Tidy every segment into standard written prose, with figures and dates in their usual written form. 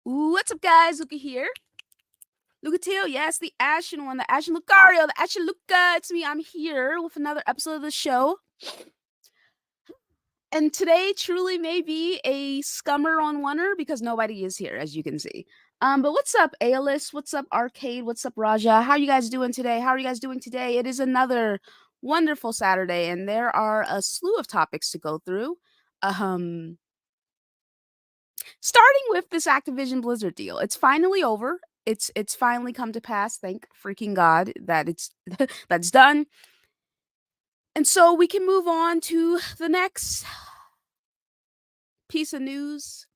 What's up, guys? Luca here. Luca Teal, yes, the Ashen one, the Ashen Lucario, the Ashen Luca. It's me. I'm here with another episode of the show. And today truly may be a scummer on oneer because nobody is here, as you can see. But what's up, Aeolus? What's up, Arcade? What's up, Raja? How are you guys doing today? It is another wonderful Saturday, and there are a slew of topics to go through. Starting with this Activision Blizzard deal. It's finally over. It's finally come to pass. Thank freaking God that it's that's done. And so we can move on to the next piece of news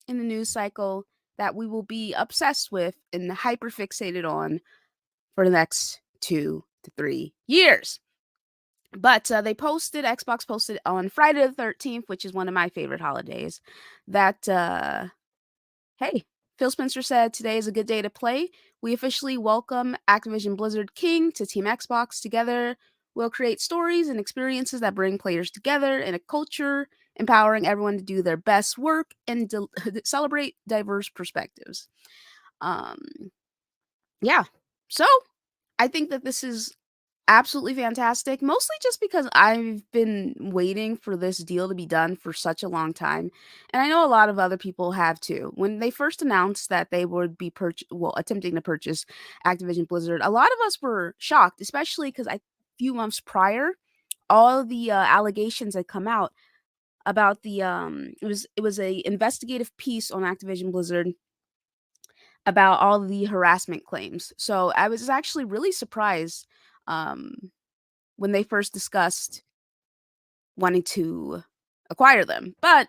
in the news cycle that we will be obsessed with and hyper fixated on for the next 2 to 3 years. But Xbox posted on Friday the 13th, which is one of my favorite holidays, that hey, Phil Spencer said today is a good day to play. We officially welcome Activision Blizzard King to Team Xbox. Together, we'll create stories and experiences that bring players together in a culture, empowering everyone to do their best work and celebrate diverse perspectives. Yeah. So, I think that this is absolutely fantastic, mostly just because I've been waiting for this deal to be done for such a long time, and I know a lot of other people have too. When they first announced that they would be attempting to purchase Activision Blizzard, a lot of us were shocked, especially because a few months prior, all of the allegations had come out about the it was a investigative piece on Activision Blizzard about all the harassment claims. So I was actually really surprised um when they first discussed wanting to acquire them. But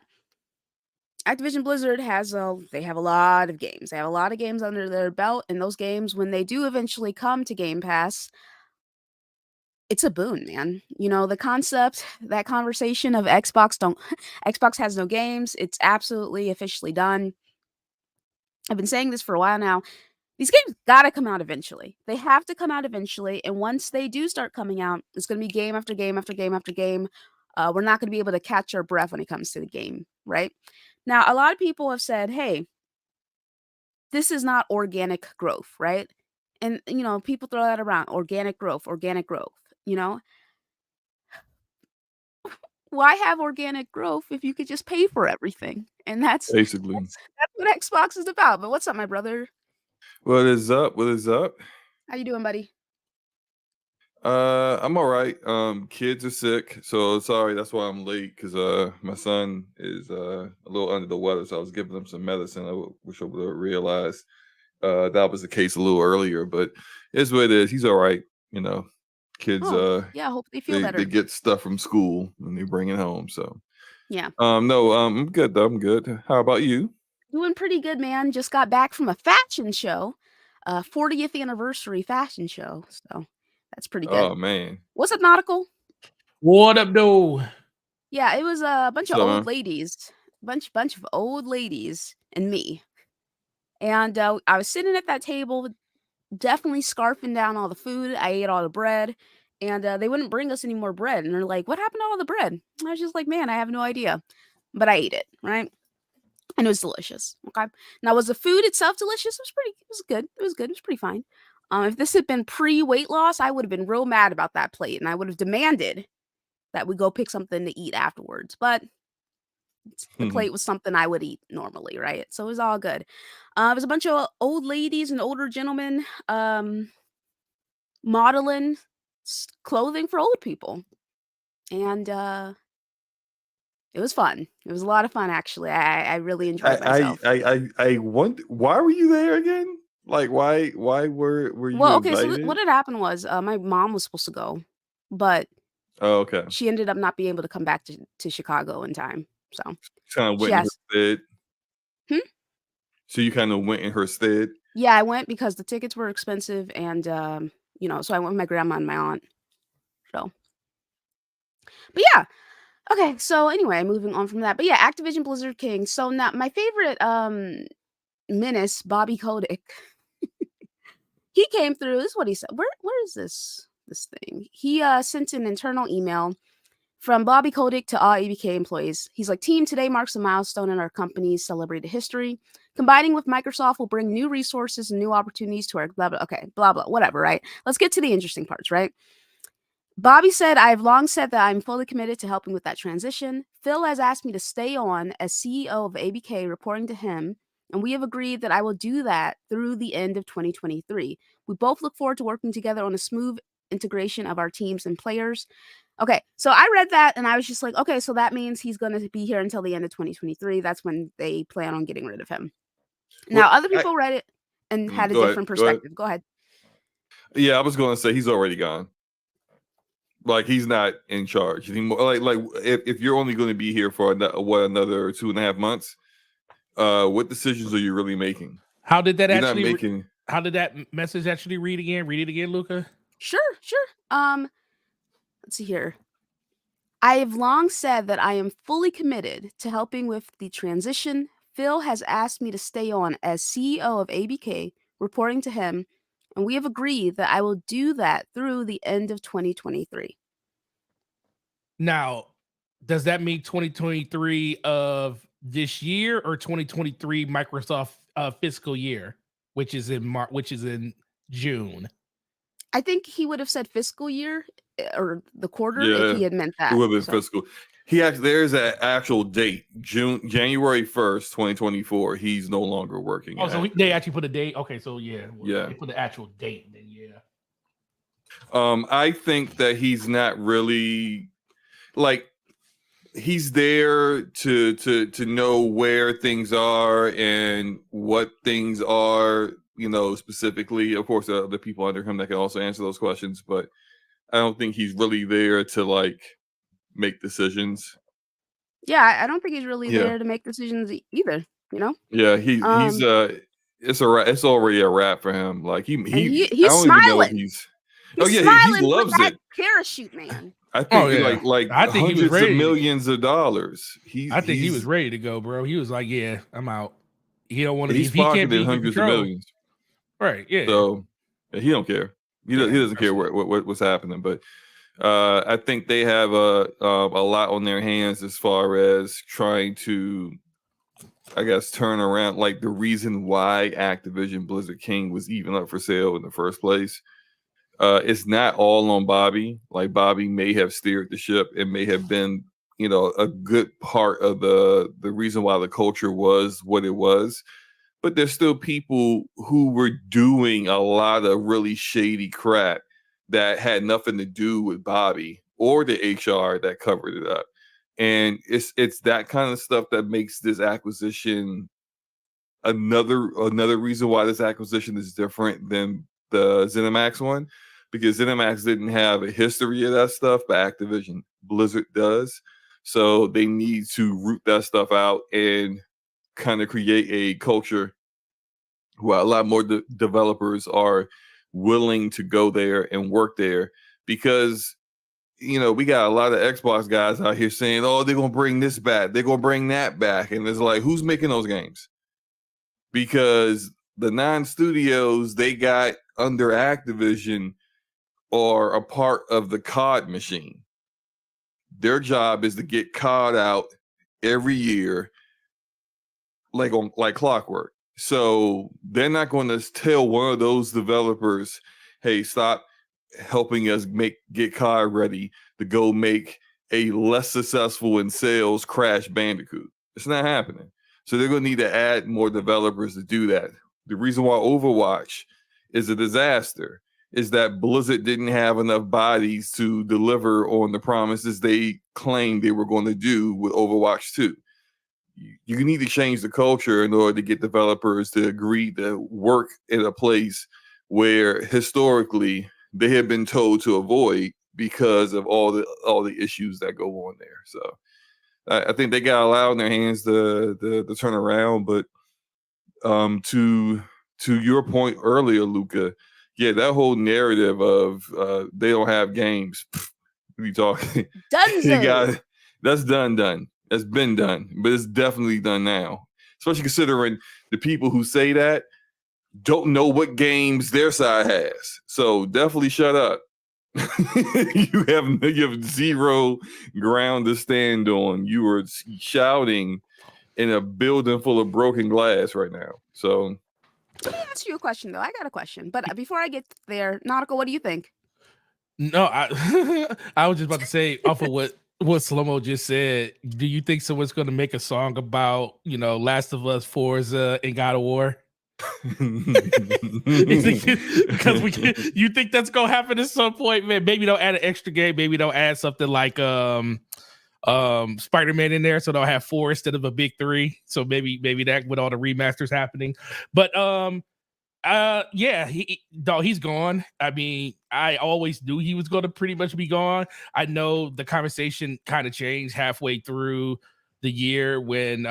Activision Blizzard they have a lot of games. They have a lot of games under their belt, and those games, when they do eventually come to Game Pass, it's a boon, man. You know, the concept, that conversation of Xbox has no games, it's absolutely officially done. I've been saying this for a while now. These games gotta come out eventually. They have to come out eventually, and once they do start coming out, it's gonna be game after game after game after game. We're not gonna be able to catch our breath when it comes to the game, right? Now, a lot of people have said, "Hey, this is not organic growth," right? And people throw that around, organic growth, organic growth. You know, why have organic growth if you could just pay for everything? And that's Basically. that's what Xbox is about. But what's up, my brother? What is up? What is up? How you doing, buddy? I'm all right. Kids are sick, so sorry. That's why I'm late because my son is a little under the weather, so I was giving him some medicine. Wish I would have realized that was the case a little earlier, but it's what it is. He's all right. You know, kids Oh, yeah. I hope they feel they better. get stuff from school and they bring it home. So Yeah. no, I'm good though. I'm good. How about you? Doing pretty good, man. Just got back from a fashion show, 40th anniversary fashion show. So that's pretty good. Oh man, What's up, Nautical? What up, though? Yeah, it was a bunch what's of up, old man? ladies, bunch of old ladies, and me. And I was sitting at that table, definitely scarfing down all the food. I ate all the bread, and they wouldn't bring us any more bread. And they're like, "What happened to all the bread?" I was just like, "Man, I have no idea," but I ate it, right? And it was delicious. Okay. Now, was the food itself delicious? It was good. It was good. It was pretty fine. If this had been pre weight loss, I would have been real mad about that plate, and I would have demanded that we go pick something to eat afterwards. But the plate was something I would eat normally, right? So it was all good. It was a bunch of old ladies and older gentlemen modeling clothing for old people, and it was fun. It was a lot of fun, actually. I really enjoyed myself. I wonder why were you there again? Like why were you Well, okay, so what invited? had happened was, my mom was supposed to go, but Oh, okay. she ended up not being able to come back to Chicago in time, so Kind of she went in her has stead. Hmm? So you kind of went in her stead. Yeah, I went because the tickets were expensive and, so I went with my grandma and my aunt, so but yeah, okay, so anyway, moving on from that, but yeah, Activision Blizzard King. So now my favorite, menace, Bobby Kotick, he came through. This is what he said. Where is this thing? He, sent an internal email from Bobby Kotick to all ABK employees. He's like, team, today marks a milestone in our company's celebrated history. Combining with Microsoft will bring new resources and new opportunities to our blah, blah. Okay, blah, blah, whatever, right? Let's get to the interesting parts, right? Bobby said, I've long said that I'm fully committed to helping with that transition. Phil has asked me to stay on as CEO of ABK, reporting to him, and we have agreed that I will do that through the end of 2023. We both look forward to working together on a smooth integration of our teams and players. Okay, so I read that and I was just like, okay, so that means he's going to be here until the end of 2023. That's when they plan on getting rid of him. Now, other people read it and had a different perspective. Go ahead. Yeah, I was going to say he's already gone. Like, he's not in charge anymore. Like if you're only going to be here for another 2.5 months, what decisions are you really making? How did that how did that message actually read again? Read it again, Luca. Sure. Let's see here. I have long said that I am fully committed to helping with the transition. Phil has asked me to stay on as CEO of ABK, reporting to him, and we have agreed that I will do that through the end of 2023. Now, does that mean 2023 of this year or 2023 Microsoft fiscal year, which is in June? I think he would have said fiscal year or the quarter if he had meant that. It would have been fiscal. There's an actual date, January 1st, 2024. He's no longer working. Oh, so they actually put a date. Okay, so they put the actual date. Then I think that he's not really like he's there to know where things are and what things are, specifically. Of course, the people under him that can also answer those questions, but I don't think he's really there to like make decisions. Yeah, I don't think he's really there to make decisions either. Yeah, he's it's already a wrap for him. Like he's smiling. He loves with that it. Parachute man. I think like I think hundreds of millions of dollars. I think he was ready to go, bro. He was like, "Yeah, I'm out." He don't want to. He's pocketing hundreds of millions. Right? Yeah. So he don't care. He doesn't care what's happening. But I think they have a lot on their hands as far as trying to, I guess, turn around like the reason why Activision Blizzard King was even up for sale in the first place. It's not all on Bobby. Like Bobby may have steered the ship and may have been, a good part of the reason why the culture was what it was. But there's still people who were doing a lot of really shady crap that had nothing to do with Bobby or the HR that covered it up. And it's that kind of stuff that makes this acquisition another reason why this acquisition is different than the ZeniMax one, because ZeniMax didn't have a history of that stuff, but Activision Blizzard does. So they need to root that stuff out and kind of create a culture where a lot more developers are willing to go there and work there, because we got a lot of Xbox guys out here saying, oh, they're gonna bring this back, they're gonna bring that back, and it's like, who's making those games? Because the 9 studios they got under Activision are a part of the COD machine. Their job is to get COD out every year like clockwork. So they're not going to tell one of those developers, hey, stop helping us get COD ready to go make a less successful in sales Crash Bandicoot. It's not happening. So they're going to need to add more developers to do that. The reason why Overwatch is a disaster is that Blizzard didn't have enough bodies to deliver on the promises they claimed they were going to do with Overwatch 2. You need to change the culture in order to get developers to agree to work in a place where historically they have been told to avoid because of all the issues that go on there. So I think they got a lot in their hands to turn around. But to your point earlier, Luca, yeah, that whole narrative of they don't have games. We talking. That's done. That's been done, but it's definitely done now. Especially considering the people who say that don't know what games their side has. So definitely shut up. you have zero ground to stand on. You are shouting in a building full of broken glass right now. So let me ask you a question though. I got a question, but before I get there, Nautical, what do you think? No, I was just about to say off of what Slomo just said. Do you think someone's going to make a song about Last of Us, Forza, and God of War? Because you think that's gonna happen at some point, man? Maybe they'll add an extra game. Maybe they'll add something like Spider-Man in there, so they'll have 4 instead of a big 3. So maybe that with all the remasters happening. But yeah, he's gone. I mean, I always knew he was going to pretty much be gone. I know the conversation kind of changed halfway through the year when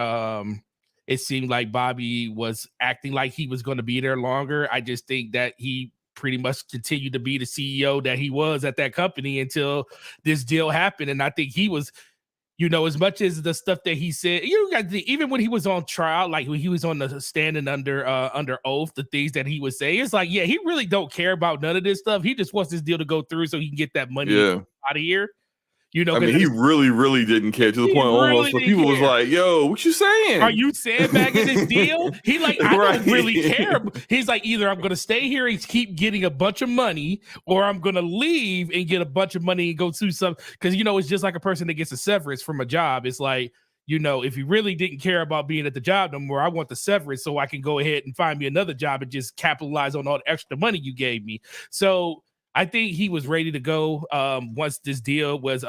it seemed like Bobby was acting like he was going to be there longer. I just think that he pretty much continued to be the CEO that he was at that company until this deal happened. And I think he was, as much as the stuff that he said, even when he was on trial, like when he was on the standing under oath, the things that he would say, it's like, yeah, he really don't care about none of this stuff. He just wants this deal to go through so he can get that money out of here. I mean, he really, really didn't care to the point almost where people was like, yo, what you saying? Are you sandbagging this deal? He like, I don't really care. He's like, either I'm going to stay here and keep getting a bunch of money, or I'm going to leave and get a bunch of money and go to some, because, it's just like a person that gets a severance from a job. It's like, if you really didn't care about being at the job no more, I want the severance so I can go ahead and find me another job and just capitalize on all the extra money you gave me. So I think he was ready to go once this deal was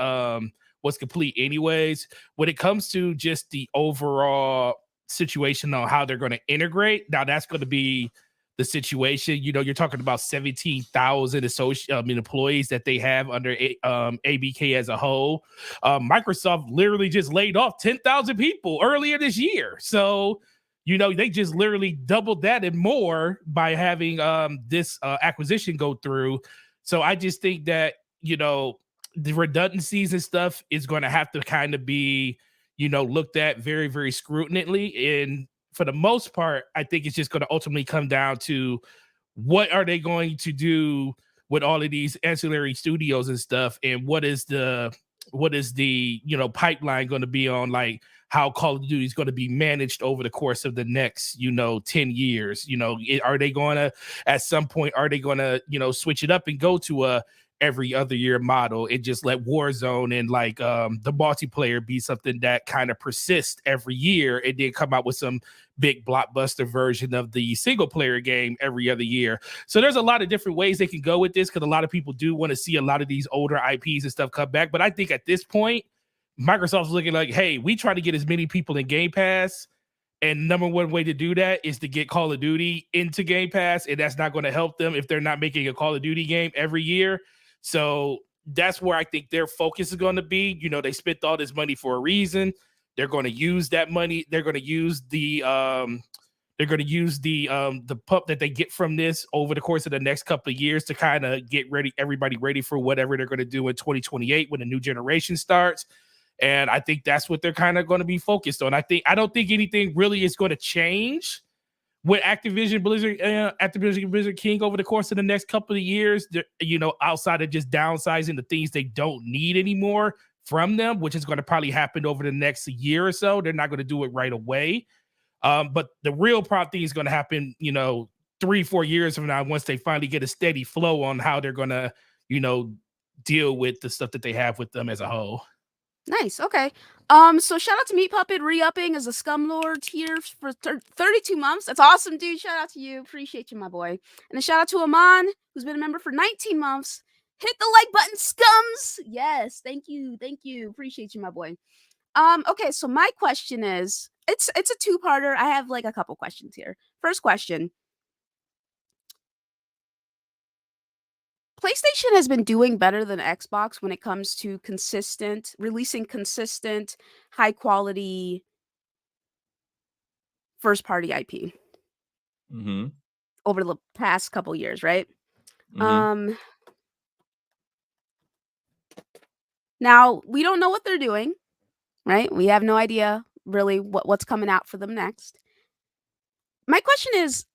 complete anyways. When it comes to just the overall situation on how they're going to integrate, now that's going to be the situation. You're talking about 17,000 employees that they have under ABK as a whole. Microsoft literally just laid off 10,000 people earlier this year. So they just literally doubled that and more by having this acquisition go through. So I just think that, the redundancies and stuff is going to have to kind of be, looked at very, very scrutinally. And for the most part, I think it's just going to ultimately come down to what are they going to do with all of these ancillary studios and stuff, and what is the pipeline going to be on, like how Call of Duty is going to be managed over the course of the next 10 years. Are they going to, at some point, switch it up and go to a every other year model and just let Warzone and like the multiplayer be something that kind of persists every year, and then come out with some big blockbuster version of the single player game every other year? So there's a lot of different ways they can go with this, because a lot of people do want to see a lot of these older IPs and stuff come back. But I think at this point, Microsoft's looking like, hey, we try to get as many people in Game Pass, and number one way to do that is to get Call of Duty into Game Pass, and that's not going to help them if they're not making a Call of Duty game every year. So that's where I think their focus is going to be. They spent all this money for a reason. They're going to use that money. They're going to use the pump that they get from this over the course of the next couple of years to kind of get everybody ready for whatever they're going to do in 2028 when the new generation starts. And I think that's what they're kind of going to be focused on. I don't think anything really is going to change with Activision Blizzard King over the course of the next couple of years, outside of just downsizing the things they don't need anymore from them, which is going to probably happen over the next year or so. They're not going to do it right away. But the real problem thing is going to happen, 3-4 years from now, once they finally get a steady flow on how they're going to, deal with the stuff that they have with them as a whole. Nice. Okay. So shout out to Meat Puppet re-upping as a scum lord here for 32 months. That's awesome, dude. Shout out to you. Appreciate you, my boy. And a shout out to Aman, who's been a member for 19 months. Hit the like button, scums. Yes. Thank you. Thank you. Appreciate you, my boy. Okay, so my question is, it's a two-parter. I have like a couple questions here. First question. PlayStation has been doing better than Xbox when it comes to releasing consistent, high quality first party IP over the past couple years, right? Now we don't know what they're doing, right? We have no idea really what's coming out for them next. My question is,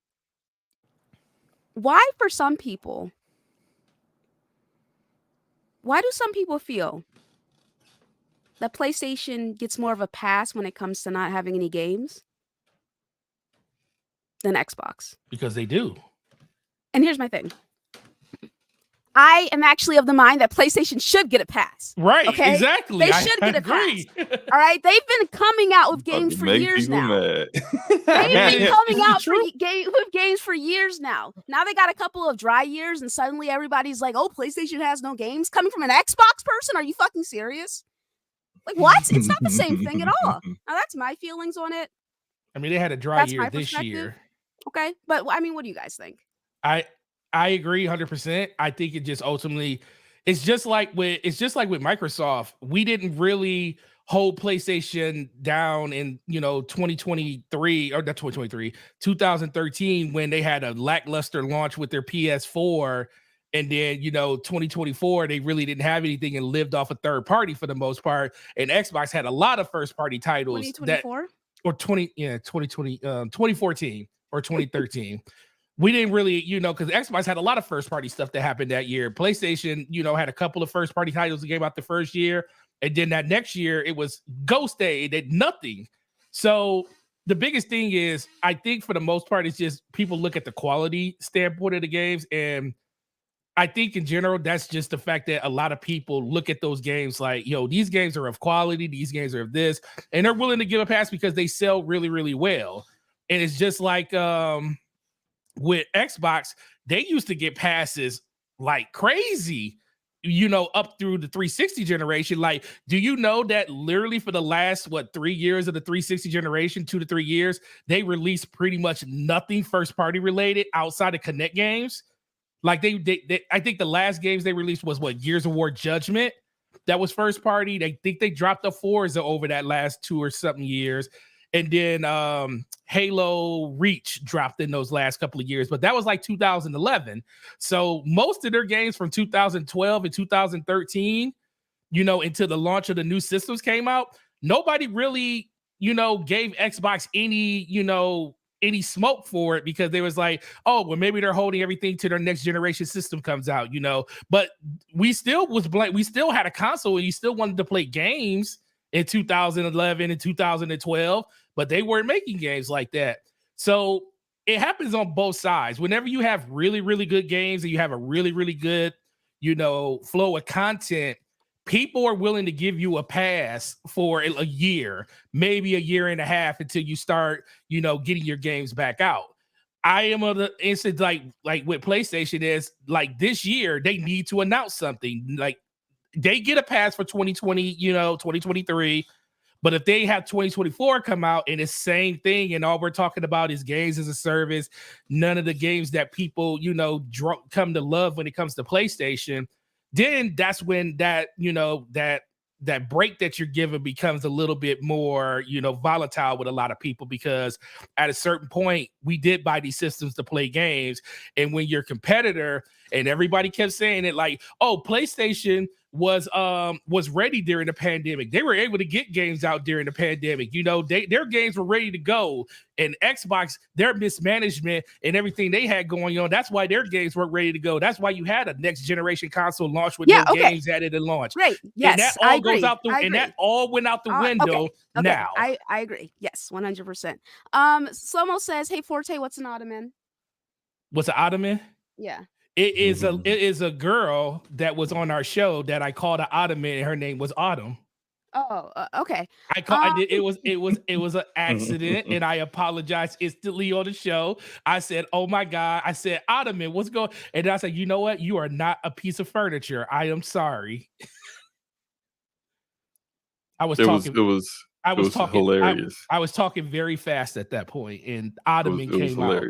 why for some people why do some people feel that PlayStation gets more of a pass when it comes to not having any games than Xbox? Because they do. And here's my thing. I am actually of the mind that PlayStation should get a pass. Right, okay? exactly. They should get a pass. All right? They've been coming out with games for years now. They've been coming out with games for years now. Now they got a couple of dry years, and suddenly everybody's like, oh, PlayStation has no games. Coming from an Xbox person? Are you fucking serious? Like, what? It's not the same thing at all. Now, that's my feelings on it. I mean, they had a dry year this year. Okay, but I mean, what do you guys think? I agree 100%. I think it just ultimately, it's just like with Microsoft. We didn't really hold PlayStation down in 2023 or not 2023, 2013 when they had a lackluster launch with their PS4, and then 2024 they really didn't have anything and lived off a third party for the most part. And Xbox had a lot of first party titles 2024 or 2014 or 2013. We didn't really, because Xbox had a lot of first-party stuff that happened that year. PlayStation, had a couple of first-party titles that came out the first year, and then that next year it was Ghost Day. It did nothing. So the biggest thing is, I think for the most part, it's just people look at the quality standpoint of the games, and I think in general, that's just the fact that a lot of people look at those games like, these games are of quality, these games are of this, and they're willing to give a pass because they sell really, really well. And it's just like with Xbox, they used to get passes like crazy, up through the 360 generation. Like, do you know that literally for the last 3 years of the 360 generation, 2 to 3 years, they released pretty much nothing first party related outside of Kinect games? Like they I think the last games they released was Gears of War Judgment. That was first party. They think they dropped the Forza over that last 2 or something years. And then Halo Reach dropped in those last couple of years, but that was like 2011. So most of their games from 2012 and 2013, until the launch of the new systems came out, nobody really, gave Xbox any smoke for it because they was like, oh, well, maybe they're holding everything to their next generation system comes out, But we still we still had a console and you still wanted to play games in 2011 and 2012, but they weren't making games like that. So it happens on both sides. Whenever you have really, really good games and you have a really, really good, flow of content, people are willing to give you a pass for a year, maybe a year and a half until you start, getting your games back out. I am of the instance like with PlayStation is like this year, they need to announce something. Like, they get a pass for 2020, 2023. But if they have 2024 come out and it's same thing, and all we're talking about is games as a service, none of the games that people, come to love when it comes to PlayStation, then that's when that break that you're given becomes a little bit more, volatile with a lot of people, because at a certain point, we did buy these systems to play games. And when your competitor, and everybody kept saying it like, oh, PlayStation was ready during the pandemic. They were able to get games out during the pandemic. Their games were ready to go. And Xbox, their mismanagement and everything they had going on, that's why their games weren't ready to go. That's why you had a next generation console launch with no games added at launch. Right. Yes. And that all goes out and that all went out the window now. I agree. Yes, 100%. Slomo says, hey Forte, what's an ottoman? What's an ottoman? Yeah. It is a girl that was on our show that I called an ottoman, and her name was Autumn. Oh, okay. It was an accident, and I apologized instantly on the show. I said, "Oh my God!" I said, "Ottoman, what's going?" And I said, "You know what? You are not a piece of furniture. I am sorry." It was hilarious. I was talking very fast at that point, and Ottoman came out.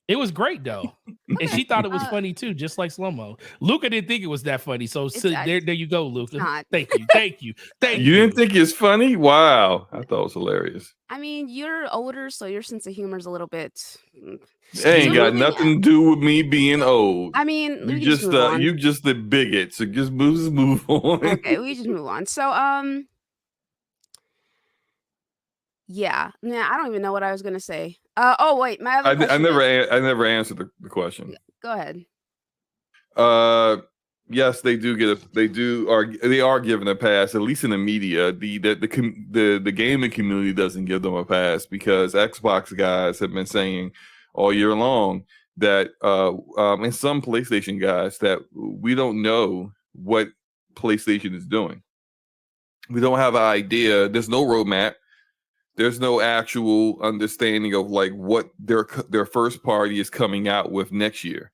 It was great though, and she thought it was funny too, just like Slow-Mo. Luca didn't think it was that funny, so there you go, Luca. Thank you. You didn't think it's funny? Wow, I thought it was hilarious. I mean, you're older, so your sense of humor is a little bit. It ain't got nothing to do with me being old. I mean, you just the bigot, so just move on. Okay, we just move on. So yeah, I don't even know what I was gonna say. Oh wait, my other question I never answered the question. Go ahead. Yes, they do get they are given a pass, at least in the media. The gaming community doesn't give them a pass because Xbox guys have been saying all year long that and some PlayStation guys that we don't know what PlayStation is doing. We don't have an idea. There's no roadmap. There's no actual understanding of like what their first party is coming out with next year.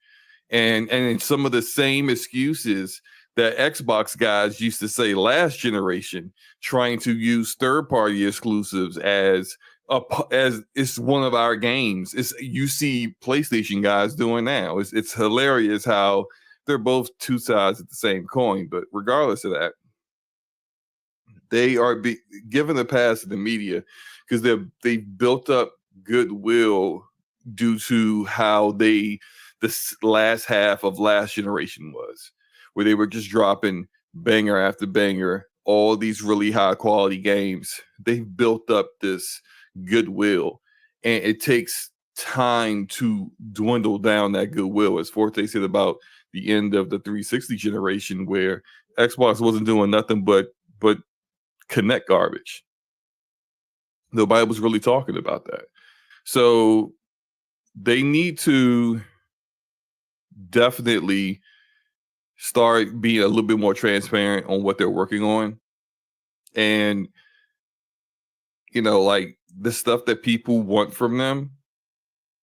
And some of the same excuses that Xbox guys used to say last generation, trying to use third-party exclusives as it's one of our games. You see PlayStation guys doing now. It's hilarious how they're both two sides of the same coin. But regardless of that, they are given a pass to the media because they've built up goodwill due to how the last half of last generation was, where they were just dropping banger after banger, all these really high quality games. They've built up this goodwill, and it takes time to dwindle down that goodwill. As Forte said about the end of the 360 generation, where Xbox wasn't doing nothing but Connect garbage. Nobody was really talking about that. So they need to definitely start being a little bit more transparent on what they're working on. And, like the stuff that people want from them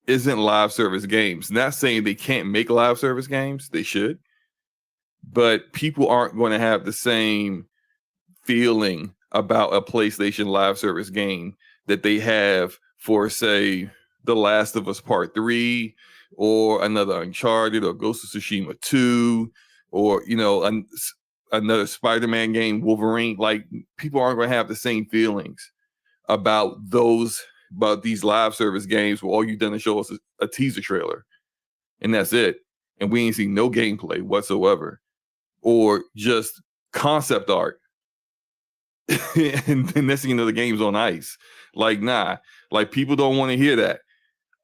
isn't live service games. Not saying they can't make live service games, they should. But people aren't going to have the same feeling about a PlayStation live service game that they have for, say, The Last of Us Part 3 or another Uncharted or Ghost of Tsushima 2 or, another Spider-Man game, Wolverine. Like, people aren't going to have the same feelings about these live service games where all you've done is show us a teaser trailer and that's it. And we ain't seen no gameplay whatsoever or just concept art. And then next thing you know, the game's on ice. Like, nah, like people don't want to hear that.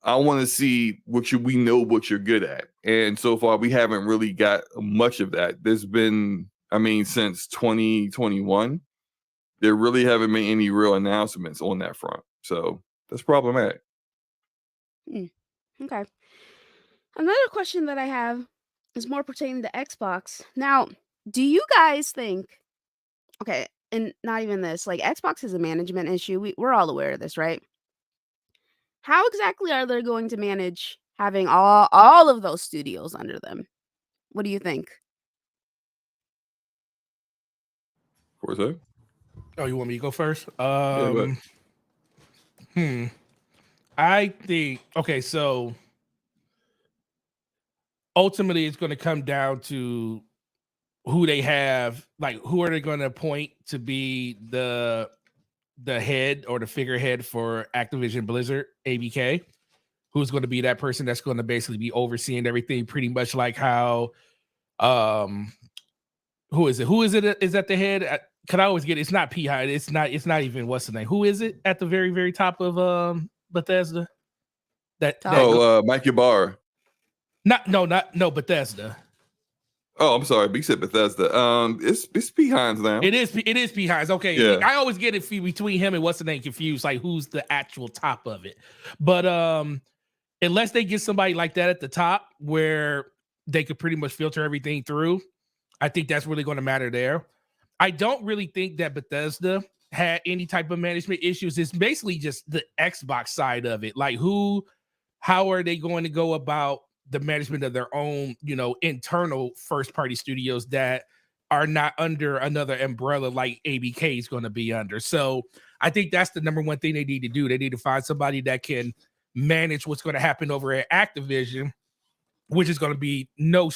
I want to see we know what you're good at. And so far, we haven't really got much of that. There's been, since 2021, there really haven't been any real announcements on that front. So that's problematic. Okay. Another question that I have is more pertaining to Xbox. Now, do you guys think, okay, and not even this, like Xbox is a management issue. We're all aware of this, right? How exactly are they going to manage having all of those studios under them? What do you think? What's that? Oh, you want me to go first? Yeah, I think, okay, so ultimately it's going to come down to who they have, like who are they going to appoint to be the head or the figurehead for Activision Blizzard, ABK. Who's going to be that person that's going to basically be overseeing everything, pretty much like how who is it? Is at the head? Could I always get it's not P. It's not even what's the name? Who is it at the very, very top of Bethesda? Mike Ybarra. No, Bethesda. Oh, I'm sorry, but you said Bethesda. It's P. Hines now. It is P. Hines. Okay, yeah. I always get it between him and what's the name confused, like who's the actual top of it. But unless they get somebody like that at the top where they could pretty much filter everything through, I think that's really going to matter there. I don't really think that Bethesda had any type of management issues. It's basically just the Xbox side of it. Like how are they going to go about the management of their own, internal first party studios that are not under another umbrella like ABK is going to be under. So I think that's the number one thing they need to do. They need to find somebody that can manage what's going to happen over at Activision, which is going to be no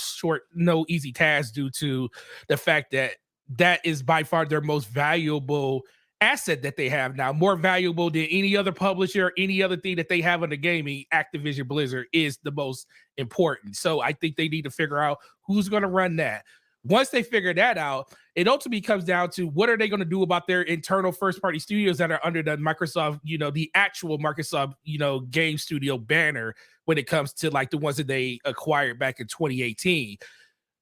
easy task due to the fact that is by far their most valuable asset that they have now, more valuable than any other publisher, any other thing that they have in the gaming. Activision Blizzard is the most important. So I think they need to figure out who's going to run that. Once they figure that out, it ultimately comes down to what are they going to do about their internal first-party studios that are under the Microsoft, the actual Microsoft, game studio banner when it comes to like the ones that they acquired back in 2018.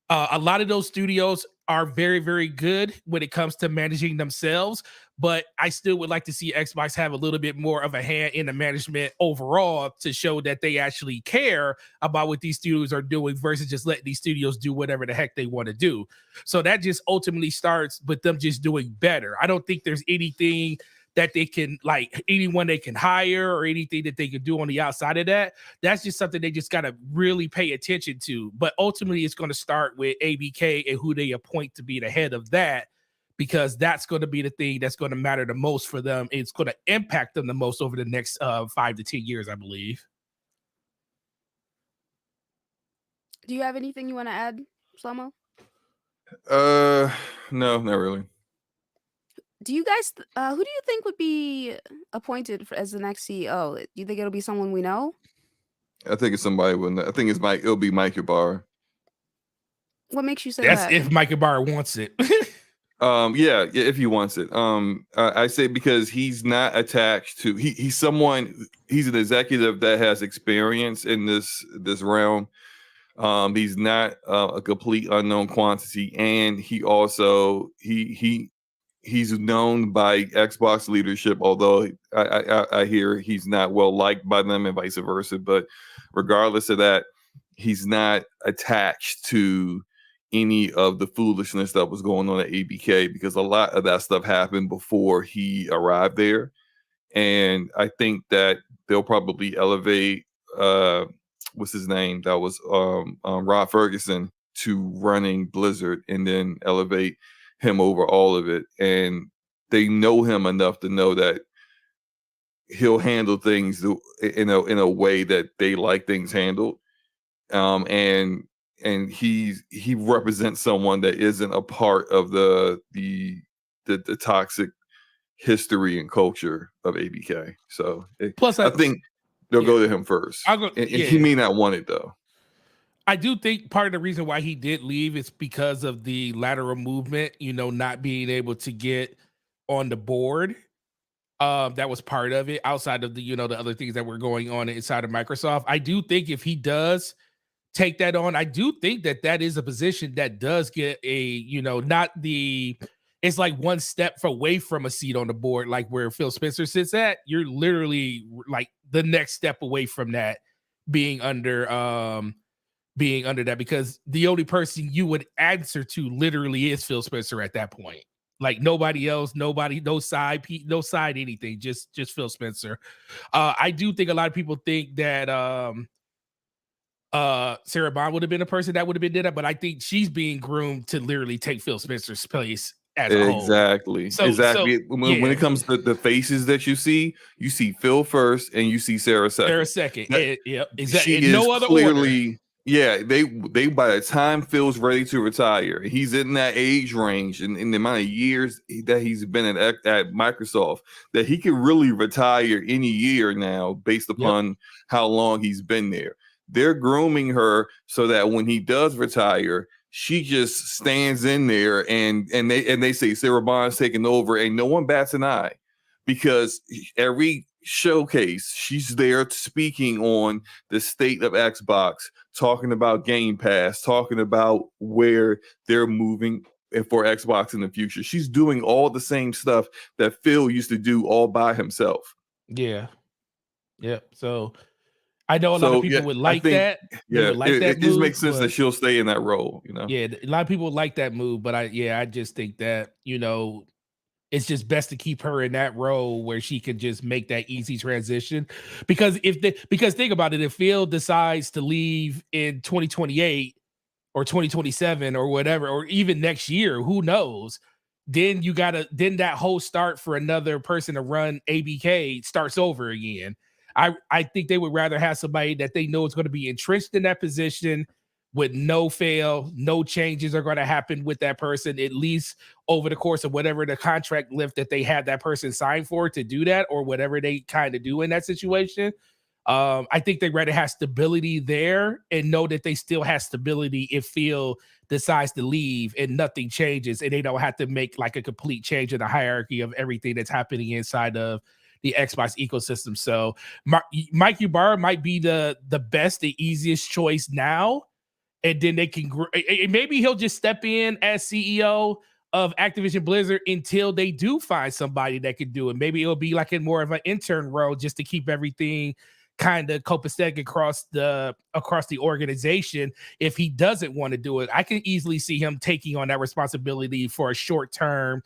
A lot of those studios are very, very good when it comes to managing themselves, but I still would like to see Xbox have a little bit more of a hand in the management overall to show that they actually care about what these studios are doing versus just letting these studios do whatever the heck they want to do. So that just ultimately starts with them just doing better. I don't think there's anything that they can, like, anyone they can hire or anything that they can do on the outside of that. That's just something they just got to really pay attention to. But ultimately, it's going to start with ABK and who they appoint to be the head of that, because that's going to be the thing that's going to matter the most for them. It's going to impact them the most over the next 5 to 10 years, I believe. Do you have anything you want to add, Slomo? No, not really. Do you guys, who do you think would be appointed as the next CEO? Do you think it'll be someone we know? I think it's somebody I think it's Mike. It'll be Mike Ybarra. What makes you say That's that? if Mike Ybarra wants it. Yeah, if he wants it. I say because he's not attached to he's an executive that has experience in this realm. He's not a complete unknown quantity, and he also he's known by Xbox leadership, although I hear he's not well liked by them and vice versa. But regardless of that, he's not attached to any of the foolishness that was going on at ABK, because a lot of that stuff happened before he arrived there. And I think that they'll probably elevate what's his name? That was Rod Ferguson to running Blizzard, and then elevate him over all of it. And they know him enough to know that he'll handle things in a way that they like things handled. And he represents someone that isn't a part of the toxic history and culture of ABK. So Plus, I think they'll go to him first. And he may not want it, though. I do think part of the reason why he did leave is because of the lateral movement, not being able to get on the board. That was part of it, outside of the other things that were going on inside of Microsoft. I do think if he does take that on, I do think that is a position that does get it's like one step away from a seat on the board, like where Phil Spencer sits at. You're literally like the next step away from that, being under that, because the only person you would answer to literally is Phil Spencer at that point. Like nobody else, no side anything, just Phil Spencer. I do think a lot of people think that Sarah Bond would have been a person that would have been did that, but I think she's being groomed to literally take Phil Spencer's place as a whole. Exactly. When it comes to the faces that you see Phil first and you see Sarah second. Exactly. She In is no other clearly order. Yeah, they by the time Phil's ready to retire, he's in that age range, and in the amount of years that he's been at Microsoft, that he can really retire any year now based upon how long he's been there. They're grooming her so that when he does retire, she just stands in there and they say Sarah Bond's taking over, and no one bats an eye, because every showcase she's there speaking on the state of Xbox, talking about Game Pass, talking about where they're moving for Xbox in the future. She's doing all the same stuff that Phil used to do all by himself. Yeah. So I know a lot of people would like that. Yeah, it just makes sense that she'll stay in that role, Yeah, a lot of people would like that move, but I just think that, it's just best to keep her in that role where she can just make that easy transition. Because think about it, if Phil decides to leave in 2028 or 2027 or whatever, or even next year, who knows? Then that whole start for another person to run ABK starts over again. I think they would rather have somebody that they know is going to be entrenched in that position with no fail, no changes are going to happen with that person, at least over the course of whatever the contract lift that they had that person sign for to do that, or whatever they kind of do in that situation. I think they'd rather have stability there and know that they still have stability if Phil decides to leave and nothing changes, and they don't have to make like a complete change in the hierarchy of everything that's happening inside of the Xbox ecosystem. So Mike Ybarra might be the best, the easiest choice now. and then they can maybe he'll just step in as CEO of Activision Blizzard until they do find somebody that can do it. Maybe it'll be like in more of an intern role just to keep everything kind of copacetic across the organization. If he doesn't want to do it, I can easily see him taking on that responsibility for a short-term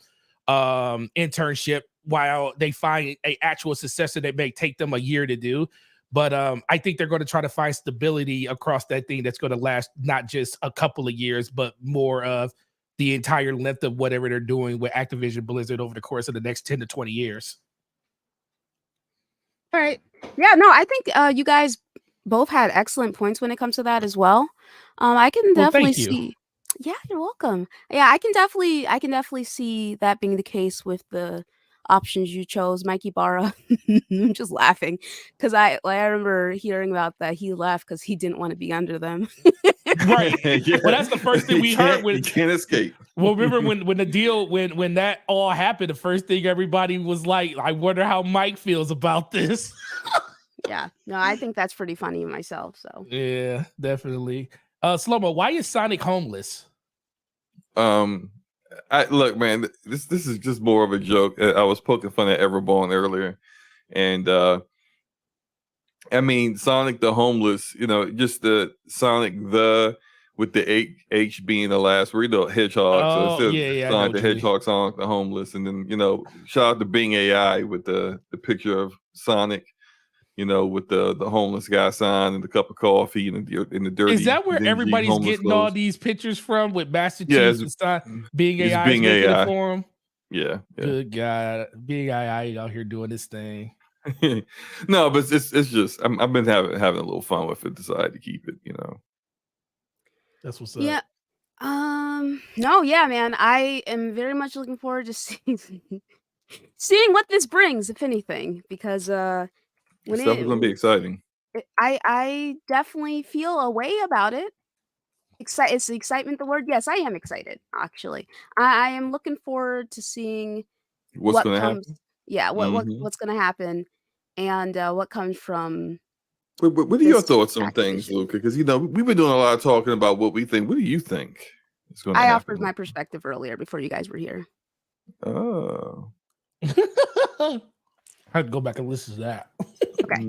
internship while they find a actual successor that may take them a year to do. But I think they're going to try to find stability across that thing that's going to last not just a couple of years, but more of the entire length of whatever they're doing with Activision Blizzard over the course of the next 10 to 20 years. All right. Yeah, no, I think you guys both had excellent points when it comes to that as well. I can definitely see. Yeah, you're welcome. Yeah, I can definitely see that being the case with the options you chose, Mikey Barra. I'm just laughing because I remember hearing about that he left because he didn't want to be under them. Right. Yeah. Well, that's the first thing we heard. You can't escape. Well, remember when the deal when that all happened, the first thing everybody was like, I wonder how Mike feels about this. Yeah. No, I think that's pretty funny myself. So yeah, definitely. Slow-mo, why is Sonic homeless? Look, man, this is just more of a joke. I was poking fun at Everbone earlier, and I mean Sonic the homeless, just the Sonic the with the H being the last word, Hedgehog. Oh, so yeah, Sonic the Hedgehog, Sonic the homeless, and then shout out to Bing AI with the picture of Sonic, with the homeless guy sign and the cup of coffee and the dirty. Is that where everybody's getting all these pictures from with Master Chief and stuff? Bing AI is making it for him. Yeah. Good God, Bing AI out here doing this thing. No, but it's just I've been having a little fun with it. Decided to keep it. That's what's up. Yeah. No, yeah, man. I am very much looking forward to seeing what this brings, if anything, because it's definitely going to be exciting. I definitely feel a way about it. Is excitement the word? Yes, I am excited. Actually, I am looking forward to seeing what's going to happen. Yeah, what's going to happen, and what comes from. What are your thoughts on things, Luca? Because we've been doing a lot of talking about what we think. What do you think is going to happen? I offered my perspective earlier before you guys were here. Oh. I had to go back and listen to that. Okay.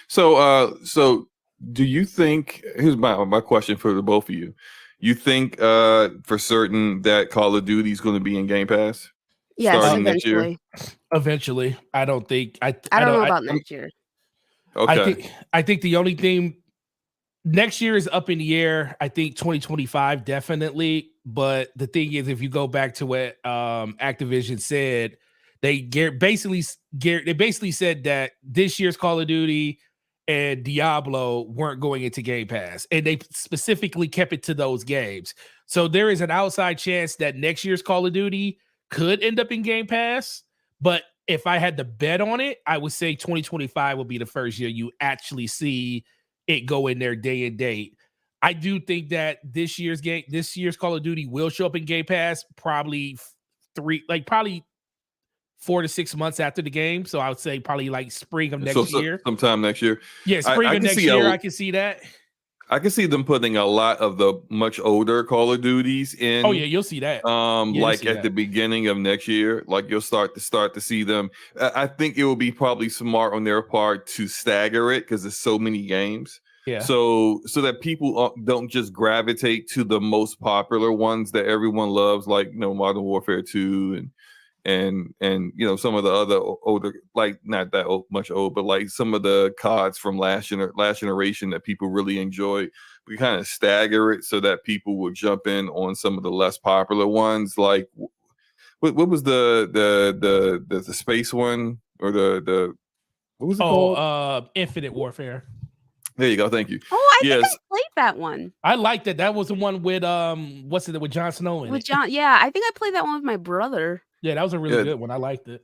So do you think? Here's my question for the both of you. You think for certain that Call of Duty is going to be in Game Pass? Yes, starting eventually. next year? Eventually, I don't think. I don't know about next year. Okay. I think the only thing next year is up in the air. I think 2025 definitely. But the thing is, if you go back to what Activision said, they basically said that this year's Call of Duty and Diablo weren't going into Game Pass, and they specifically kept it to those games. So there is an outside chance that next year's Call of Duty could end up in Game Pass. But if I had to bet on it, I would say 2025 will be the first year you actually see it go in there day and date. I do think that this year's Call of Duty will show up in Game Pass probably 4 to 6 months after the game. So I would say probably like spring of next year. Sometime next year. Yeah, spring of next year. I can see that. I can see them putting a lot of the much older Call of Duties in. Oh yeah, you'll see that. The beginning of next year, like you'll start to see them. I think it will be probably smart on their part to stagger it because there's so many games. Yeah. So that people don't just gravitate to the most popular ones that everyone loves, like Modern Warfare 2 and some of the other older, like not that much old, but like some of the CODs from last generation that people really enjoy. We kind of stagger it so that people will jump in on some of the less popular ones. Like what was the space one or the what was it called? Infinite Warfare. There you go. Thank you. Oh, I think I played that one. I liked it. That was the one with with Jon Snow in it. Yeah, I think I played that one with my brother. Yeah, that was a really good one. I liked it.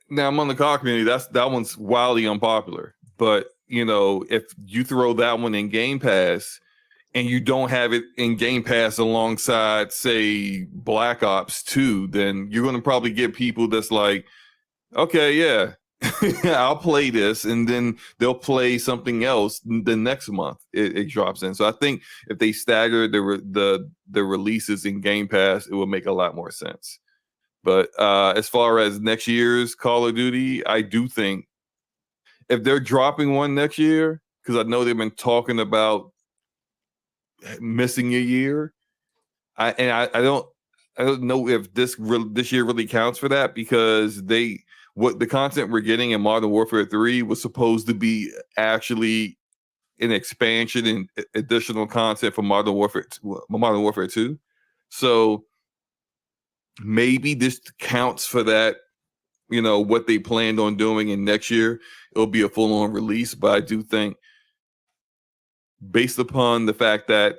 Now I'm on the COD community. That one's wildly unpopular. But if you throw that one in Game Pass and you don't have it in Game Pass alongside, say, Black Ops 2, then you're going to probably get people that's like, okay, yeah, I'll play this, and then they'll play something else the next month. It drops in. So I think if they stagger the releases in Game Pass, it would make a lot more sense. But as far as next year's Call of Duty, I do think if they're dropping one next year, because I know they've been talking about missing a year, I don't know if this year really counts for that, because what the content we're getting in Modern Warfare 3 was supposed to be actually an expansion and additional content for Modern Warfare 2. So maybe this counts for that, what they planned on doing, and next year it'll be a full-on release. But I do think, based upon the fact that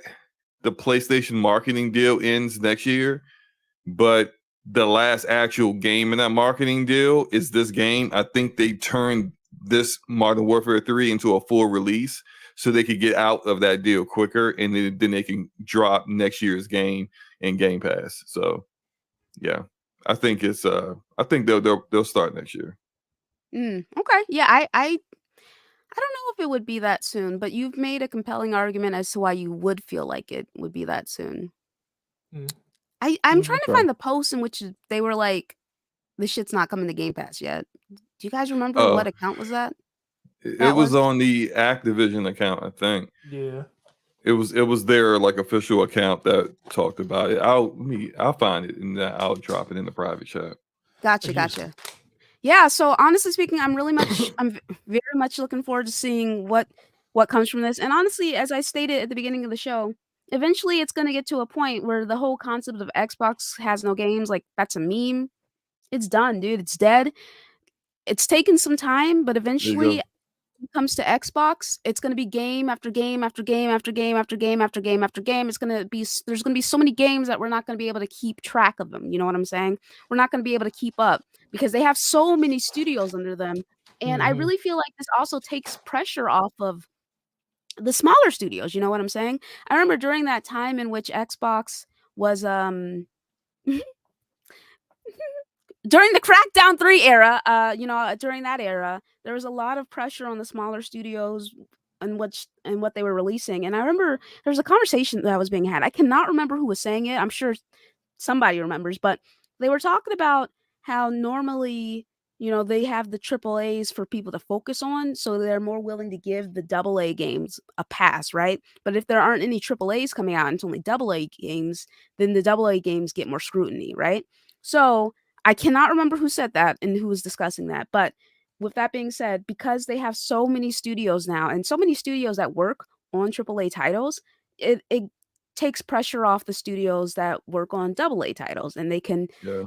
the PlayStation marketing deal ends next year, but the last actual game in that marketing deal is this game, I think they turned this Modern Warfare 3 into a full release so they could get out of that deal quicker, and then they can drop next year's game in Game Pass. So yeah, I think they'll start next year. Okay. Yeah, I don't know if it would be that soon, but you've made a compelling argument as to why you would feel like it would be that soon. Mm. I'm trying to Okay. find the post in which they were like, "This shit's not coming to Game Pass yet." Do you guys remember what account was that? It That was was? on the Activision account, I think. Yeah. It was their like official account that talked about it. I'll find it, and I'll drop it in the private chat. Gotcha. Yeah, so honestly speaking, I'm very much looking forward to seeing what comes from this. And honestly, as I stated at the beginning of the show, eventually it's gonna get to a point where the whole concept of Xbox has no games, like, that's a meme. It's done, dude. It's dead. It's taken some time, but There you eventually, go. when it comes to Xbox, it's gonna be game after game after game after game after game after game after game. There's gonna be so many games that we're not gonna be able to keep track of them. You know what I'm saying? We're not gonna be able to keep up because they have so many studios under them. And I Mhm. really feel like this also takes pressure off of the smaller studios. You know what I'm saying? I remember during that time in which Xbox was during the Crackdown 3 era, during that era, there was a lot of pressure on the smaller studios and what they were releasing. And I remember there was a conversation that was being had. I cannot remember who was saying it. I'm sure somebody remembers, but they were talking about how normally, they have the triple A's for people to focus on, so they're more willing to give the double A games a pass, right? But if there aren't any triple A's coming out and it's only double A games, then the double A games get more scrutiny, right? So I cannot remember who said that and who was discussing that, but with that being said, because they have so many studios now and so many studios that work on triple A titles, it takes pressure off the studios that work on double A titles, and they can, Yeah.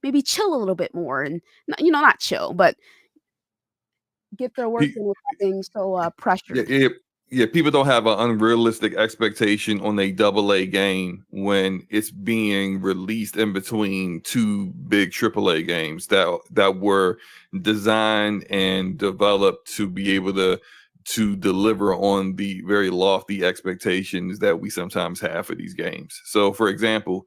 maybe chill a little bit more and not chill, but get their work Pe- in without being so Yeah, pressured. people don't have an unrealistic expectation on a double A game when it's being released in between two big AAA games that were designed and developed to be able to deliver on the very lofty expectations that we sometimes have for these games. So, for example,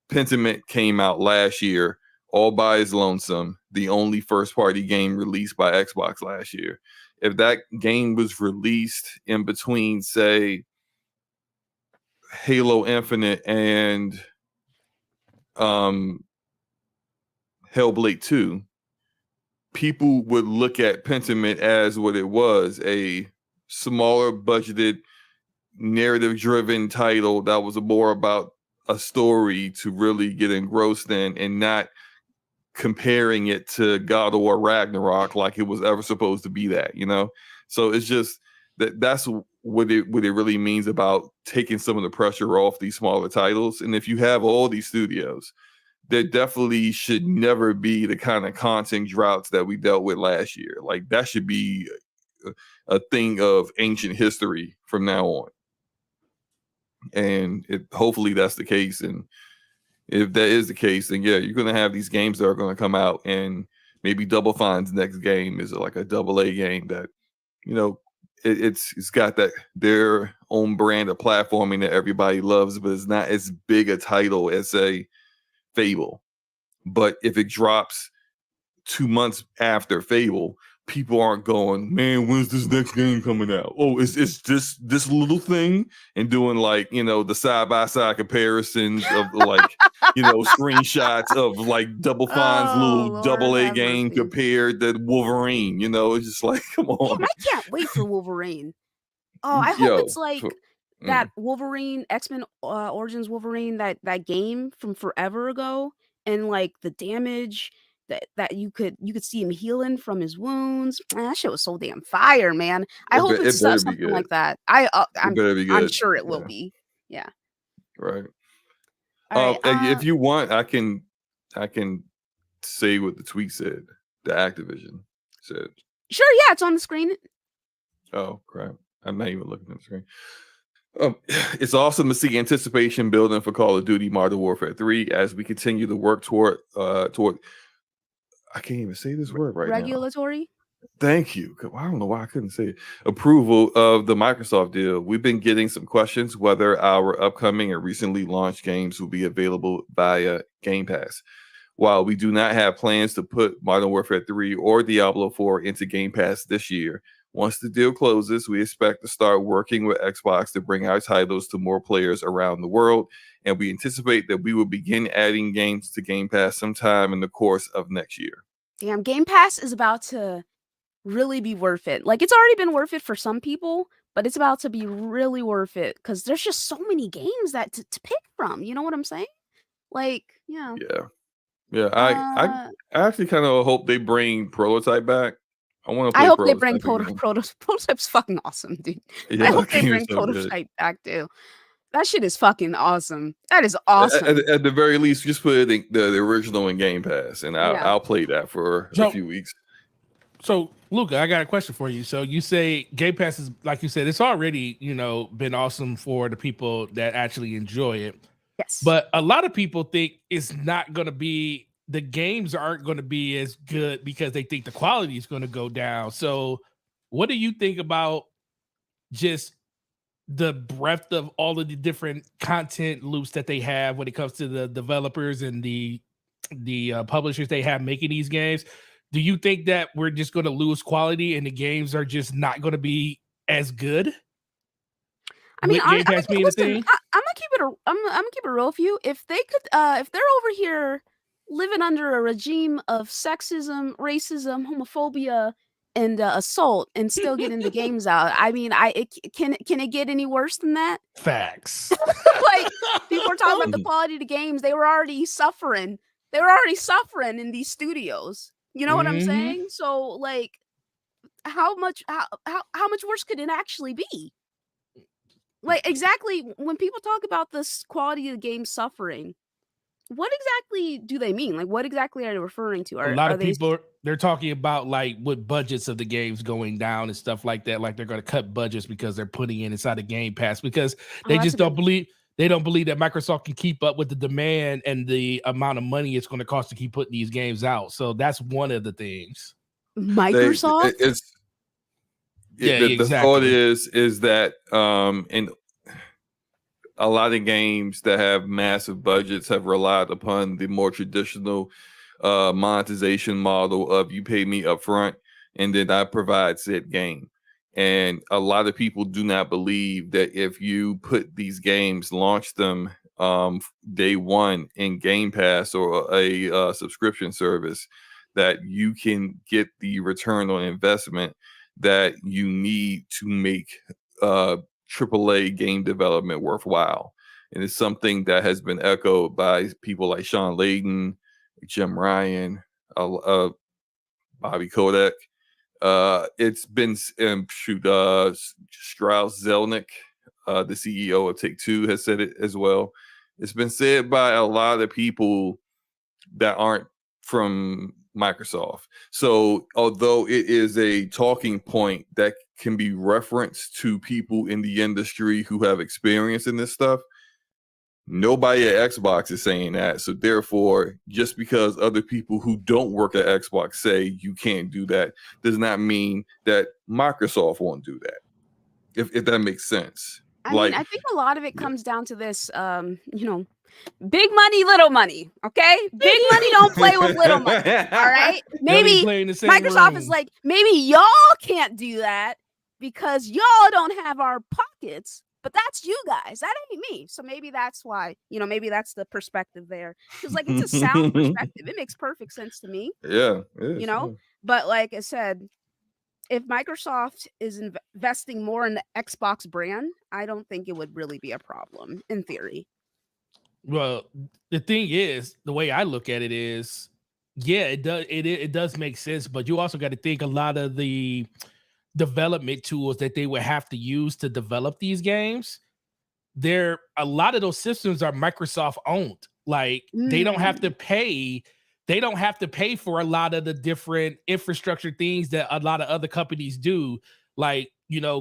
Pentiment came out last year all by its lonesome, the only first party game released by Xbox last year. If that game was released in between, say, Halo Infinite and um, Hellblade 2, people would look at Pentiment as what it was, a smaller budgeted, narrative driven title that was more about a story to really get engrossed in, and not comparing it to God of War Ragnarok like it was ever supposed to be that. So it's just that's what it really means about taking some of the pressure off these smaller titles. And if you have all these studios, there definitely should never be the kind of content droughts that we dealt with last year. Like, that should be a thing of ancient history from now on. And hopefully that's the case. And if that is the case, then yeah, you're going to have these games that are going to come out, and maybe Double Fine's next game is like a double A game that, it's got that their own brand of platforming that everybody loves, but it's not as big a title as, say, Fable. But if it drops 2 months after Fable, people aren't going, man, when's this next game coming out? Oh, it's this little thing, and doing like, the side-by-side comparisons of like, screenshots of like Double Fine's little Lord double A have game mercy. compared to Wolverine. It's just like, come on. Damn, I can't wait for Wolverine. Oh, I hope it's like that Wolverine, X-Men Origins Wolverine, that game from forever ago, and like the damage that you could see him healing from his wounds. Man, that shit was so damn fire, man. I hope it's better be something good. like that. It better be good. I'm sure it will be. Yeah. Right. All right. If you want, I can say what the tweet said. The Activision said. Sure, yeah, it's on the screen. Oh crap! I'm not even looking at the screen. It's awesome to see anticipation building for Call of Duty Modern Warfare 3 as we continue to work toward I can't even say this word right now. Regulatory. Thank you. I don't know why I couldn't say it. Approval of the Microsoft deal. We've been getting some questions whether our upcoming and recently launched games will be available via Game Pass. While we do not have plans to put Modern Warfare 3 or Diablo 4 into Game Pass this year, once the deal closes, we expect to start working with Xbox to bring our titles to more players around the world, and we anticipate that we will begin adding games to Game Pass sometime in the course of next year. Damn, Game Pass is about to really be worth it. Like, it's already been worth it for some people, but it's about to be really worth it because there's just so many games that to pick from. You know what I'm saying? Like, yeah. Yeah. I actually kind of hope they bring Prototype back. I hope they bring Prototype's fucking awesome, dude. Yeah, I hope they bring so Prototype back too. That shit is fucking awesome. That is awesome. At the very least, just put the original in Game Pass, and I'll play that for a few weeks. So, Luca, I got a question for you. So you say Game Pass is, like you said, it's already, been awesome for the people that actually enjoy it. Yes. But a lot of people think it's not going to be, the games aren't going to be as good because they think the quality is going to go down. So what do you think about just the breadth of all of the different content loops that they have when it comes to the developers and the publishers they have making these games? Do you think that we're just going to lose quality and the games are just not going to be as good? I mean, Game Pass being a thing? I'm gonna keep it real with you. If they could, if they're over here living under a regime of sexism, racism, homophobia, and assault, and still getting the games out, I mean, can it get any worse than that? Facts. Like, people are talking about the quality of the games. They were already suffering. They were already suffering in these studios. You know what I'm saying? So, like, how much worse could it actually be? Like, exactly, when people talk about this quality of the game suffering, what exactly do they mean? Like, what exactly are they referring to? A lot of people, they're talking about like what budgets of the games going down and stuff like that. Like, they're going to cut budgets because they're putting it inside of Game Pass because they just don't believe that Microsoft can keep up with the demand and the amount of money it's going to cost to keep putting these games out. So that's one of the things. Microsoft? The thought is that in a lot of games that have massive budgets have relied upon the more traditional monetization model of you pay me upfront and then I provide said game. And a lot of people do not believe that if you put these games, launch them day one in Game Pass or a subscription service, that you can get the return on investment that you need to make AAA game development worthwhile. And it's something that has been echoed by people like Sean Layden, Jim Ryan, Bobby Kotick. It's been Strauss Zelnick, the CEO of Take-Two, has said it as well. It's been said by a lot of people that aren't from Microsoft. So although it is a talking point that can be referenced to people in the industry who have experience in this stuff, nobody at Xbox is saying that. So therefore, just because other people who don't work at Xbox say you can't do that, does not mean that Microsoft won't do that. If that makes sense. I mean, I think a lot of it comes down to this, Big money, little money. Okay, big money don't play with little money. All right, maybe Microsoft is like, maybe y'all can't do that because y'all don't have our pockets. But that's you guys. That ain't me. So maybe that's why, maybe that's the perspective there. Because like it's a sound perspective. It makes perfect sense to me. Yeah. But like I said, if Microsoft is investing more in the Xbox brand, I don't think it would really be a problem in theory. Well, the thing is, the way I look at it is, yeah, it does make sense, but you also got to think a lot of the development tools that they would have to use to develop these games, a lot of those systems are Microsoft owned. Like they don't have to pay for a lot of the different infrastructure things that a lot of other companies do. Like,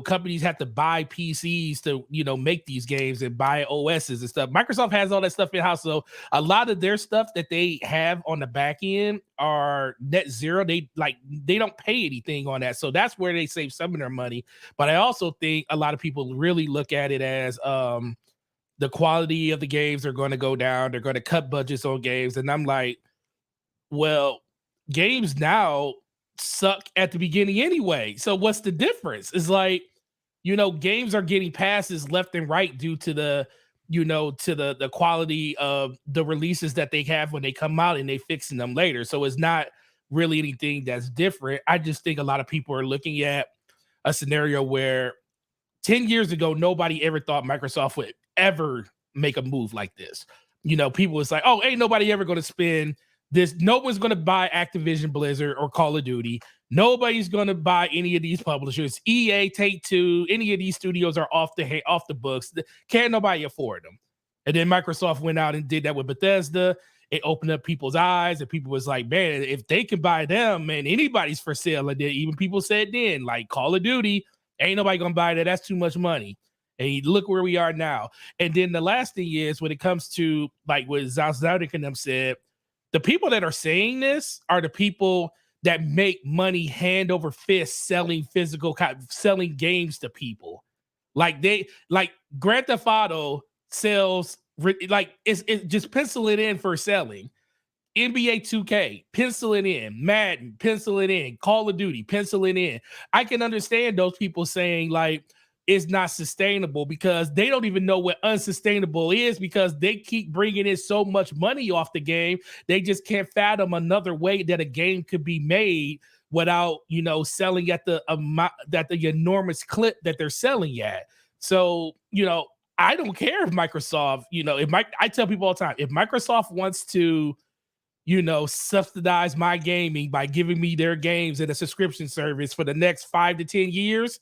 companies have to buy PCs to, make these games and buy OSs and stuff. Microsoft has all that stuff in-house. So a lot of their stuff that they have on the back end are net zero. They don't pay anything on that. So that's where they save some of their money. But I also think a lot of people really look at it as the quality of the games are going to go down. They're going to cut budgets on games. And I'm like, well, games now suck at the beginning anyway. So what's the difference? It's like, games are getting passes left and right due to the quality of the releases that they have when they come out and they fixing them later. So it's not really anything that's different. I just think a lot of people are looking at a scenario where 10 years ago, nobody ever thought Microsoft would ever make a move like this. People was like, oh, ain't nobody ever going to spend this. No one's going to buy Activision Blizzard or Call of Duty. Nobody's going to buy any of these publishers. EA, Take-Two, any of these studios are off the books. Can't nobody afford them. And then Microsoft went out and did that with Bethesda. It opened up people's eyes, and people was like, man, if they can buy them, man, anybody's for sale. And then even people said then, like Call of Duty, ain't nobody going to buy that. That's too much money. And look where we are now. And then the last thing is, when it comes to like what Zalzadek and them said, the people that are saying this are the people that make money hand over fist selling games to people. Like Grand Theft Auto sells, like it's just pencil it in for selling. NBA 2K, pencil it in. Madden, pencil it in. Call of Duty, pencil it in. I can understand those people saying like, is not sustainable, because they don't even know what unsustainable is, because they keep bringing in so much money off the game. They just can't fathom another way that a game could be made without, selling at the enormous clip that they're selling at. So, I don't care if Microsoft, I tell people all the time, if Microsoft wants to, subsidize my gaming by giving me their games in a subscription service for the next 5 to 10 years,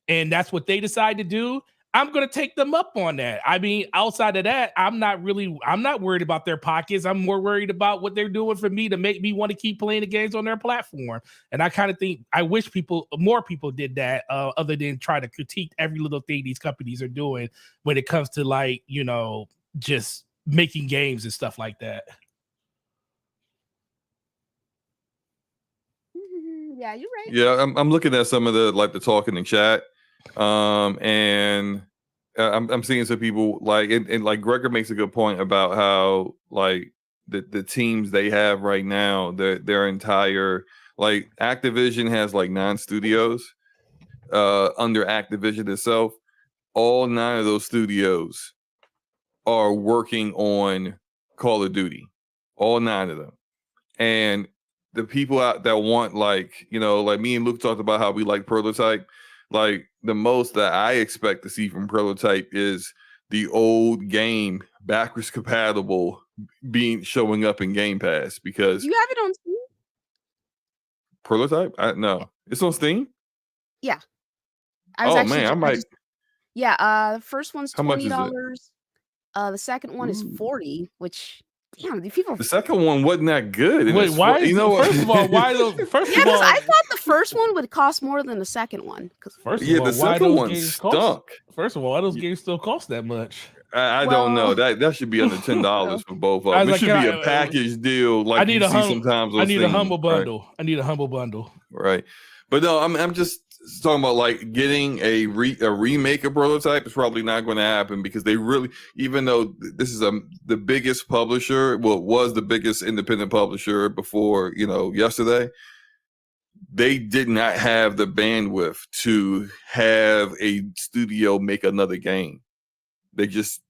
and that's what they decide to do, I'm going to take them up on that. I mean, outside of that, I'm not worried about their pockets. I'm more worried about what they're doing for me to make me want to keep playing the games on their platform. And I kind of think, I wish more people did that, other than try to critique every little thing these companies are doing when it comes to like, just making games and stuff like that. Yeah, you're right. Yeah, I'm looking at some of the talk in the chat, and I'm seeing some people like, and like Gregor makes a good point about how like the teams they have right now, their entire, like Activision has like 9 studios under Activision itself. All 9 of those studios are working on Call of Duty, all 9 of them, and the people out that want, like, like me and Luke talked about how we like Prototype. Like the most that I expect to see from Prototype is the old game backwards compatible showing up in Game Pass, because you have it on Steam. Prototype? No, it's on Steam. Yeah. I might. The first one's $20. How much is it? The second one is $40, which. Damn, these people. The second one wasn't that good. Wait, why? First of all, why those? First of all, I thought the first one would cost more than the second one. The second one stunk. First of all, why those games still cost that much? I don't know. That should be under $10 for both of them. It should be a package deal, like I need sometimes. I need a humble bundle. Right? I need a humble bundle. Right, but no, I'm just talking about like getting a remake of Prototype is probably not going to happen because they really, even though this is the biggest publisher, well, it was the biggest independent publisher before, yesterday, they did not have the bandwidth to have a studio make another game. They just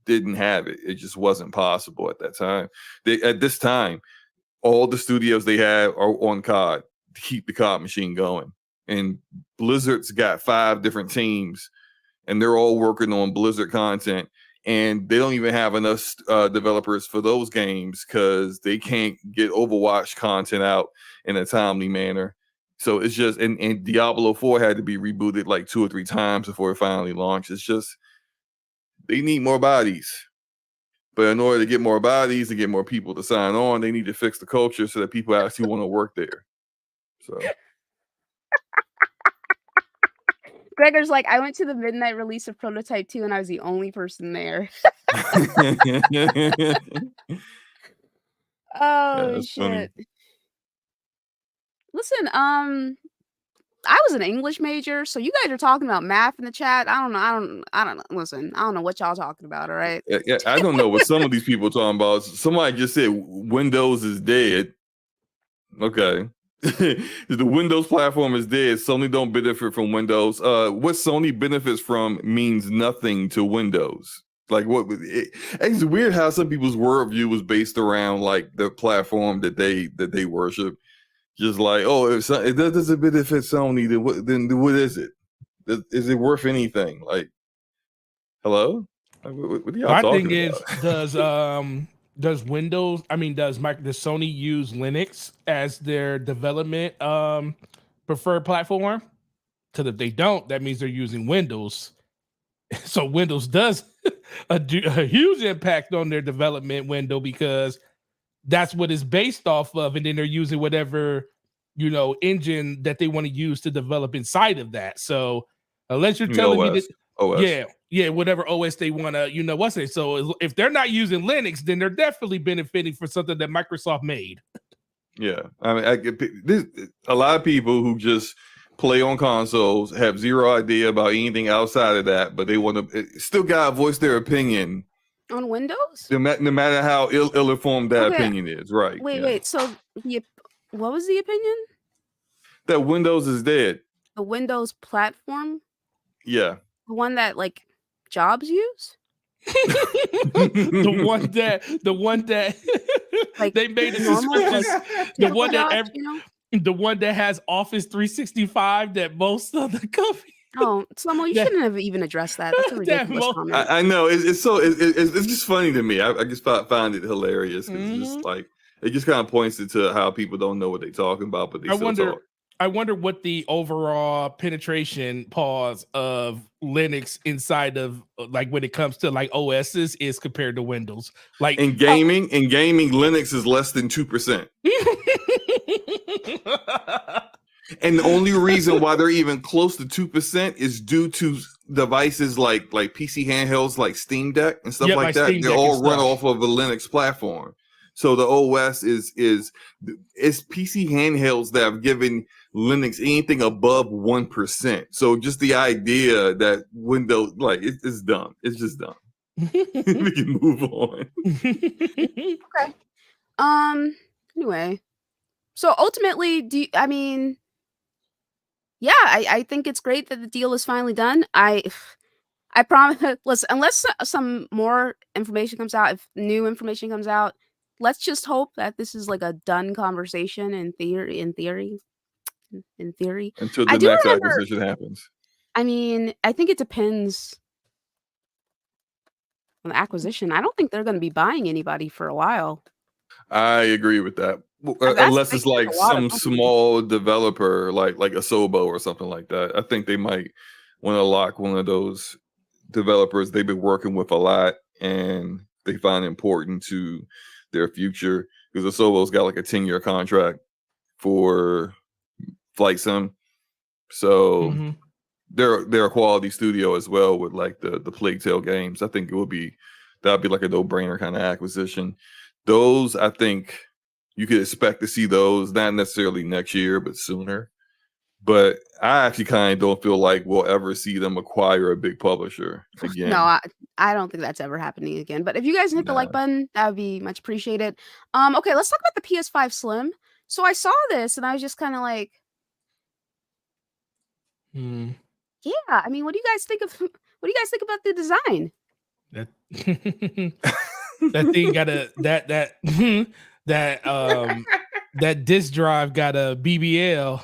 didn't have it. It just wasn't possible at that time. At this time, all the studios they have are on COD to keep the COD machine going. And Blizzard's got 5 different teams, and they're all working on Blizzard content. And they don't even have enough developers for those games because they can't get Overwatch content out in a timely manner. So it's just, and Diablo 4 had to be rebooted like 2 or 3 times before it finally launched. It's just, they need more bodies. But in order to get more bodies and get more people to sign on, they need to fix the culture so that people actually want to work there. So Gregor's like, I went to the midnight release of Prototype 2 and I was the only person there. Oh, shit. Funny. Listen, I was an English major, so you guys are talking about math in the chat. I don't know. Listen, I don't know what y'all talking about, all right? Yeah, I don't know what some of these people are talking about. Somebody just said Windows is dead. Okay. The Windows platform is dead. Sony don't benefit from Windows. What Sony benefits from means nothing to Windows. Like it's weird how some people's worldview was based around like the platform that they worship. Just like, oh, if it doesn't benefit Sony, then what is it? Is it worth anything? Like, hello? What are y'all talking about? Does Windows? I mean, does Sony use Linux as their development preferred platform? Because if they don't, that means they're using Windows. So Windows does a huge impact on their development window because that's what it's based off of, and then they're using whatever engine that they want to use to develop inside of that. So unless you're telling me that OS. Yeah, whatever OS they want to, what's it? So if they're not using Linux, then they're definitely benefiting from something that Microsoft made. Yeah, I mean, a lot of people who just play on consoles have zero idea about anything outside of that, but they want to still gotta voice their opinion on Windows. No matter how ill-informed that opinion is, right? Wait. So what was the opinion? That Windows is dead. The Windows platform. Yeah. The one that like Jobs use? the one that like they made the subscriptions. The one that has Office 365 that most of the company. Oh, Slomo, you shouldn't have even addressed that. That's a ridiculous comment. I know it's just funny to me. I just find it hilarious because it's just like it just kind of points to how people don't know what they're talking about, but they talk. I wonder what the overall penetration of Linux inside of like when it comes to like OSs is compared to Windows. Like in gaming, Linux is less than 2%. And the only reason why they're even close to 2% is due to devices like PC handhelds like Steam Deck and stuff like that. They all run off of a Linux platform. So the OS is PC handhelds that have given Linux anything above 1%. So just the idea that Windows, like, it's dumb. It's just dumb. We can move on. Okay. Anyway, so ultimately, I think it's great that the deal is finally done. I promise. Listen, unless some more information comes out, if new information comes out, let's just hope that this is like a done conversation in theory. Until the next acquisition happens. I mean, I think it depends on the acquisition. I don't think they're going to be buying anybody for a while. I agree with that. Unless it's like some small developer, like a Sobo or something like that. I think they might want to lock one of those developers they've been working with a lot and they find important to their future, because the Sobo's got like a 10-year contract for Flight Sim. So they're a quality studio as well with like the Plague Tale games. I think that'd be like a no-brainer kind of acquisition. Those, I think you could expect to see those, not necessarily next year, but sooner. But I actually kind of don't feel like we'll ever see them acquire a big publisher again. No, I don't think that's ever happening again. But if you guys hit the like button, that would be much appreciated. Okay, let's talk about the PS5 Slim. So I saw this and I was just kind of like, yeah. I mean, what do you guys think of? What do you guys think about the design? That thing got that disc drive got a BBL.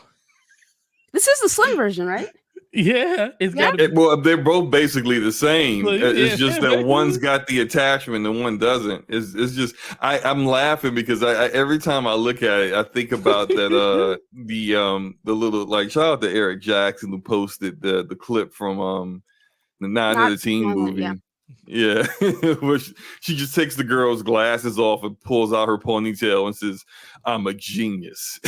This is the slim version, right? Yeah, it's got. Well, they're both basically the same. It's just that one's got the attachment and one doesn't. It's just I'm laughing because I every time I look at it, I think about that the little, like, shout out to Eric Jackson who posted the clip from the 9 out of 10 movie. Yeah, where she just takes the girl's glasses off and pulls out her ponytail and says, "I'm a genius.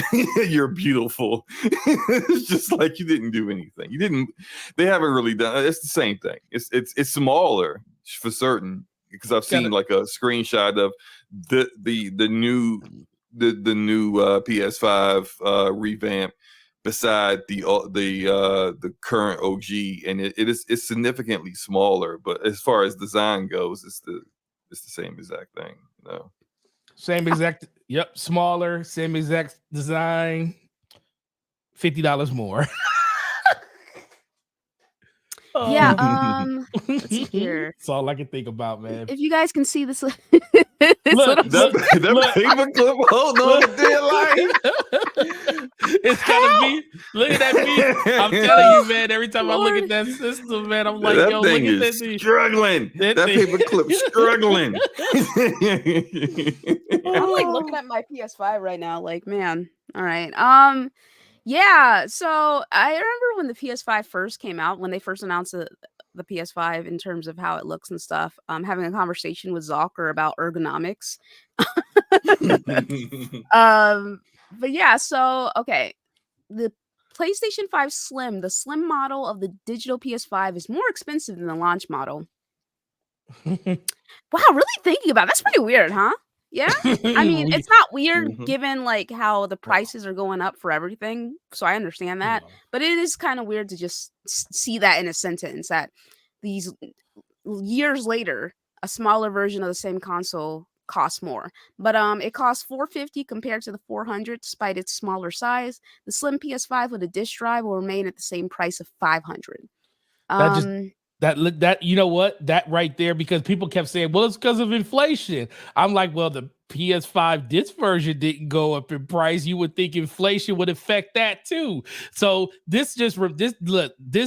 You're beautiful." It's just like, you didn't do anything. They haven't really done. It's the same thing. It's smaller for certain, because I've seen like a screenshot of the new PS5 revamp beside the current OG, and it's significantly smaller, but as far as design goes, it's the same exact thing, you know. Same exact, yep, smaller, same exact design, $50 more. Yeah, let's see here. That's all I can think about, man. If you guys can see this, look, that paperclip hold on to their life. It's gotta be. Look at that beat. I'm telling you, man. Every time I look at that system, man, I'm like, that yo, thing look at is that thing. struggling. That paperclip struggling. I'm like looking at my PS5 right now, like, man. All right. Yeah, so I remember when the PS5 first came out, when they first announced the PS5 in terms of how it looks and stuff, having a conversation with Zalker about ergonomics. But yeah, so okay, the PlayStation 5 Slim, the slim model of the digital PS5 is more expensive than the launch model. Wow, really thinking about it, that's pretty weird, huh? Yeah, I mean, it's not weird given like how the prices are going up for everything, so I understand that. But it is kind of weird to just see that in a sentence, that these years later, a smaller version of the same console costs more. But it costs $450 compared to the $400, despite its smaller size. The slim PS5 with a disk drive will remain at the same price of $500. That you know what, that right there, because people kept saying, well, it's because of inflation. I'm like, well, the PS5 disc version didn't go up in price. You would think inflation would affect that too. So this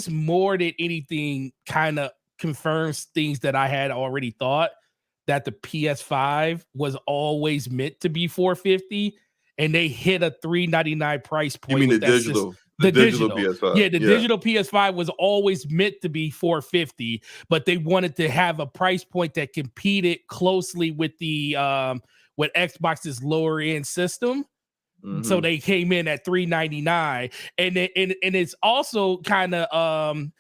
more than anything kind of confirms things that I had already thought, that the PS5 was always meant to be $450, and they hit a $399 price point. You mean the digital? The digital PS5. Yeah, the digital PS5 was always meant to be $450, but they wanted to have a price point that competed closely with the with Xbox's lower end system. So they came in at $399, and it's also kind of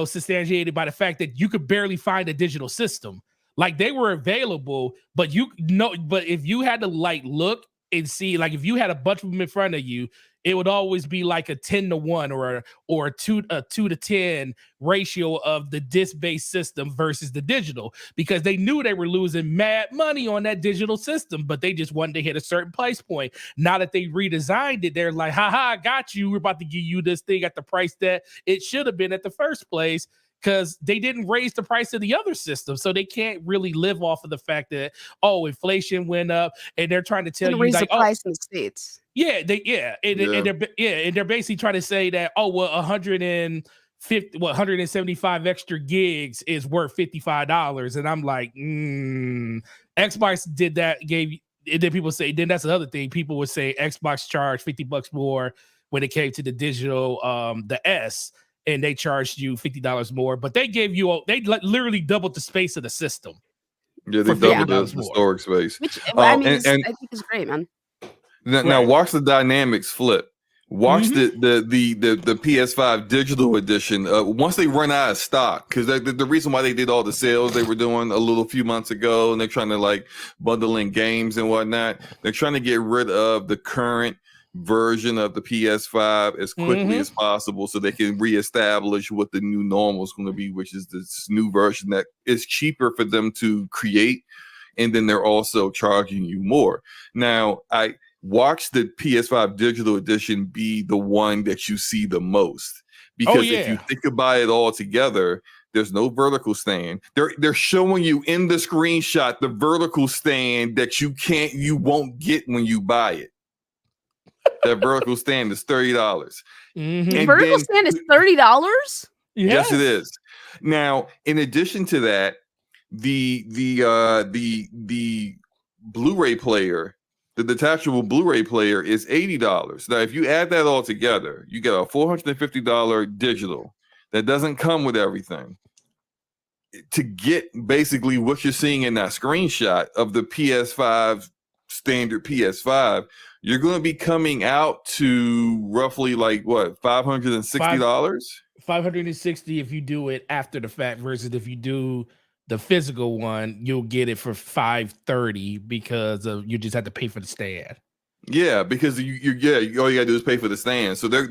substantiated by the fact that you could barely find a digital system. Like, they were available, but but if you had to like look and see, like, if you had a bunch of them in front of you, it would always be like a 10-to-1 or a 2 to 10 ratio of the disc-based system versus the digital, because they knew they were losing mad money on that digital system, but they just wanted to hit a certain price point. Now that they redesigned it, they're like, haha, I got you. We're about to give you this thing at the price that it should have been at the first place, because they didn't raise the price of the other system. So they can't really live off of the fact that, inflation went up, and they're trying to tell you, raise like, the price in the States. And they're basically trying to say that, 175 extra gigs is worth $55. And I'm like, Xbox did that, and then people say, then that's another thing. People would say Xbox charged $50 more when it came to the digital, the S, and they charged you $50 more, but they gave you, they literally doubled the space of the system. Yeah, they doubled the storage space. Which, I mean, I think it's great, man. Now watch the dynamics flip. Watch the PS5 digital edition. Once they run out of stock, because the reason why they did all the sales they were doing a few months ago, and they're trying to like bundle in games and whatnot. They're trying to get rid of the current version of the PS5 as quickly as possible so they can reestablish what the new normal is going to be, which is this new version that is cheaper for them to create. And then they're also charging you more. Now, I watched the PS5 digital edition be the one that you see the most. Because if you think about it all together, there's no vertical stand. They're showing you in the screenshot the vertical stand that you won't get when you buy it. That vertical stand is $30. The vertical stand is $30? Yes, it is. Now, in addition to that, the Blu-ray player, the detachable Blu-ray player is $80. Now, if you add that all together, you get a $450 digital that doesn't come with everything. To get basically what you're seeing in that screenshot of the PS5 standard PS5, you're going to be coming out to roughly like what, $560? $560 if you do it after the fact, versus if you do the physical one, you'll get it for $530 because you just have to pay for the stand. Yeah, because all you gotta do is pay for the stand. So they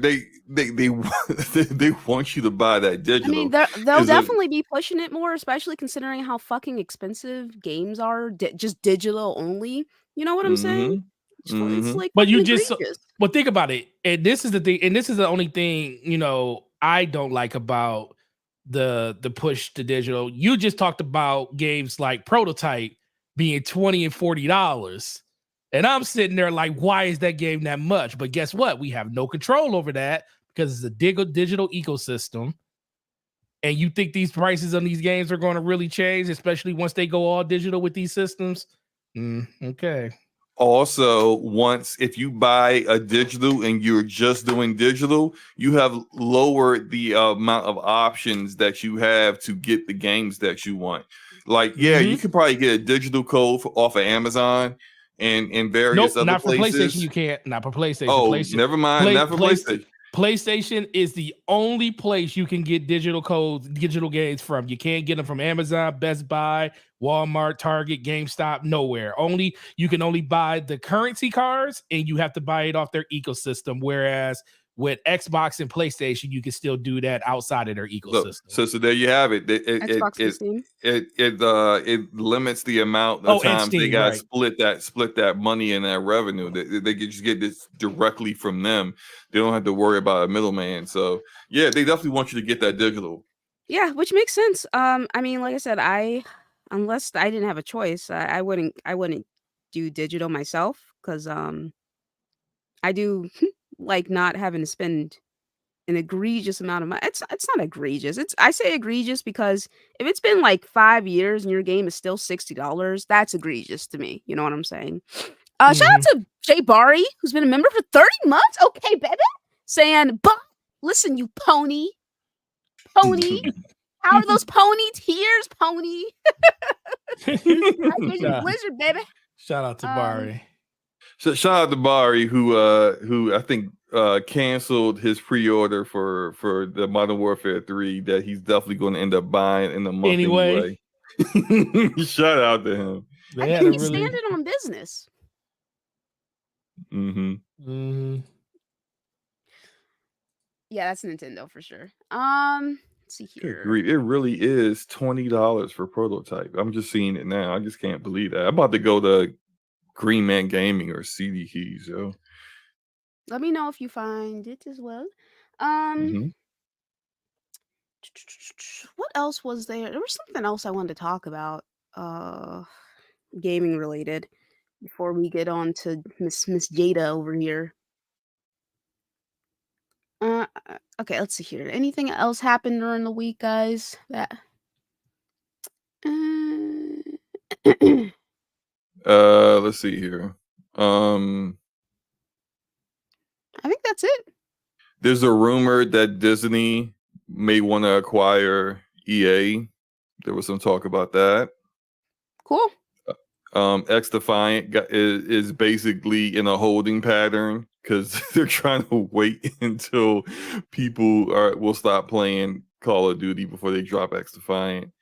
want you to buy that digital. I mean, they'll definitely be pushing it more, especially considering how fucking expensive games are, just digital only. You know what I'm saying? It's like, but but think about it, and this is the thing, and this is the only thing I don't like about the push to digital. You just talked about games like Prototype being $20 and $40. And I'm sitting there like, why is that game that much? But guess what? We have no control over that because it's a digital ecosystem. And you think these prices on these games are going to really change, especially once they go all digital with these systems? Okay. Also, if you buy a digital and you're just doing digital, you have lowered the amount of options that you have to get the games that you want. Like, you could probably get a digital code off of Amazon and various other not for places. PlayStation. You can't. Not for PlayStation. Oh, never mind. Not for PlayStation. PlayStation is the only place you can get digital codes, digital games from. You can't get them from Amazon, Best Buy, Walmart, Target, GameStop, nowhere. You can only buy the currency cards, and you have to buy it off their ecosystem. Whereas with Xbox and PlayStation, you can still do that outside of their ecosystem. So there you have it. It limits the amount of times they got split that money and that revenue. They can just get this directly from them. They don't have to worry about a middleman. So yeah, they definitely want you to get that digital. Yeah, which makes sense. I mean, like I said, unless I didn't have a choice, I wouldn't do digital myself because I do like not having to spend an egregious amount of money. It's not egregious. I say egregious because if it's been like 5 years and your game is still $60, that's egregious to me. You know what I'm saying? Shout out to Jay Bari, who's been a member for 30 months. Okay, baby. Saying, but listen, you pony. How are those pony tears, pony? Activision Blizzard, baby. Shout out to Bari. So shout out to Bari, who I think canceled his pre-order for the Modern Warfare 3 that he's definitely going to end up buying in a month anyway. Shout out to him. I think he's standing on business. Yeah, that's Nintendo for sure. Let's see here. It really is $20 for Prototype. I'm just seeing it now. I just can't believe that. I'm about to go to Green Man Gaming or CD Keys, yo. Let me know if you find it as well. What else was there? There was something else I wanted to talk about, gaming related, before we get on to Miss Jada over here. Okay, let's see here. Anything else happened during the week, guys? That let's see here. I think that's it. There's a rumor that Disney may want to acquire EA. There was some talk about that. Cool. X Defiant is basically in a holding pattern because they're trying to wait until people will stop playing Call of Duty before they drop X Defiant.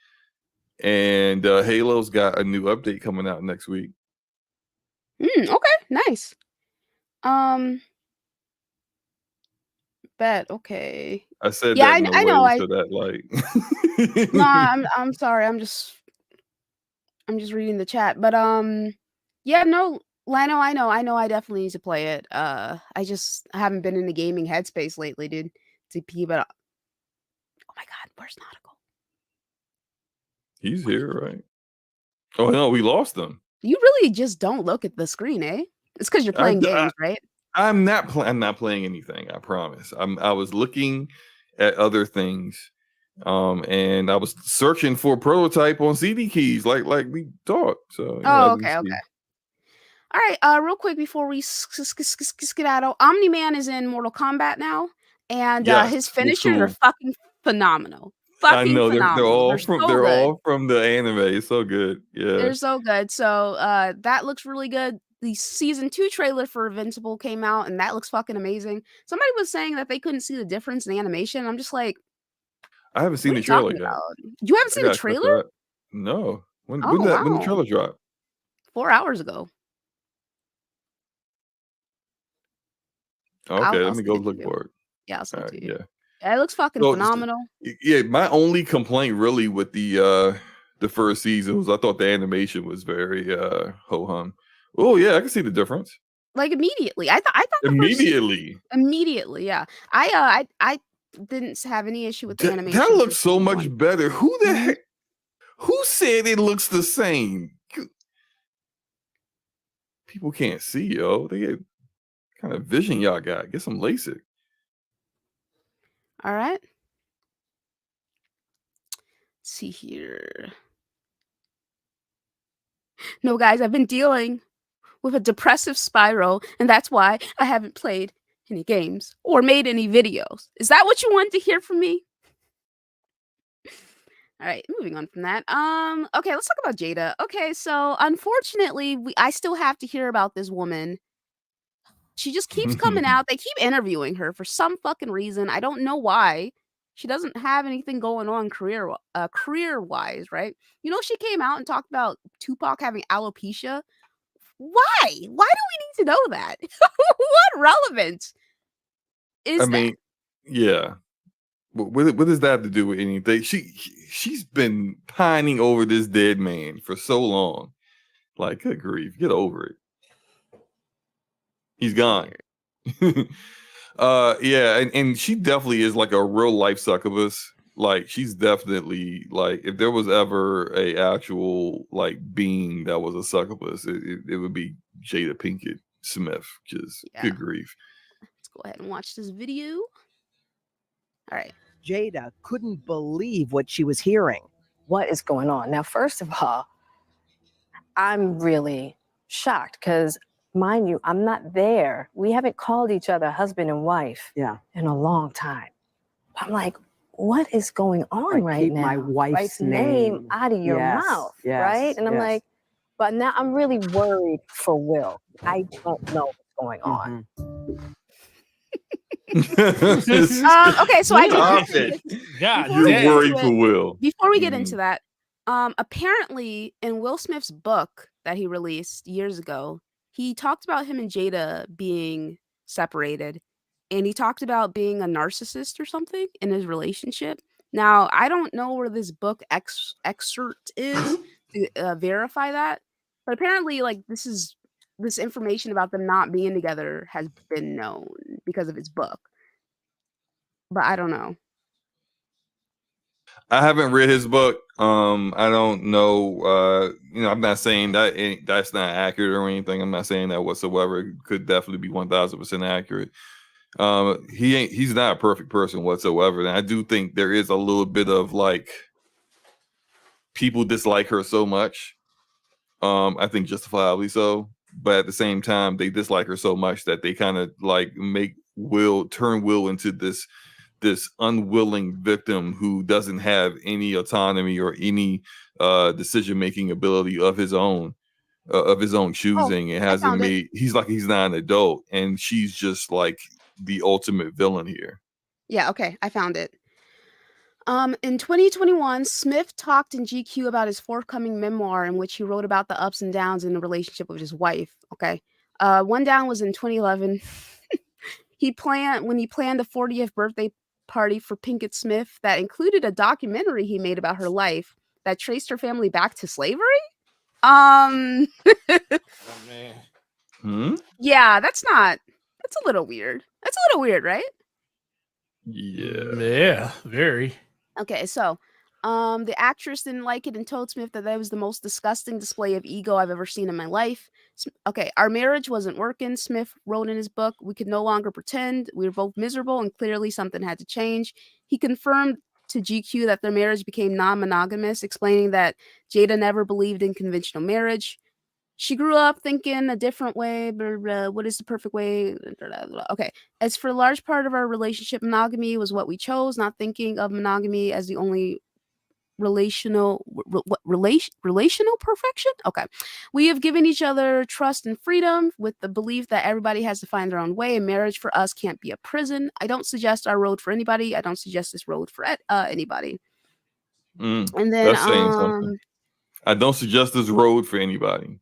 And Halo's got a new update coming out next week. Okay, nice. bet. Okay. I said Yeah, that in a I way know. so that like No, I'm sorry. I'm just reading the chat. But yeah, no, Lano, I know I definitely need to play it. I just haven't been in the gaming headspace lately, dude. To keep it up. Oh my god, where's Nautical? he's here, right? Oh no, we lost him. You really just don't look at the screen, eh? It's because you're playing games, right? I'm not playing anything, I promise. I was looking at other things. And I was searching for a prototype on CD keys, like we talked. So Oh, okay, okay. All right, real quick before we skedaddle, Omni-Man is in Mortal Kombat now, and yes, his looks finishers are cool. fucking phenomenal. I Fucking know they're phenomenal. all They're from so good. all from the anime. It's so good. Yeah. They're so good. So, that looks really good. The season 2 trailer for Invincible came out, and that looks fucking amazing. Somebody was saying that they couldn't see the difference in animation. I'm just like, I haven't what seen are the you trailer talking yet. about? You haven't I seen the gotta check trailer? that. No. When Oh, when the wow. trailer drop? 4 hours ago. Okay, let I'll me send go it to look you. for it. Yeah, I'll send All it right, to you. yeah. Yeah, it looks fucking So phenomenal. yeah, my only complaint really with the first season was I thought the animation was very ho hum. Oh yeah, I can see the difference. Like, immediately. I thought the first season Immediately. immediately, yeah. I didn't have any issue with the That animation looks from so season much 1. better. Who the Mhm. heck? Who said it looks the same? People can't see, yo. They get kind of vision y'all got. Get some LASIK. Alright. Let's see here. No, guys, I've been dealing with a depressive spiral, and that's why I haven't played any games or made any videos. Is that what you wanted to hear from me? All right, moving on from that. Okay, let's talk about Jada. Okay, so unfortunately, I still have to hear about this woman. She just keeps coming out. They keep interviewing her for some fucking reason. I don't know why. She doesn't have anything going on career wise, right? You know, she came out and talked about Tupac having alopecia. Why? Why do we need to know that? What relevance I is that? mean, yeah. What does that have to do with anything? She's been pining over this dead man for so long. Like, good grief, get over it. He's gone. Yeah, and she definitely is like a real life succubus. Like, she's definitely like, if there was ever a actual like being that was a succubus, it would be Jada Pinkett Smith. Just Yeah. good grief. Let's go ahead and watch this video. All right. Jada couldn't believe what she was hearing. What is going on? Now, first of all, I'm really shocked because, mind you, I'm not there. We haven't called each other husband and wife in a long time. I'm like, what is going on right keep now? my wife's name out of your mouth, right? And I'm like, but now I'm really worried for Will. I don't know what's going on. Okay, so I Stop did. it. God Before we You're get damn. worried into for it, Will. before we get into that, apparently in Will Smith's book that he released years ago, he talked about him and Jada being separated, and he talked about being a narcissist or something in his relationship. Now, I don't know where this book excerpt is to verify that, but apparently, like, this information about them not being together has been known because of his book. But I don't know. I haven't read his book. I don't know. I'm not saying that that's not accurate or anything. I'm not saying that whatsoever. It could definitely be 1000% accurate. He's not a perfect person whatsoever. And I do think there is a little bit of like people dislike her so much. I think justifiably so. But at the same time, they dislike her so much that they kind of like turn Will into this unwilling victim who doesn't have any autonomy or any decision-making ability of his own choosing. It hasn't found it. made he's not an adult, and she's just like the ultimate villain here. Yeah, okay, I found it. In 2021, Smith talked in GQ about his forthcoming memoir in which he wrote about the ups and downs in the relationship with his wife. Okay. One down was in 2011. he planned the 40th birthday party for Pinkett Smith that included a documentary he made about her life that traced her family back to slavery. Oh man. Yeah, that's a little weird. That's a little weird, right? Yeah, very. Okay, so the actress didn't like it and told Smith that was the most disgusting display of ego I've ever seen in my life. Okay, our marriage wasn't working, Smith wrote in his book. We could no longer pretend. We were both miserable and clearly something had to change. He confirmed to GQ that their marriage became non-monogamous, explaining that Jada never believed in conventional marriage. She grew up thinking a different way, but what is the perfect way? Okay. As for a large part of our relationship, monogamy was what we chose, not thinking of monogamy as the only relational relational perfection. Okay. We have given each other trust and freedom with the belief that everybody has to find their own way, and marriage for us can't be a prison. I don't suggest our road for anybody. I don't suggest this road for anybody. And then That's saying something. I don't suggest this road for anybody.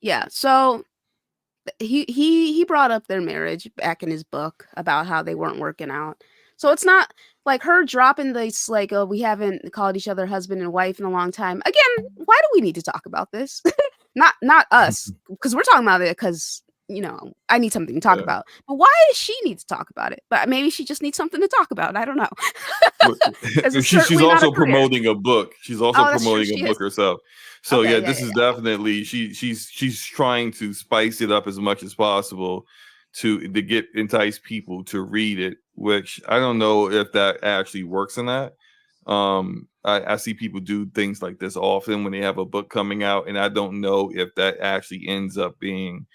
Yeah. So he brought up their marriage back in his book about how they weren't working out. So it's not like her dropping this like, oh, we haven't called each other husband and wife in a long time. Again, why do we need to talk about this? not us, because we're talking about it because I need something to talk about. But why does she need to talk about it? But maybe she just needs something to talk about. I don't know. She's also promoting a book. She's also promoting a book herself. So okay, this is definitely she's trying to spice it up as much as possible to entice people to read it, which I don't know if that actually works in that. I see people do things like this often when they have a book coming out, and I don't know if that actually ends up being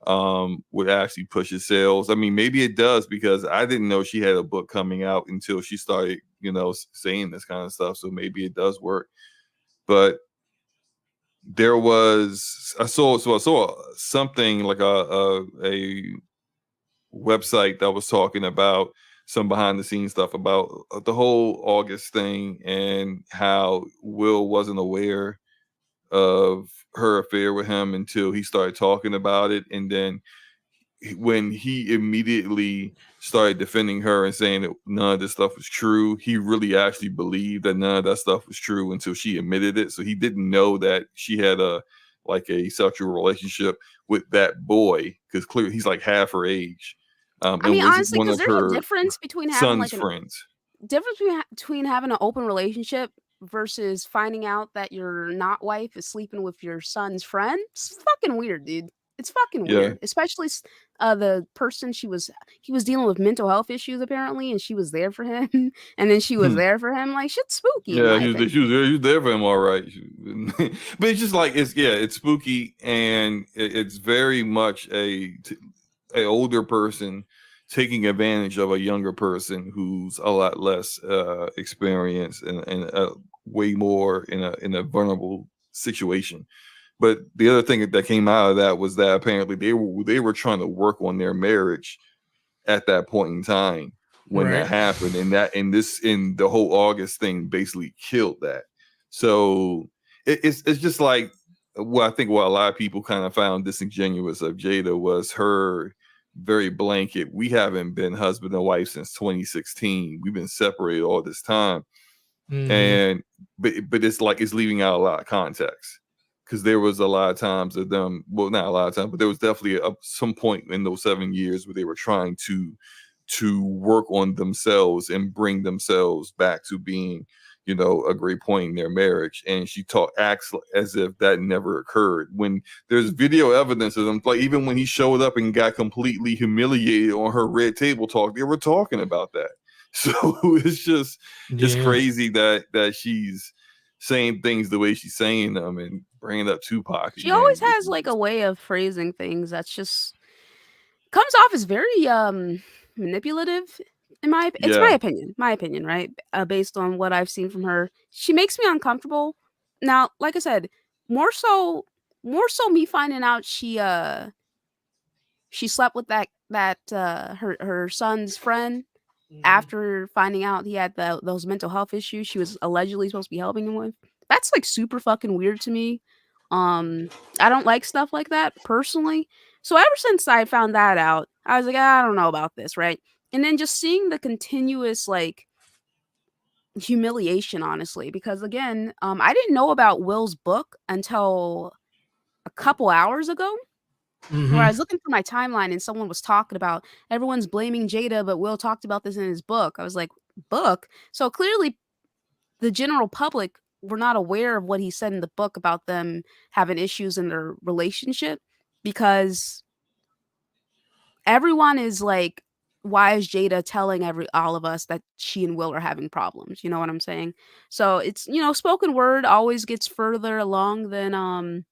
would actually push his sales. I mean, maybe it does, because I didn't know she had a book coming out until she started, saying this kind of stuff. So maybe it does work. But I saw something like a website that was talking about some behind the scenes stuff about the whole August thing and how Will wasn't aware of her affair with him until he started talking about it. And then when he immediately started defending her and saying that none of this stuff was true, he really actually believed that none of that stuff was true until she admitted it. So he didn't know that she had a sexual relationship with that boy, because clearly he's like half her age. I mean, honestly, because there's a difference between having between having an open relationship versus finding out that your not wife is sleeping with your son's friend. It's fucking weird, dude. It's fucking weird, especially the person he was dealing with mental health issues apparently, and she was there for him, and then she was there for him. Like, shit's spooky. Yeah, he was there for him, all right. But it's just like it's spooky, and it's very much a older person taking advantage of a younger person who's a lot less experienced and way more in a vulnerable situation. But the other thing that came out of that was that apparently they were trying to work on their marriage at that point in time when that happened, and the whole August thing basically killed that. So it's just like I think what a lot of people kind of found disingenuous of Jada was her very blanket, we haven't been husband and wife since 2016. We've been separated all this time. And but it's like it's leaving out a lot of context, because there was a lot of times of them, well, not a lot of times, but there was definitely some point in those 7 years where they were trying to work on themselves and bring themselves back to being, a great point in their marriage. And she acts as if that never occurred, when there's video evidence of them. Like, even when he showed up and got completely humiliated on her Red Table Talk, they were talking about that. So it's crazy that she's saying things the way she's saying them and bringing up Tupac. She always has like a way of phrasing things that's just comes off as very manipulative. My opinion, right? Based on what I've seen from her, she makes me uncomfortable. Now, like I said, more so me finding out she slept with her son's friend after finding out he had those mental health issues she was allegedly supposed to be helping him with. That's like super fucking weird to me. I don't like stuff like that personally. So ever since I found that out, I was like, I don't know about this, right? And then just seeing the continuous like humiliation, honestly, because again, I didn't know about Will's book until a couple hours ago, where I was looking through my timeline and someone was talking about everyone's blaming Jada, but Will talked about this in his book. I was like, book? So clearly the general public were not aware of what he said in the book about them having issues in their relationship, because everyone is like, why is Jada telling all of us that she and Will are having problems? You know what I'm saying? So it's, spoken word always gets further along than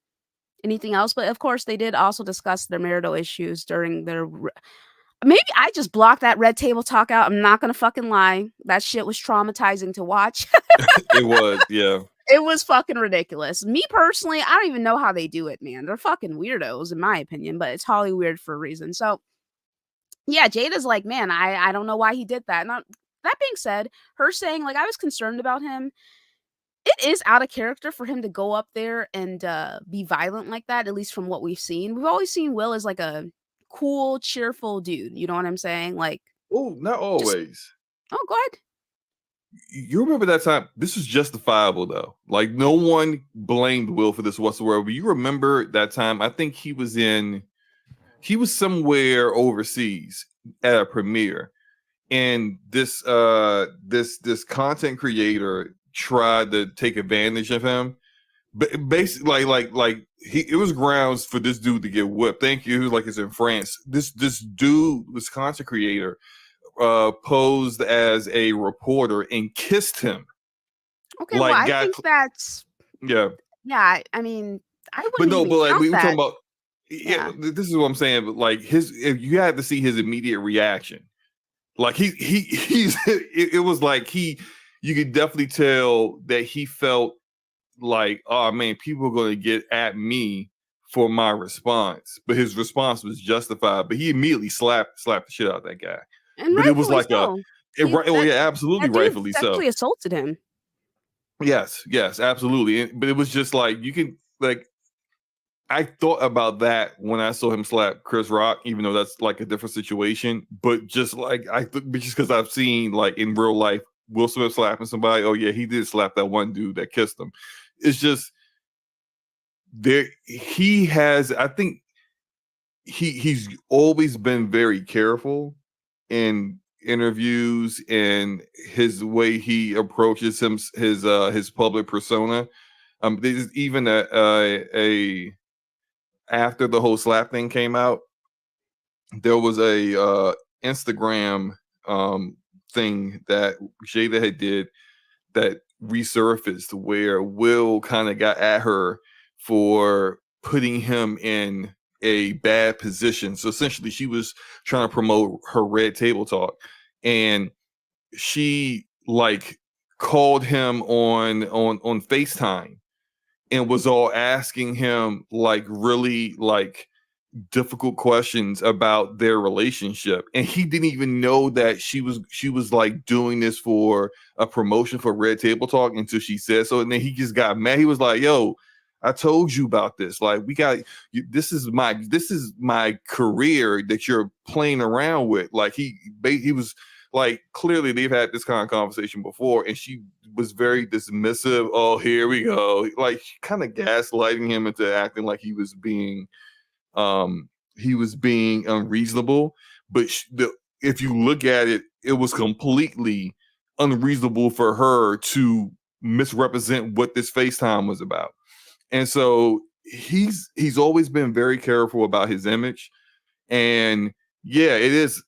anything else. But of course, they did also discuss their marital issues during their. Maybe I just blocked that red table talk out. I'm not gonna fucking lie. That shit was traumatizing to watch. It was, yeah. It was fucking ridiculous. Me personally, I don't even know how they do it, man. They're fucking weirdos, in my opinion, but it's Holly weird for a reason. So yeah, Jada's like, man, I don't know why he did that. Now, that being said, her saying like I was concerned about him, it is out of character for him to go up there and be violent like that, at least from what we've seen. We've always seen Will as like a cool, cheerful dude. You know what I'm saying? Like, Oh, not just always. oh, go ahead. You remember that time? This was justifiable though. Like no one blamed Will for this whatsoever. You remember that time? I think he was somewhere overseas at a premiere, and this content creator tried to take advantage of him. But basically, it was grounds for this dude to get whipped. Thank you. Like it's in France. This dude, this content creator, posed as a reporter and kissed him. Okay, well, I think that's yeah. I mean, I But wouldn't no, even but like count we were talking that. about, Yeah. this is what I'm saying. But like if you had to see his immediate reaction, like he's it was like you could definitely tell that he felt like, oh man, people are going to get at me for my response. But his response was justified. But he immediately slapped the shit out of that guy. And But it was rightfully like so. absolutely That dude rightfully so. sexually assaulted him. Yes, absolutely. But it was just like you can like. I thought about that when I saw him slap Chris Rock, even though that's like a different situation. But just like just because I've seen like in real life Will Smith slapping somebody. Oh yeah, he did slap that one dude that kissed him. It's just there. He has. I think he's always been very careful in interviews and his way he approaches his public persona. There's even a after the whole slap thing came out, there was a Instagram thing that Jada had did that resurfaced where Will kind of got at her for putting him in a bad position. So essentially she was trying to promote her red table talk, and she like called him on FaceTime and was all asking him like really like difficult questions about their relationship, and he didn't even know that she was like doing this for a promotion for Red Table Talk until she said so. And then he just got mad. He was like, yo, I told you about this. Like, this is my career that you're playing around with. Like he was like, clearly they've had this kind of conversation before, and she was very dismissive. Oh, here we go. Like kind of gaslighting him into acting like he was being unreasonable. But if you look at it, it was completely unreasonable for her to misrepresent what this FaceTime was about. And so he's always been very careful about his image. And yeah, it is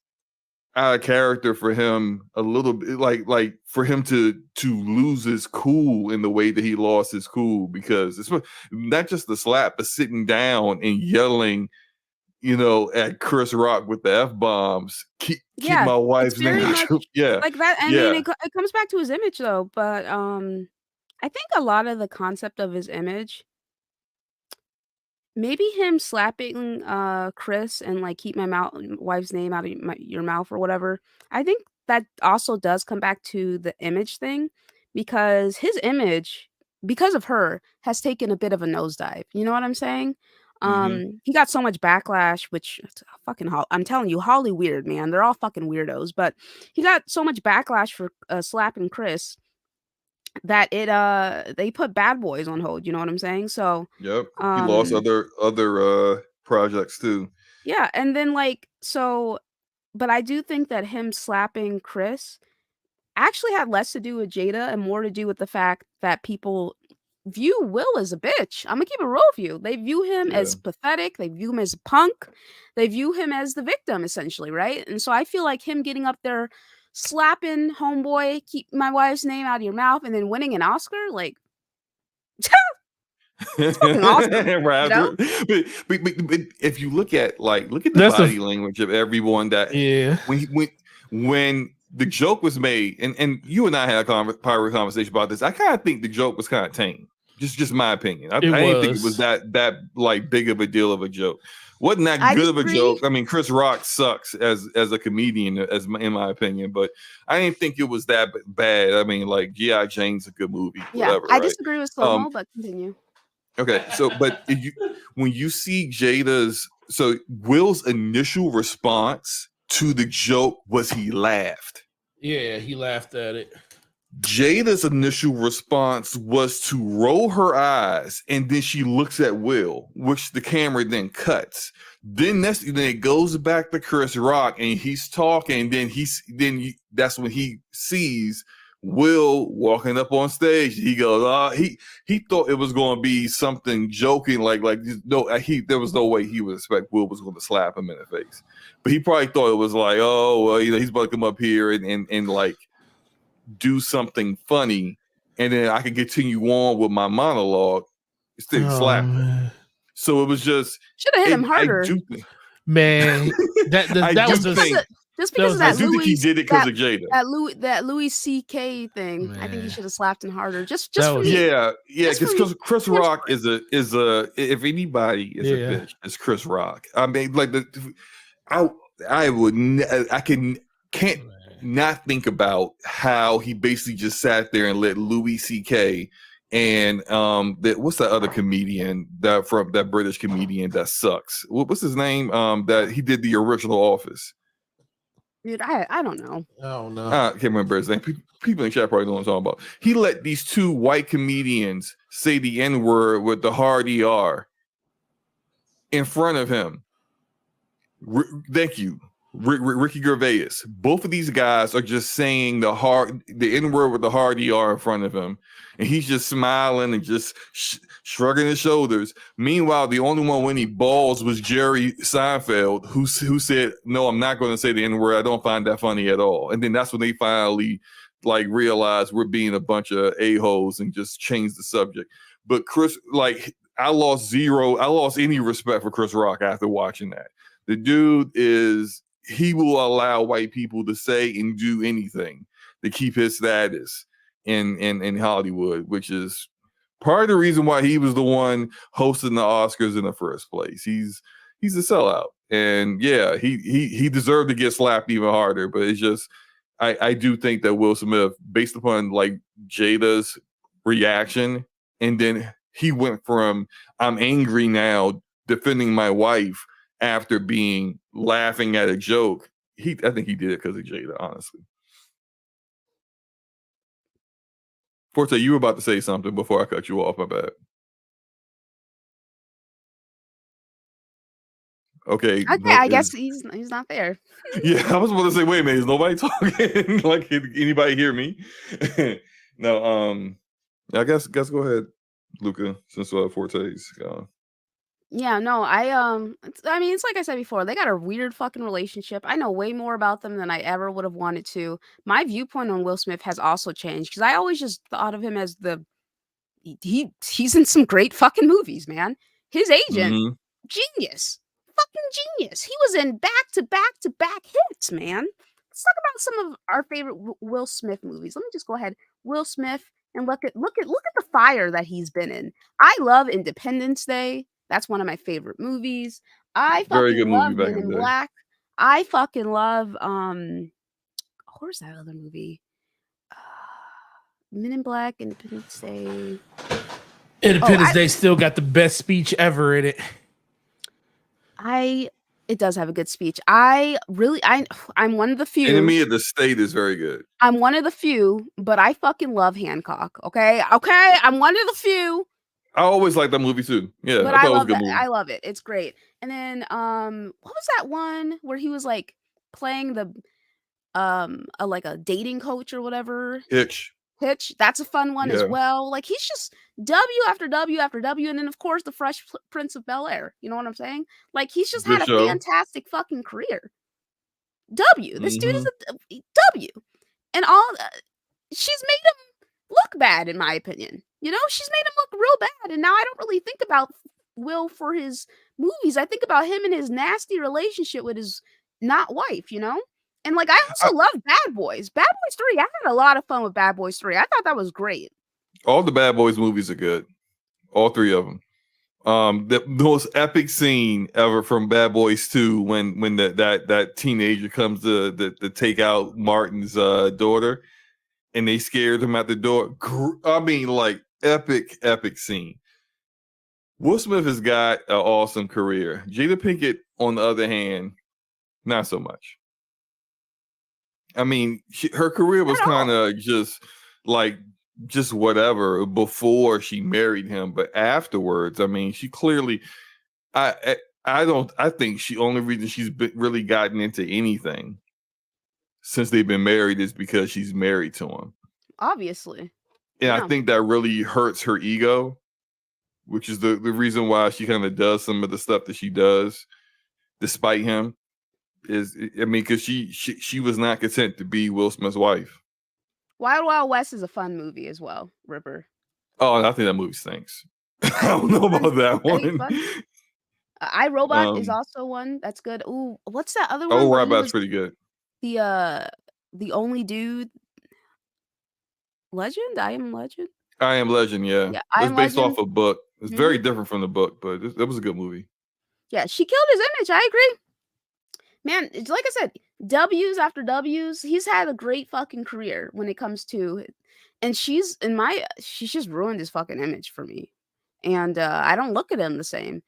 out of character for him a little bit, like for him to lose his cool in the way that he lost his cool, because it's not just the slap, but sitting down and yelling, at Chris Rock with the F-bombs. Keep Yeah, my it's wife's name very out much your yeah. like that. I mean, Yeah. it comes back to his image though, but I think a lot of the concept of his image, maybe him slapping Chris and like keep my wife's name out of your mouth or whatever. I think that also does come back to the image thing, because his image, because of her, has taken a bit of a nosedive. You know what I'm saying? He got so much backlash, which it's fucking I'm telling you, Holly weird, man. They're all fucking weirdos, but he got so much backlash for slapping Chris that they put Bad Boys on hold, you know what I'm saying? So, Yep. He lost other projects too. yeah, and then but I do think that him slapping Chris actually had less to do with Jada and more to do with the fact that people view Will as a bitch. I'm gonna keep it real with you. They view him Yeah. as pathetic. They view him as a punk. They view him as the victim, essentially, right? And so I feel like him getting up there, slapping homeboy, keep my wife's name out of your mouth, and then winning an Oscar, like, it's fucking awesome. Right. You know? But if you look at the That's body language of everyone that Yeah. when the joke was made, and you and I had a private conversation about this, I kind of think the joke was kind of tame. Just my opinion. I didn't think it was that like big of a deal of a joke. Wasn't that good of a joke? I mean, Chris Rock sucks as a comedian, in my opinion, but I didn't think it was that bad. I mean, like G.I. Jane's a good movie. Yeah, Whatever, I right? disagree with Slomo, but continue. Okay, so but when you see Will's initial response to the joke was he laughed. Yeah, he laughed at it. Jada's initial response was to roll her eyes, and then she looks at Will, which the camera then cuts. Then it goes back to Chris Rock, and he's talking. And that's when he sees Will walking up on stage. He goes, he thought it was going to be something joking, there was no way he would expect Will was going to slap him in the face, but he probably thought it was like, oh, well, he's about to come up here and like do something funny, and then I could continue on with my monologue instead of slapping. Man. So it was just should have hit him harder. Man, that was just because of that. I do think he did it because of Jada. That Louis C.K. thing. Man. I think he should have slapped him harder. Yeah. Because Chris Rock is a if anybody is a bitch, it's Chris Rock. I mean, like can't not think about how he basically just sat there and let Louis C.K. and what's that other comedian that British comedian that sucks? What's his name? That he did the original Office. Dude, I don't know. Oh no, I can't remember his name. People in chat probably know what I'm talking about. He let these two white comedians say the N-word with the hard ER in front of him. Thank you. Ricky Gervais. Both of these guys are just saying the N-word with the hard ER in front of him, and he's just smiling and just shrugging his shoulders. Meanwhile, the only one winning balls was Jerry Seinfeld, who said, "No, I'm not going to say the N-word. I don't find that funny at all." And then that's when they finally realized we're being a bunch of a-holes and just changed the subject. But Chris, I lost any respect for Chris Rock after watching that. The dude he will allow white people to say and do anything to keep his status in Hollywood, which is part of the reason why he was the one hosting the Oscars in the first place. He's a sellout, and yeah, he deserved to get slapped even harder. But it's just I do think that Will Smith, based upon Jada's reaction, and then he went from I'm angry now, defending my wife, after being laughing at a joke. I think he did it because of Jada, honestly. Forte, you were about to say something before I cut you off. My bad. Okay. I guess he's not there. Yeah, I was about to say, wait a minute, is nobody talking? Can anybody hear me? No. I guess go ahead, Luca, since Forte's gone. Yeah, no, I mean, it's like I said before, they got a weird fucking relationship. I know way more about them than I ever would have wanted to. My viewpoint on Will Smith has also changed because I always just thought of him as he's in some great fucking movies, man. His agent, genius, fucking genius. He was in back to back hits, man. Let's talk about some of our favorite Will Smith movies. Let me just go ahead, Will Smith, and look at the fire that he's been in. I love Independence Day. That's one of my favorite movies. I fucking love Men in Black. I fucking love where's that other movie? Men in Black, Independence Day. Independence Day still got the best speech ever in it. It does have a good speech. I'm one of the few. Enemy of the State is very good. I'm one of the few, but I fucking love Hancock. Okay, I'm one of the few. I always liked that movie too. Yeah, But I thought I it was a love good that. movie. I love it. It's great. And then what was that one where he was like playing the like a dating coach or whatever? Hitch. That's a fun one as Yeah. well. Like he's just W after W after W, and then of course the Fresh Prince of Bel Air. You know what I'm saying? Like he's just Good had a show. fantastic fucking career. W. This dude is a W, and all she's made him look bad, in my opinion. You know, she's made him look real bad, and now I don't really think about Will for his movies. I think about him and his nasty relationship with his not wife. You know. And like I also love Bad Boys. Bad Boys 3. I had a lot of fun with Bad Boys 3. I thought that was great. All the Bad Boys movies are good. All three of them. The most epic scene ever from Bad Boys 2 when that teenager comes to take out Martin's daughter and they scared him at the door. I mean, like epic scene. Will Smith has got an awesome career. Jada Pinkett, on the other hand, not so much. I mean, her career was kind of just whatever before she married him, but afterwards, I mean, she clearly, I think she only reason she's really gotten into anything since they've been married is because she's married to him. Obviously. And I think that really hurts her ego, which is the reason why she kind of does some of the stuff that she does, despite him. Because she was not content to be Will Smith's wife. Wild Wild West is a fun movie as well, Ripper. Oh, I think that movie stinks. I don't know about that one. I, Robot is also one that's good. Ooh, what's that other one? Oh, Robot's pretty good. The only dude, Legend. I Am Legend. I Am Legend. Yeah, it's based off a book. It's very different from the book, but it was a good movie. Yeah, she killed his image. I agree. Man, it's like I said, W's after W's. He's had a great fucking career when it comes to, and she's just ruined his fucking image for me, and I don't look at him the same.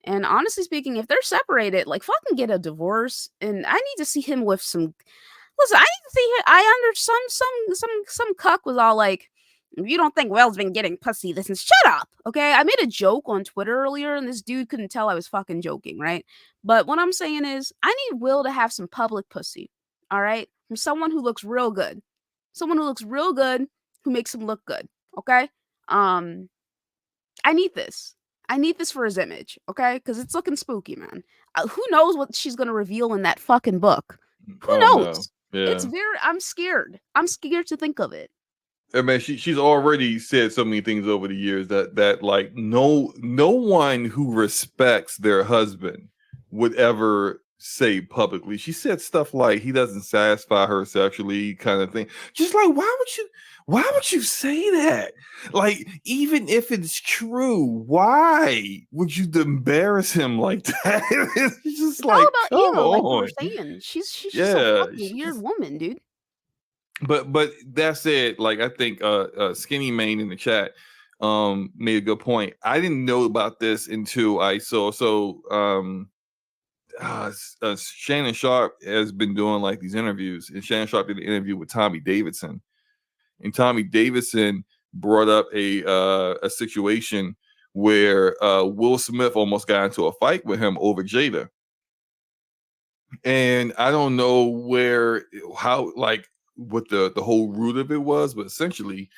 And honestly speaking, if they're separated, like fucking get a divorce. And I need to see him with some. Listen, I need to see him. I under some cuck was all like, you don't think Will's been getting pussy this and shut up, okay? I made a joke on Twitter earlier and this dude couldn't tell I was fucking joking, right? But what I'm saying is I need Will to have some public pussy, all right? From someone who looks real good. Someone who looks real good, who makes him look good, okay? I need this. I need this for his image, okay? Because it's looking spooky, man. Who knows what she's going to reveal in that fucking book? Who knows? No. Yeah. I'm scared. I'm scared to think of it. I mean, she's already said so many things over the years that like no one who respects their husband would ever say publicly. She said stuff like he doesn't satisfy her sexually, kind of thing. Just like why would you say that? Like even if it's true, why would you embarrass him like that? It's just it's like all about come ego, on. like you were saying. She's just a fucking weird woman, dude. But that said, like I think Skinny Mane in the chat made a good point. I didn't know about this until I saw Shannon Sharp has been doing like these interviews, and Shannon Sharp did an interview with Tommy Davidson, and Tommy Davidson brought up a situation where Will Smith almost got into a fight with him over Jada, and I don't know how what the whole root of it was, but essentially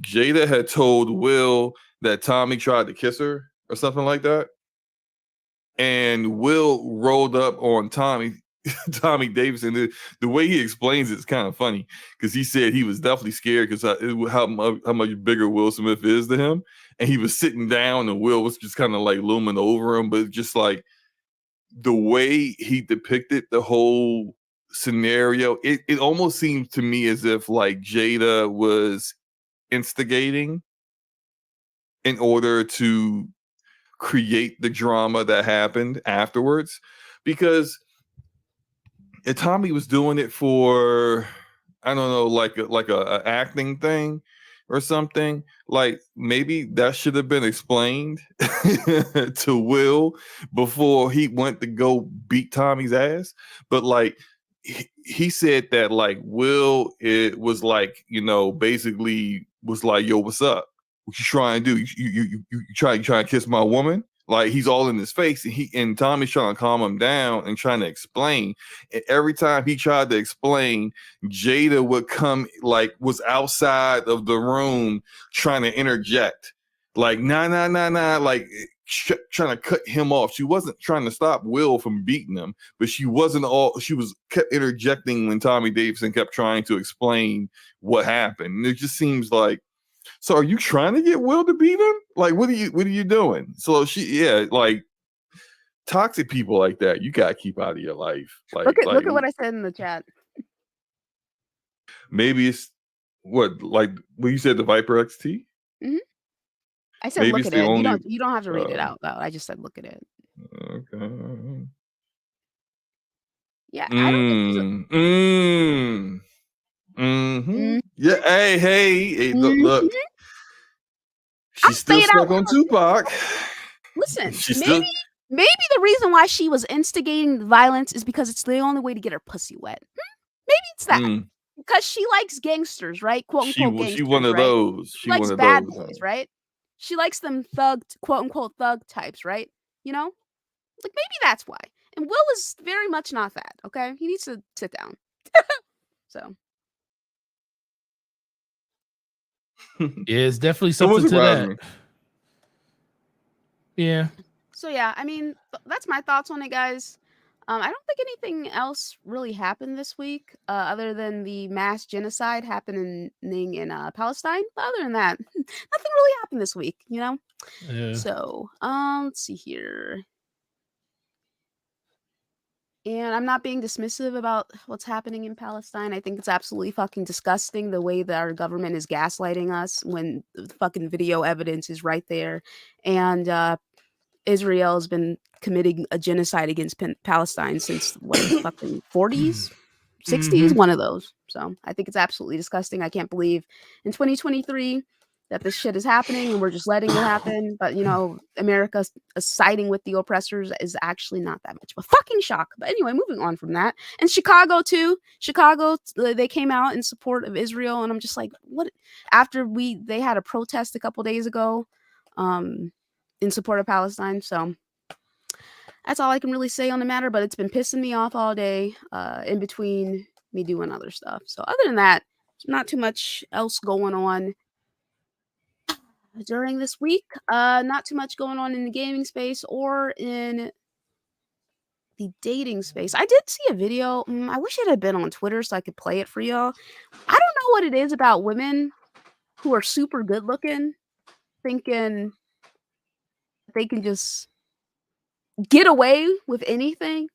Jada had told Will that Tommy tried to kiss her or something like that. And Will rolled up on Tommy Davidson. The way he explains it's kind of funny because he said he was definitely scared because how much bigger Will Smith is to him. And he was sitting down and Will was just kind of like looming over him, but just like the way he depicted the whole scenario, it almost seems to me as if like Jada was instigating in order to create the drama that happened afterwards, because if Tommy was doing it for I don't know like a acting thing, or something, like maybe that should have been explained to Will before he went to go beat Tommy's ass. But like he said that like Will, it was like, basically was like, yo, what's up? What you trying to do? You trying to kiss my woman? Like he's all in his face, and Tommy's trying to calm him down and trying to explain. And every time he tried to explain, Jada would come, like was outside of the room trying to interject, like nah, like trying to cut him off. She wasn't trying to stop Will from beating him, but she was kept interjecting when Tommy Davidson kept trying to explain what happened. And it just seems like, so are you trying to get Will to beat him? Like, what are you doing? So like toxic people like that, you gotta keep out of your life. Like, look at what I said in the chat. Maybe it's what you said, the Viper XT. Mm-hmm. I said look at it. You don't have to read it out loud. I just said look at it. Okay. Yeah, I don't think yeah. Hey, look. She's still stuck on Tupac. Listen, maybe the reason why she was instigating the violence is because it's the only way to get her pussy wet. Maybe it's that. Because she likes gangsters, right? Quote unquote gangsters. She one of those. She likes bad boys, right? She likes them quote unquote thug types, right? Like maybe that's why. And Will is very much not that. Okay, he needs to sit down. So. Yeah, it's definitely something to that. Yeah. So yeah, I mean, that's my thoughts on it, guys. I don't think anything else really happened this week, other than the mass genocide happening in Palestine. But other than that, nothing really happened this week, Yeah. So, let's see here. And I'm not being dismissive about what's happening in Palestine. I think it's absolutely fucking disgusting the way that our government is gaslighting us when the fucking video evidence is right there. And Israel has been committing a genocide against Palestine since the fucking 40s, 60s, one of those. So I think it's absolutely disgusting. I can't believe in 2023 that this shit is happening and we're just letting it happen. But, America siding with the oppressors is actually not that much of a fucking shock. But anyway, moving on from that. And Chicago, too. They came out in support of Israel. And I'm just like, what? After they had a protest a couple days ago in support of Palestine. So that's all I can really say on the matter. But it's been pissing me off all day in between me doing other stuff. So other than that, not too much else going on during this week. Not too much going on in the gaming space or in the dating space. I did see a video. I wish it had been on Twitter so I could play it for y'all. I don't know what it is about women who are super good looking thinking they can just get away with anything.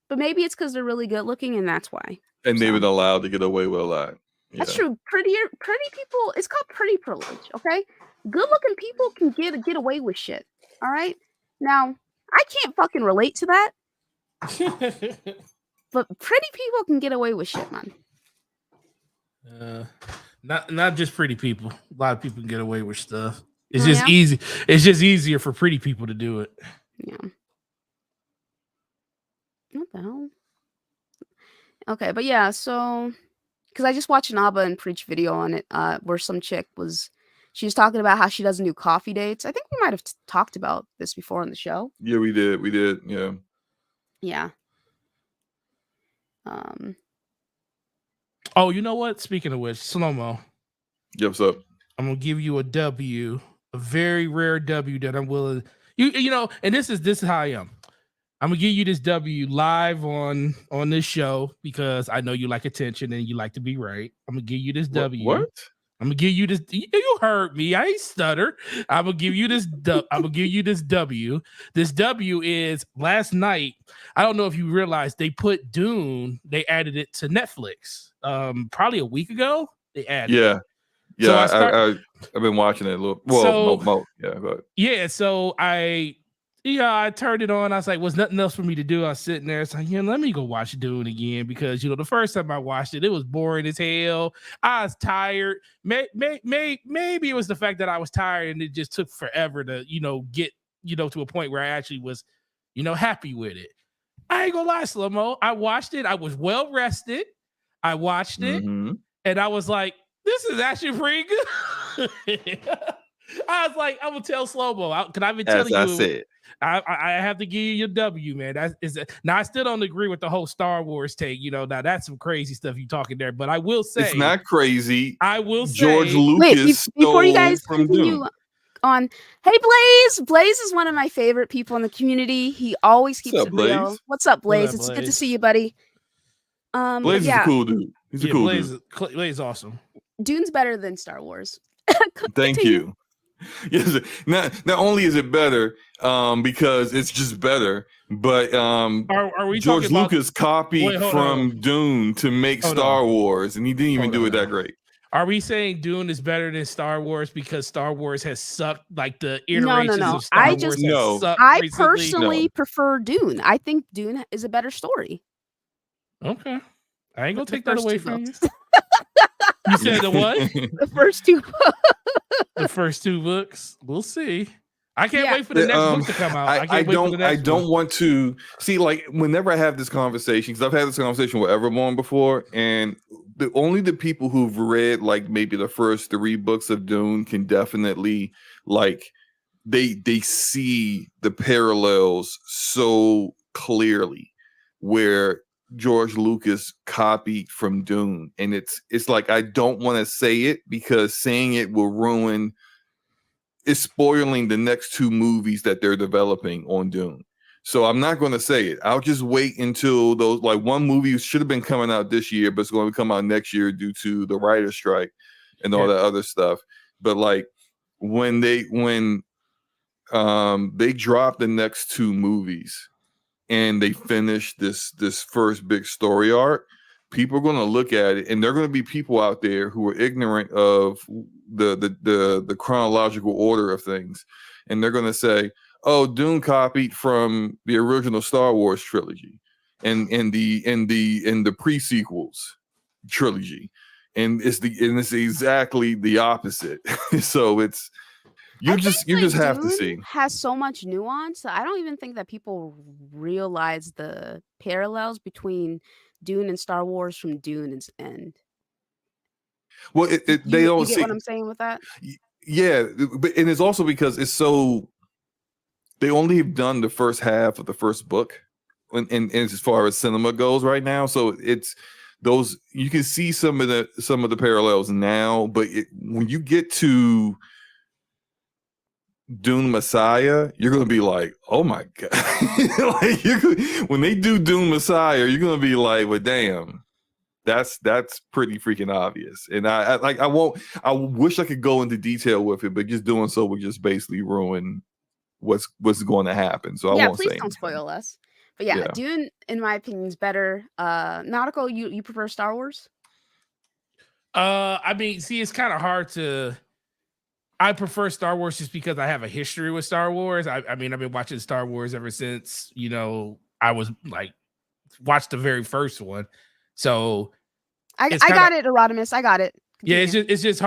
But maybe it's because they're really good looking and that's why. And they've been allowed to get away with a lot. Yeah. That's true. Pretty people, it's called pretty privilege, okay? Good looking people can get away with shit. All right. Now, I can't fucking relate to that. But pretty people can get away with shit, man. Not just pretty people. A lot of people can get away with stuff. It's just easy. It's just easier for pretty people to do it. Yeah. What the hell? Okay, but yeah, so because I just watched an Abba and Preach video on it, where some chick she was talking about how she doesn't do coffee dates. I think we might have talked about this before on the show. Yeah, we did. Yeah. Yeah. Oh, you know what? Speaking of which, Slow-Mo. Yeah, what's up? I'm gonna give you a W, a very rare W that I'm willing. And this is how I am. I'm gonna give you this W live on this show because I know you like attention and you like to be right. I'm gonna give you this W. What? I'm gonna give you this. You heard me. I ain't stutter. I'm gonna give you this. I'm gonna give you this W. This W is last night. I don't know if you realized they put Dune. They added it to Netflix. Probably a week ago. They added. Yeah. Yeah. So I've been watching it a little. Well, So yeah, but yeah. So Yeah, I turned it on. I was like, was nothing else for me to do. I was sitting there. It's like, let me go watch Dune again because the first time I watched it, it was boring as hell. I was tired. Maybe it was the fact that I was tired and it just took forever to, get, to a point where I actually was, happy with it. I ain't gonna lie, Slow-Mo. I watched it. I was well rested. I watched it and I was like, this is actually pretty good. I was like, I'm gonna tell Slow-Mo. Can I been telling you? As I said. I have to give you your W, man. Now I still don't agree with the whole Star Wars take. Now that's some crazy stuff you talking there. But I will say it's not crazy. I will George say, Lucas before you guys stole from continue Dune. on, hey Blaze. Blaze is one of my favorite people in the community. He always keeps What's up, it real. Blaze? What's up, Blaze? What up, It's good to Blaze? see you, buddy. Blaze is a cool dude. He's a cool dude. Blaze is awesome. Dune's better than Star Wars. Thank you. Yes, not only is it better because it's just better, but Are we George talking about- Lucas copied Wait, hold from Dune to make Hold Star on. Wars, and he didn't even Hold do on it that now. great. Are we saying Dune is better than Star Wars because Star Wars has sucked, like the No. iterations of Star I Wars just- has No. sucked I recently? personally prefer Dune. I think Dune is a better story. Okay. I ain't gonna The take that first away two from you. books. You said the what? The first two. The first two books. We'll see. I can't Yeah. wait for the next book to come out. I can't wait for the next I don't one. want to see, like, whenever I have this conversation, because I've had this conversation with Everborn before, and only the people who've read like maybe the first 3 books of Dune can definitely like they see the parallels so clearly where George Lucas copied from Dune, and it's like I don't want to say it because saying it will ruin. It's spoiling the next 2 movies that they're developing on Dune. So I'm not going to say it. I'll just wait until those, like, one movie should have been coming out this year, but it's going to come out next year due to the writer's strike and all that other stuff. But like when they drop the next 2 movies and they finish this first big story arc, people are going to look at it, and there are going to be people out there who are ignorant of the chronological order of things, and they're going to say, "Oh, Dune copied from the original Star Wars trilogy, and the pre-sequels trilogy, and it's exactly the opposite." So it's you just have to see. Has so much nuance. I don't even think that people realize the parallels between Dune and Star Wars from Dune's end. Well, they don't You get see what I'm saying with that? Yeah, but and it's also because it's so they only have done the first half of the first book, and as far as cinema goes right now, so it's those you can see some of the parallels now, but when you get to Dune Messiah, you're gonna be like, oh my god! Like when they do Dune Messiah, you're gonna be like, well, damn. That's pretty freaking obvious, and I wish I could go into detail with it, but just doing so would just basically ruin what's going to happen. So I won't please say don't spoil us. But yeah, Dune, in my opinion, is better. Nautical, you prefer Star Wars? I mean, see, it's kind of hard to. I prefer Star Wars just because I have a history with Star Wars. I mean, I've been watching Star Wars ever since I was like watched the very first one. So I got it, Erodimus. I got it. Continue. Yeah, it's just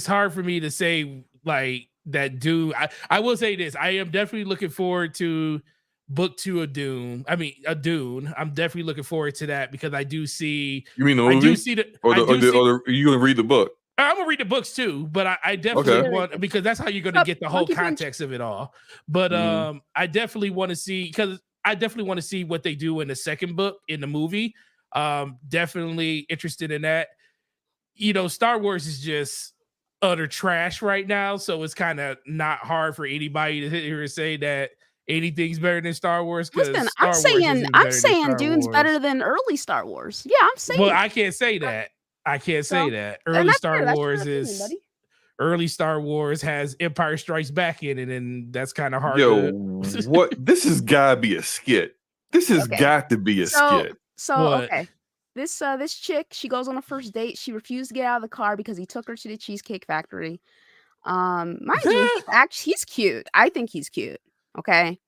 hard for me to say like that Dune. I will say this. I am definitely looking forward to book 2 of Dune. I mean, a Dune. I'm definitely looking forward to that because I do see. You mean the movie? I do see the. Or are you gonna read the book? I'm gonna read the books too, but I definitely want, because that's how you're gonna get the whole context of it all. But I definitely want to see, because I definitely want to see what they do in the second book in the movie. Definitely interested in that. Star Wars is just utter trash right now, so it's kind of not hard for anybody to sit here and say that anything's better than Star Wars. Listen, I'm saying Dune's better than early Star Wars. Yeah, I'm saying. Well, I can't say that. Early Star Wars early Star Wars has Empire Strikes Back in it, and that's kind of hard. What? This has got to be a skit. This has got to be a skit. So okay, this chick, she goes on a first date. She refused to get out of the car because he took her to the Cheesecake Factory. Mind you, he's cute. I think he's cute. Okay.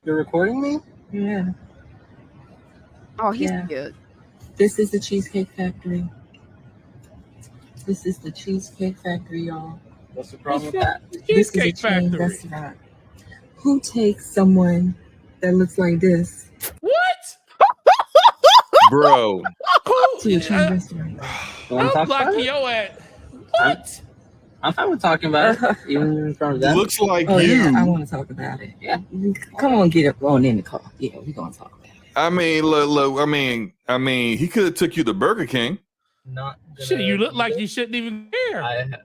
You're recording me? Yeah. Oh, he's Yeah. cute. This is the Cheesecake Factory. This is the Cheesecake Factory, y'all. What's the problem with that? Cheesecake This is a chain Factory. restaurant. Who takes someone that looks like this What? Bro. to a chain restaurant? I'm blocking your ass. What? I'm fine with talking about it, even in front of them. Looks like Oh you. yeah, I want to talk about it. Yeah, come on, get it on in the car. Yeah, we're gonna talk about it. I mean, look. I mean, he could have took you to Burger King. Not Shit, you look like you shouldn't even care.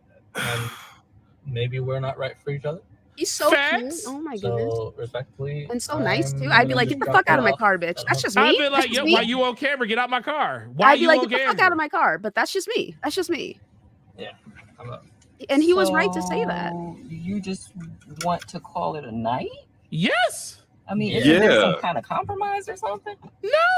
Maybe we're not right for each other. He's so Facts. cute. Oh my goodness. So respectfully, And so nice too. I'd be like, get the fuck out of my car, bitch. That's just me. I'd be That's like, just yo, me. why you on camera? Get out my car. Why I'd be you like, on get the fuck camera? out of my car. But that's just me. That's just me. Yeah. And he was right to say that. You just want to call it a night? Yes. I mean, Yeah. isn't there some kind of compromise or something?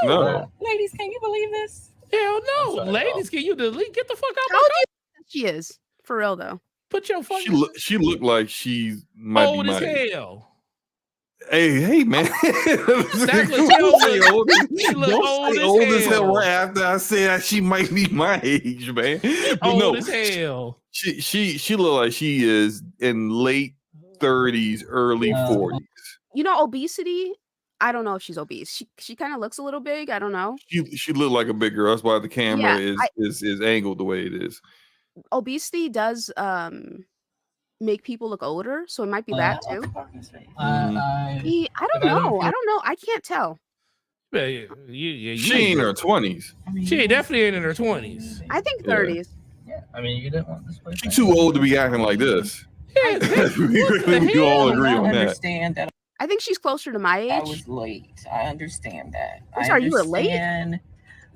No. Ladies, can you believe this? Hell no. I'm sorry, Ladies, can you delete? Get the fuck out How my old car. do you think she is? For real though. Put your fucking She looked like she might old be as my age. hell. Hey, man. That's what Don't she say look- old, she look don't old say as old as hell hell. right after I said she might be my age, man. But Old no, as hell. she look like she is in late 30s, early 40s. You know, obesity. I don't know if she's obese. She kind of looks a little big. I don't know. She looked like a big girl. That's why the camera Yeah, is angled the way it is. Obesity does make people look older, so it might be that too. I don't know. I don't know. I can't tell. Yeah, you She ain't in her 20s. She definitely ain't in her 20s. I think Yeah. 30s. I mean, you didn't want this place. She's too old to be acting like this. Yeah, We all agree on that. understand that I think she's closer to my I age. was late. I understand that. I'm sorry, you were late? understand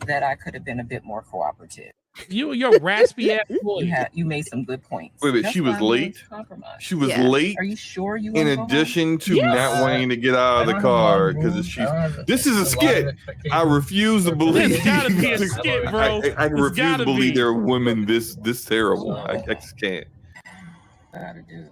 that I could have been a bit more cooperative. You and your raspy ass You voice. you made some good points. Wait, That's she why was I'm willing late? to compromise. She was Yeah. late Are you sure you in wanna go home? addition to Yes. not wanting to get out of the car because she's. This is a skit. I refuse to believe. It's gotta be a skit, bro. I It's refuse gotta to believe be. there are women this terrible. I just can't. I gotta do.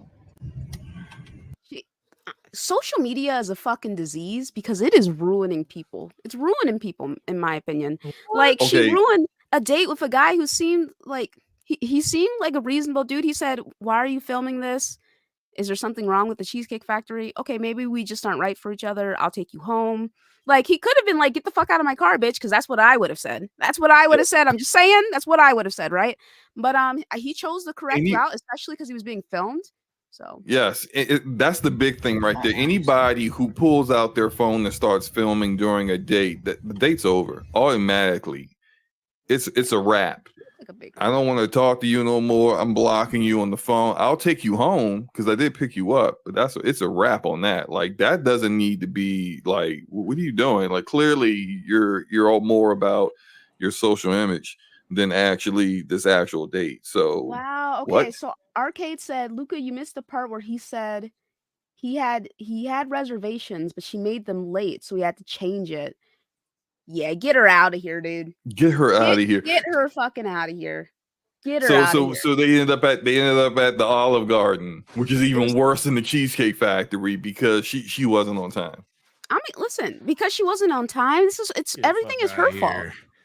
Social media is a fucking disease because it is ruining people. It's ruining people, in my opinion. Like she Okay. ruined a date with a guy who seemed like he seemed like a reasonable dude. He said, "Why are you filming this? Is there something wrong with the Cheesecake Factory? Okay, maybe we just aren't right for each other. I'll take you home." Like he could have been like, "Get the fuck out of my car, bitch," because that's what I would have said. That's what I would have said. I'm just saying, that's what I would have said, right? But he chose the correct route, especially because he was being filmed. So Yes, that's the big thing right there. Anybody who pulls out their phone and starts filming during a date, the date's over automatically. It's a wrap. like a big. I don't want to talk to you no more. I'm blocking you on the phone. I'll take you home because I did pick you up, but it's a wrap on that. Like that doesn't need to be like, what are you doing? Like clearly you're all more about your social image than actually this actual date. So Wow. Okay. what? So Arcade said, Luca, you missed the part where he said he had reservations, but she made them late, so he had to change it. Yeah, get her out of here, dude. Get her out of here. Get her fucking out of here. Get her out of here. So they ended up at the Olive Garden, which is even worse than the Cheesecake Factory because she wasn't on time. I mean, listen, because she wasn't on time. Everything is her fault.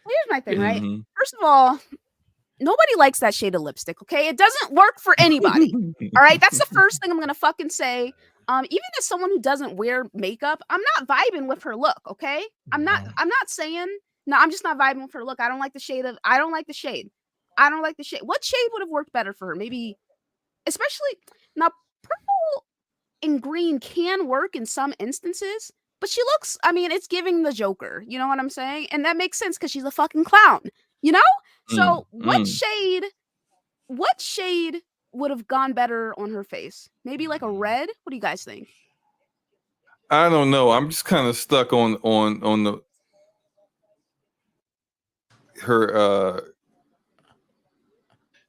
Here's my thing, right? Mhm. First of all, nobody likes that shade of lipstick, okay? It doesn't work for anybody. All right, that's the first thing I'm gonna fucking say. Even as someone who doesn't wear makeup, I'm not vibing with her look, okay? I'm not saying no, I'm just not vibing with her look. I don't like the shade. What shade would have worked better for her? Maybe, especially now, purple and green can work in some instances, but she looks, I mean, it's giving the Joker. You know what I'm saying? And that makes sense because she's a fucking clown, you know? So what shade would have gone better on her face? Maybe like a red? What do you guys think? I don't know. I'm just kind of stuck on the her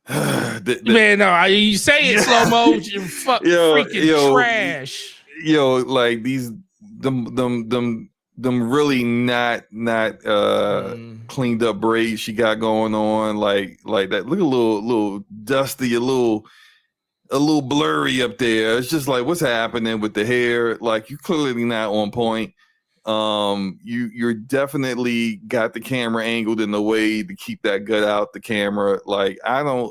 Man, no, you say it slow mo, you fuck freaking trash. Like these them really not cleaned up braids she got going on, like that. Look a little dusty, a little a little blurry up there. It's just like, what's happening with the hair? Like, you clearly not on point. You're definitely got the camera angled in the way to keep that gut out the camera. Like, I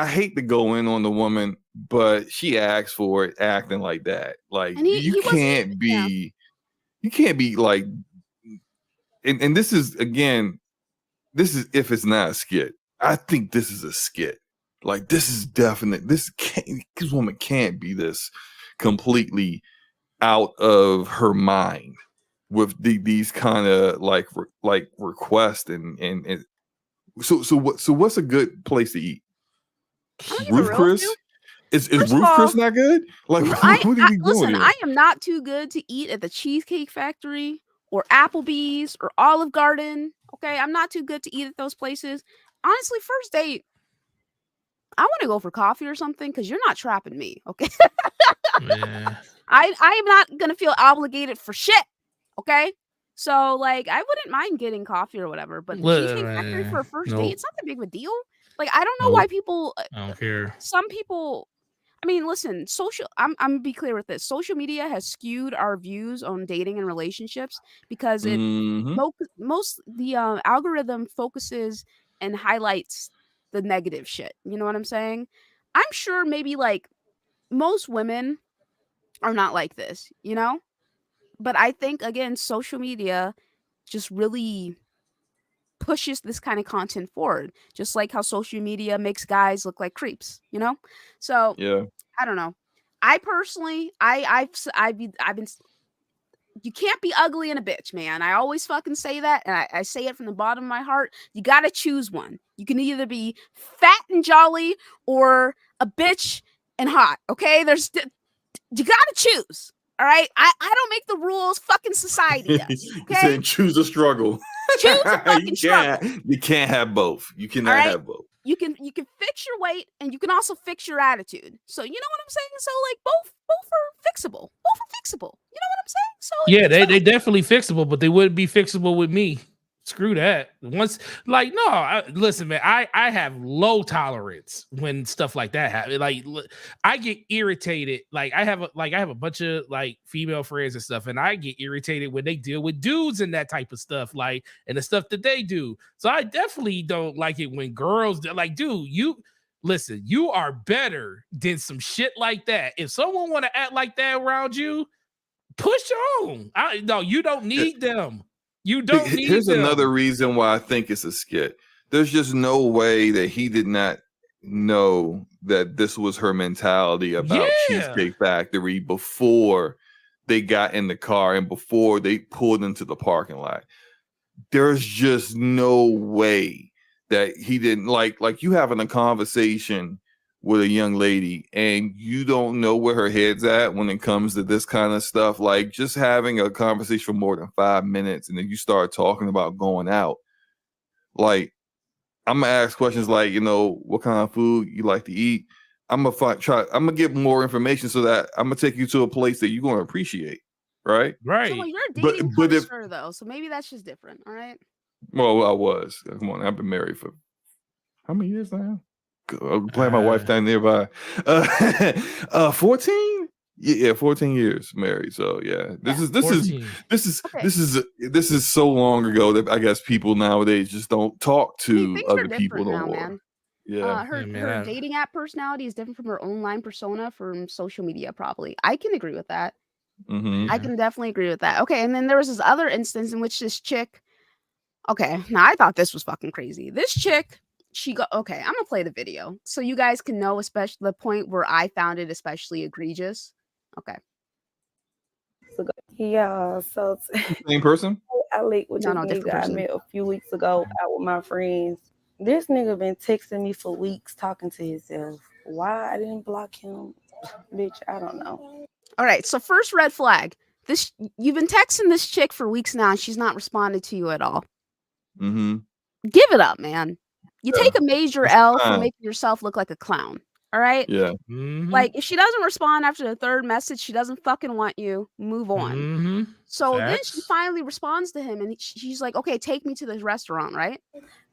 hate to go in on the woman, but she asked for it, acting like that. Like, you can't be like, and this is, again, this is if it's not a skit. I think this is a skit. Like, this is definite. This woman can't be this completely out of her mind with these kind of like requests and so what's a good place to eat? Ruth Chris? Is Ruth Chris not good? Like, what are we doing listen, here? I am not too good to eat at the Cheesecake Factory or Applebee's or Olive Garden. Okay, I'm not too good to eat at those places. Honestly, first date, I want to go for coffee or something because you're not trapping me. Okay. Yeah. I am not gonna feel obligated for shit. Okay. So like I wouldn't mind getting coffee or whatever, but the Cheesecake Factory for a first date, it's not that big of a deal. Like I don't know why people I don't care. Some people, I mean, listen, I'm gonna be clear with this. Social media has skewed our views on dating and relationships because it the algorithm focuses and highlights the negative shit. You know what I'm saying? I'm sure maybe like most women are not like this, you know? But I think again, social media just really pushes this kind of content forward, just like how social media makes guys look like creeps, you know? So Yeah. I don't know. I personally, I've been. You can't be ugly and a bitch, man. I always fucking say that, and I say it from the bottom of my heart. You gotta choose one. You can either be fat and jolly or a bitch and hot. Okay, you gotta choose. All right, I don't make the rules. Fucking society does. Okay, saying choose a struggle. Choose a fucking struggle. You can't have both. You cannot have both. You can fix your weight and you can also fix your attitude. So you know what I'm saying? So like both are fixable. Both are fixable. You know what I'm saying? So Yeah, they definitely fixable, but they wouldn't be fixable with me. Screw that. Once, like, no, listen, man, I have low tolerance when stuff like that happens. Like, I get irritated. Like, I have a bunch of like female friends and stuff, and I get irritated when they deal with dudes and that type of stuff, like, and the stuff that they do. So I definitely don't like it when girls like, dude, listen, you are better than some shit like that. If someone want to act like that around you, push on. No, you don't need them. You don't need Here's them. another reason why I think it's a skit. There's just no way that he did not know that this was her mentality about Cheesecake Factory before they got in the car and before they pulled into the parking lot. There's just no way that he didn't like you having a conversation with a young lady and you don't know where her head's at when it comes to this kind of stuff. Like just having a conversation for more than 5 minutes and then you start talking about going out. Like, I'm gonna ask questions like, you know, what kind of food you like to eat. I'm gonna get more information so that I'm gonna take you to a place that you're gonna appreciate. Right. So well, you're a dating connoisseur though, so maybe that's just different. All right. Well, I was. Come on, I've been married for how many years now? I'm glad my wife down nearby. 14? Yeah, 14 years married. So yeah, this is so long ago that I guess people nowadays just don't talk to other people no more. Man. Yeah, her dating app personality is different from her online persona from social media. Probably, I can agree with that. Mm-hmm. I can definitely agree with that. Okay, and then there was this other instance in which this chick. Okay, now I thought this was fucking crazy. This chick. Okay, I'm gonna play the video so you guys can know, especially the point where I found it especially egregious. Okay. Yeah, so same person. I linked with this nigga I met a few weeks ago out with my friends. This nigga been texting me for weeks talking to himself. Why I didn't block him, bitch? I don't know. All right, so first red flag. You've been texting this chick for weeks now, and she's not responded to you at all. Mm-hmm. Give it up, man. You take a major L for making yourself look like a clown. All right? Yeah. Mm-hmm. Like, if she doesn't respond after the third message, she doesn't fucking want you. Move on. Mm-hmm. So then she finally responds to him, and she's like, okay, take me to this restaurant, right?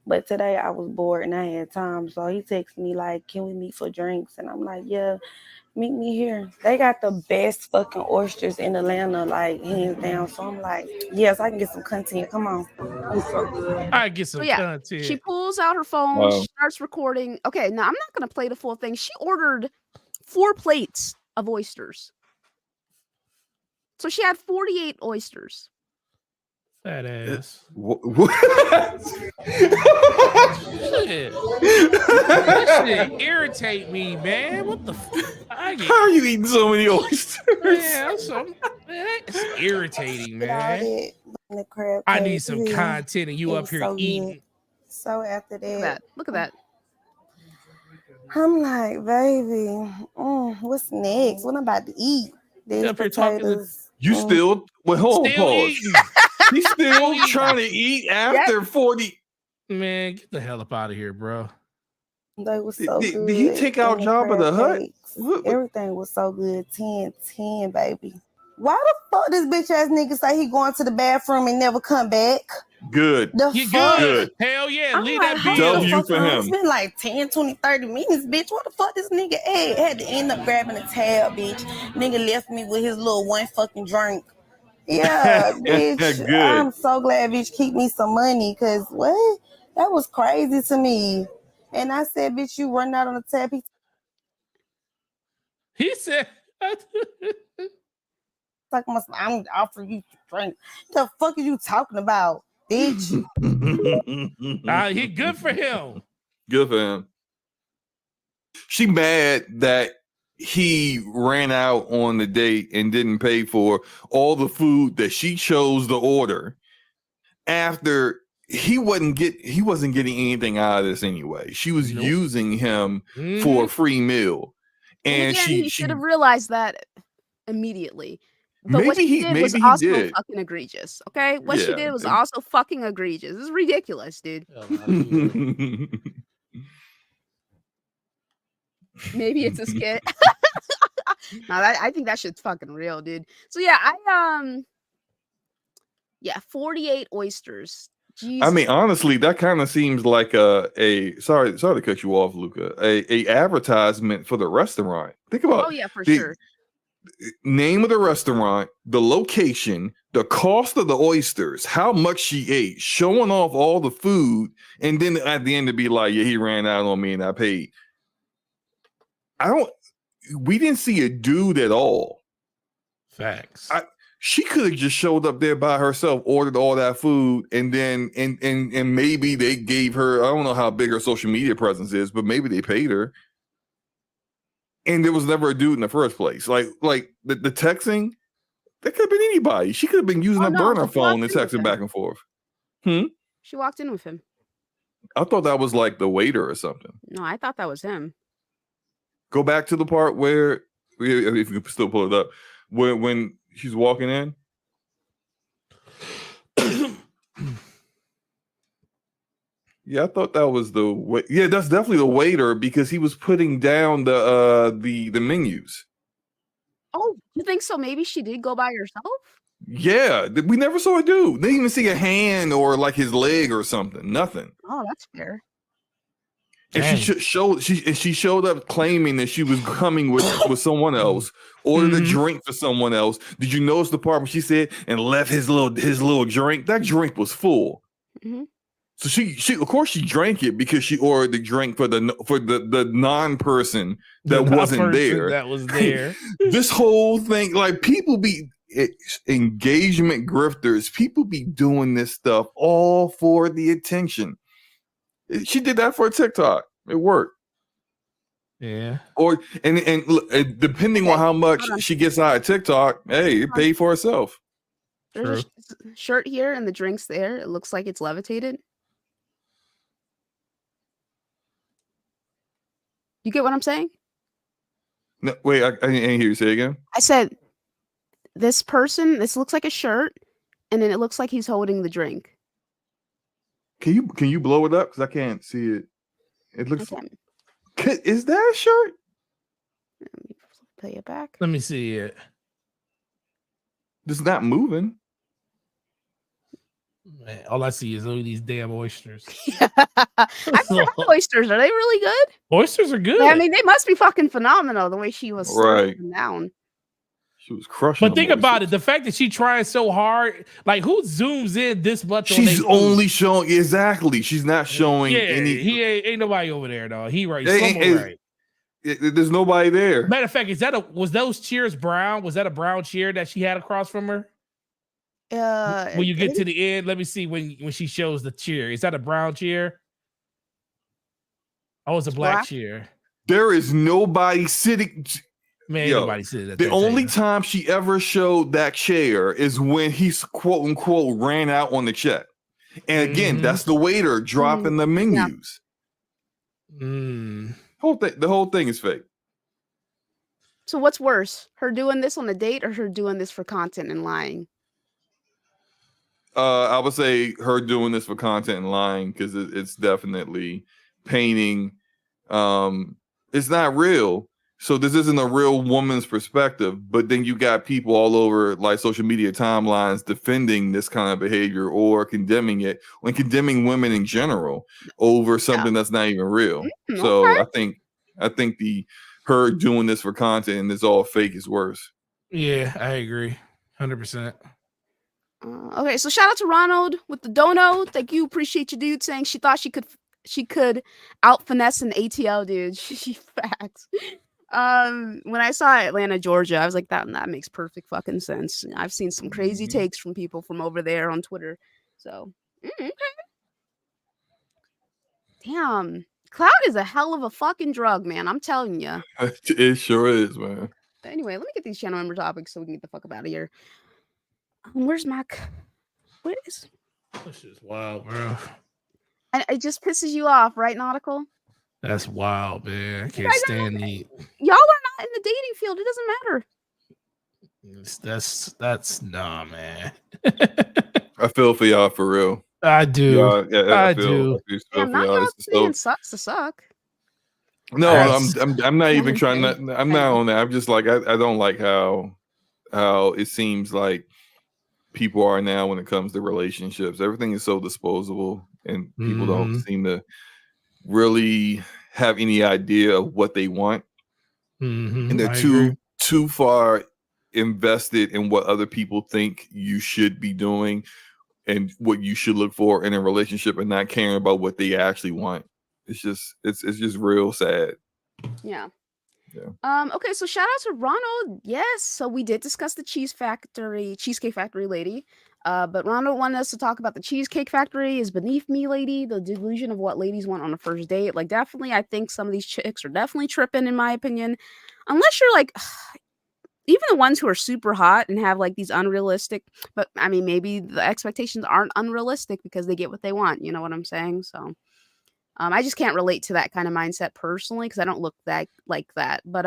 But today I was bored and I had time. So he texted me like, can we meet for drinks? And I'm like, yeah, meet me here. They got the best fucking oysters in Atlanta, like hands down. So I'm like, yes, I can get some content. Come on. It's so good. I get some So yeah, content. she pulls out her phone, Wow. she starts recording. Okay, now I'm not gonna play the full thing. She ordered 4 plates of oysters. So she had 48 oysters. Fat ass. Shit. That shit irritate me, man. What the fuck? How are you eating so many oysters? Man, it's irritating, man. I need some content and you up here eating. So after that, Look at that. I'm like, baby, what's next? What I'm about to eat? These Up here talking to- potatoes. You still? Well, hold on, Still pause. eating. He's still trying to eat after 40. Man, get the hell up out of here, bro. They was so good. Did he take out And Jabba the crab Hutt? cakes. Everything was so good. 10, baby. Why the fuck this bitch ass nigga say he going to the bathroom and never come back? Good. You good? Hell yeah, I'm leave like, that hold bill. the W fuck for on. him. It's been like 10, 20, 30 minutes, bitch. What the fuck this nigga at? Had to end up grabbing a tab, bitch. Nigga left me with his little one fucking drink. Yeah, bitch. Good. I'm so glad bitch keep me some money, cause what? That was crazy to me. And I said, bitch, you run out on the tab. He said, Like, I'm offering you to drink. The fuck are you talking about, bitch? he good for him. Good for him. She mad that he ran out on the date and didn't pay for all the food that she chose to order after he wasn't getting anything out of this anyway. She was using him for a free meal. And again, she he should have realized that immediately. But maybe what she he did was maybe also he did. fucking egregious. Okay, what she Yeah. did was also fucking egregious. This is ridiculous, dude. Maybe it's a skit. No, I think that shit's fucking real, dude. So yeah, 48 oysters. Jesus. I mean, honestly, that kind of seems like a sorry to cut you off, Luca. A advertisement for the restaurant. Think about Oh yeah, for sure. Name of the restaurant, the location, the cost of the oysters, how much she ate, showing off all the food, and then at the end to be like, yeah, he ran out on me and I paid. We didn't see a dude at all. Facts. She could have just showed up there by herself, ordered all that food, and then and maybe they gave her, I don't know how big her social media presence is, but maybe they paid her. And there was never a dude in the first place. Like the texting, that could have been anybody. She could have been using a burner phone and texting back and forth. She walked in with him. I thought that was like the waiter or something. No, I thought that was him. Go back to the part where, if you can still pull it up, when she's walking in. Yeah, I thought that was yeah, that's definitely the waiter because he was putting down the menus. Oh, you think so? Maybe she did go by herself? Yeah, we never saw a dude. They didn't even see a hand or like his leg or something. Nothing. Oh, that's fair. And she showed up claiming that she was coming with someone else, ordered a drink for someone else. Did you notice the part where she said and left his little drink? That drink was full. Mm-hmm. So she of course she drank it because she ordered the drink for the non-person that wasn't there. That was there. This whole thing, like people be engagement grifters. People be doing this stuff all for the attention. She did that for a TikTok. It worked. Yeah. Or and depending on how much she gets out of TikTok, hey, it paid for itself. There's a shirt here and the drink's there. It looks like it's levitated. You get what I'm saying? No, wait, I didn't hear you say it again. I said this looks like a shirt, and then it looks like he's holding the drink. Can you blow it up? Because I can't see it. It looks is that a shirt? Let me play it back. Let me see it. It's not moving. Man, all I see is only these damn oysters. I've never had oysters. Are they really good? Oysters are good. I mean, they must be fucking phenomenal the way she was slurping them down. She was crushing. But think about it: the fact that she trying so hard, like who zooms in this much? She's only showing exactly. She's not showing any. He ain't nobody over there, though. He right. Right. There's nobody there. Matter of fact, was those cheers brown? Was that a brown cheer that she had across from her? When you get to the end, let me see when she shows the cheer. Is that a brown cheer? Oh, it's a black cheer. There is nobody sitting. Man, nobody sitting at the only time she ever showed that chair is when he's quote unquote ran out on the check. And again, that's the waiter dropping the menus. Yeah. The whole thing is fake. So what's worse, her doing this on a date or her doing this for content and lying? I would say her doing this for content and lying because it's definitely painting. It's not real. So this isn't a real woman's perspective, but then you got people all over like social media timelines defending this kind of behavior or condemning it when condemning women in general over something that's not even real. So I think her doing this for content and it's all fake is worse. Yeah, I agree. 100%. Okay, so shout out to Ronald with the dono. Thank you. Appreciate you, dude, saying she thought she could out finesse an ATL, dude. She facts. When I saw Atlanta, Georgia, I was like, that makes perfect fucking sense. I've seen some crazy takes from people from over there on Twitter. So, okay. Damn, cloud is a hell of a fucking drug, man. I'm telling you. It sure is, man. Anyway, let me get these channel member topics so we can get the fuck up out of here. Where's Mac? What is? This is wild, bro. And it just pisses you off, right, Nautical? That's wild, man. I can't stand the. Y'all are not in the dating field. It doesn't matter. That's nah, man. I feel for y'all for real. I do. I do. Yeah, not y'all saying sucks to suck. No, I'm not even trying to. I'm not on that. I'm just like I don't like how it seems like people are now when it comes to relationships. Everything is so disposable, and people don't seem to really have any idea of what they want, and they're too far invested in what other people think you should be doing and what you should look for in a relationship, and not caring about what they actually want. It's just real sad. Yeah. Okay, so shout out to Ronald. Yes, so we did discuss the Cheesecake Factory lady. But Ronald wanted us to talk about the Cheesecake Factory is beneath me, lady. The delusion of what ladies want on a first date. Like, definitely, I think some of these chicks are definitely tripping, in my opinion. Unless you're like, even the ones who are super hot and have like these unrealistic, but I mean, maybe the expectations aren't unrealistic because they get what they want. You know what I'm saying? So, I just can't relate to that kind of mindset personally because I don't look like that. But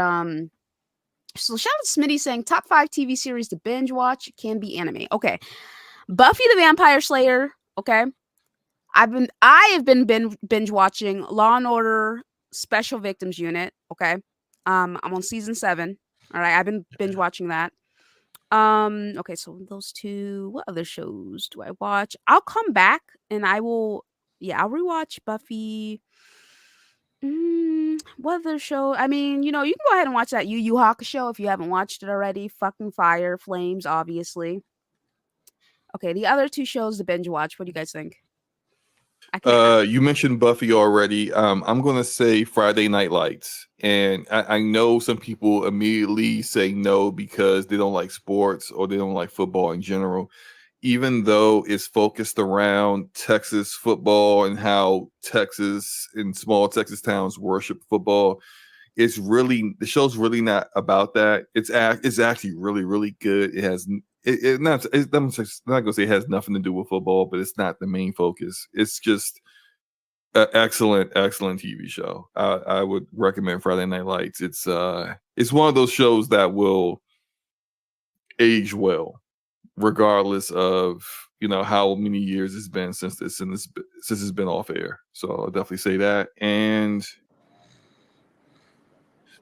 so shout out to Smitty saying top 5 TV series to binge watch can be anime. Okay. Buffy the Vampire Slayer. Okay. I have been binge watching Law and Order Special Victims Unit. Okay. I'm on season 7. All right. I've been binge watching that. Okay. So those two, what other shows do I watch? I'll come back and I'll rewatch Buffy. What other show? I mean, you can go ahead and watch that Yu Yu Hakusho if you haven't watched it already. Fucking fire, flames, obviously. Okay, the other 2 shows to binge watch. What do you guys think? You mentioned Buffy already. I'm gonna say Friday Night Lights, and I know some people immediately say no because they don't like sports or they don't like football in general. Even though it's focused around Texas football and how Texas and small Texas towns worship football, the show's really not about that. It's actually really, really good. It has I'm not gonna say it has nothing to do with football, but it's not the main focus. It's just an excellent TV show. I would recommend Friday Night Lights. It's one of those shows that will age well, regardless of how many years it's been since it's been off air. So I'll definitely say that. And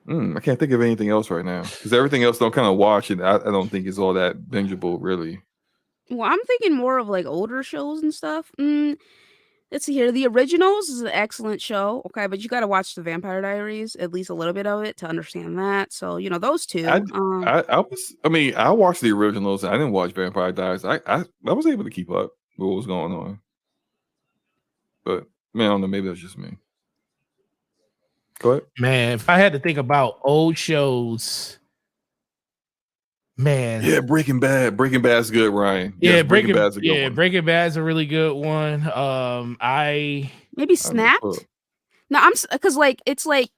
I can't think of anything else right now because everything else don't kind of watch it. I don't think it's all that bingeable, really. Well, I'm thinking more of like older shows and stuff. Let's see here. The Originals is an excellent show. Okay, but you got to watch the Vampire Diaries, at least a little bit of it to understand that. So, those I, two. I mean, I watched the originals. I didn't watch Vampire Diaries. I was able to keep up with what was going on, but man, I don't know. Maybe that's just me. Go ahead. Man, if I had to think about old shows, man. Yeah, Breaking Bad. Breaking Bad's good, Ryan. Yeah, Yes, Breaking Bad's a good one. Breaking Bad's a really good one. Maybe Snapped. No, because it's like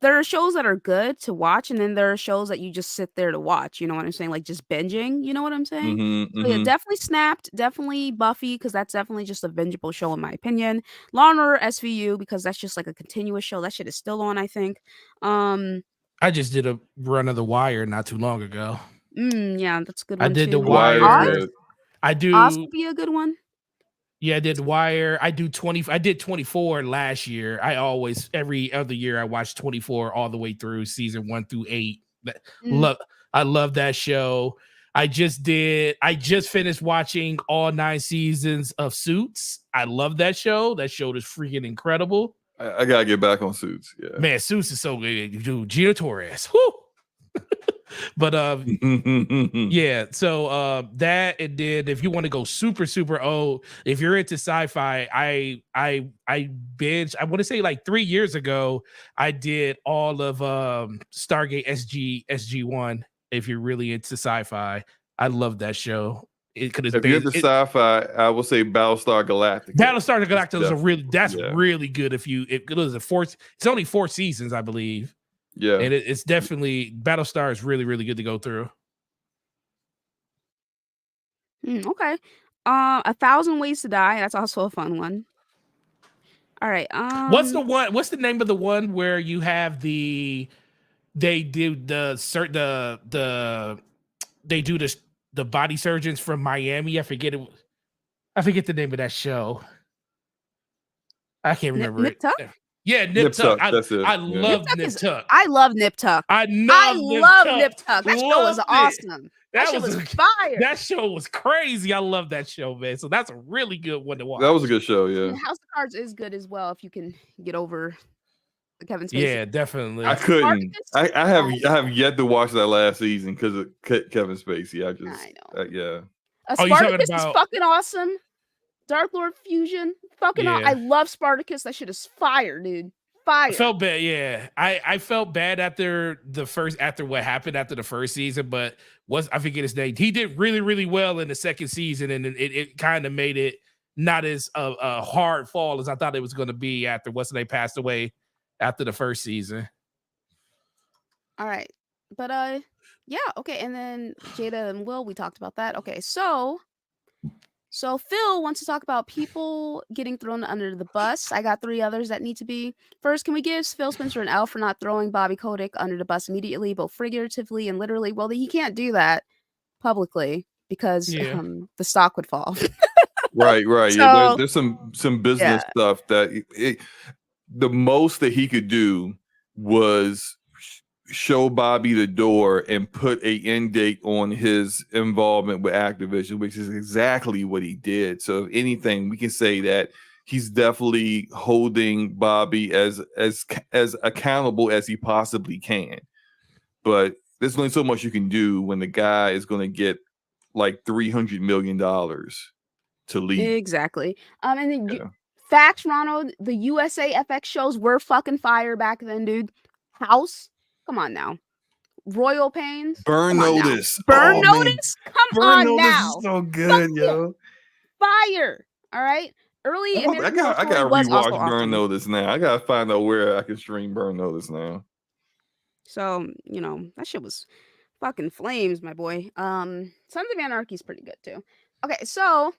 there are shows that are good to watch, and then there are shows that you just sit there to watch. You know what I'm saying? Like just binging. You know what I'm saying? So yeah, definitely Snapped. Definitely Buffy, because that's definitely just a bingeable show in my opinion. Law and Order SVU, because that's just like a continuous show. That shit is still on, I think. I just did a run of The Wire not too long ago. Yeah, that's a good one. I did too. The Wire. Oz? I do. Oz would be a good one. Yeah, I did Wire. I did 24 last year. I always every other year I watch 24 all the way through season 1 through 8. I love that show. I just finished watching all 9 seasons of Suits. I love that show. That show is freaking incredible. I gotta get back on Suits. Yeah, man, Suits is so good. Dude, Gina Torres. Whoo! But yeah, so that, and then if you want to go super super old, if you're into sci-fi, I binge. I want to say like 3 years ago, I did all of Stargate SG1. If you're really into sci-fi, I love that show. If you're into sci-fi, I will say Battlestar Galactica. Battlestar Galactica is really good. It was it's only 4 seasons, I believe. Yeah, and it's definitely Battlestar is really really good to go through. Okay, 1,000 Ways to Die. That's also a fun one. All right. What's the name of the one where you have they do the body surgeons from Miami? I forget the name of that show. I can't remember Nip Tuck? Yeah, Nip Tuck. I love Nip Tuck. I love Nip Tuck. I love Nip Tuck. That show was awesome. That shit was fire. That show was crazy. I love that show, man. So that's a really good one to watch. That was a good show, yeah. And House of Cards is good as well if you can get over the Kevin Spacey. Yeah, definitely. I couldn't. I have yet to watch that last season because of Kevin Spacey. I know. Yeah. Spartacus is fucking awesome. Dark Lord Fusion, fucking I love Spartacus. That shit is fire, dude. Fire. I felt bad, yeah. I felt bad after what happened after the first season, but I forget his name. He did really, really well in the second season, and it kind of made it not as a hard fall as I thought it was going to be after they passed away after the first season. All right, but yeah, okay, and then Jada and Will, we talked about that. Okay, so Phil wants to talk about people getting thrown under the bus. I got 3 others that need to be. First, can we give Phil Spencer an L for not throwing Bobby Kotick under the bus immediately, both figuratively and literally? Well, he can't do that publicly because the stock would fall. Right. So, yeah, there's some business stuff that the most that he could do was show Bobby the door and put an end date on his involvement with Activision, which is exactly what he did. So if anything, we can say that he's definitely holding Bobby as accountable as he possibly can. But there's only so much you can do when the guy is going to get like $300 million to leave. Exactly. And then facts, Ronald, the USA FX shows were fucking fire back then, dude. House. Come on now. Royal Pains. Burn Notice. Burn Notice? Come on now. Burn Notice is so good, yo. Fire. All right. I gotta rewatch Burn Notice now. I gotta find out where I can stream Burn Notice now. So, that shit was fucking flames, my boy. Sons of Anarchy is pretty good too. Okay, so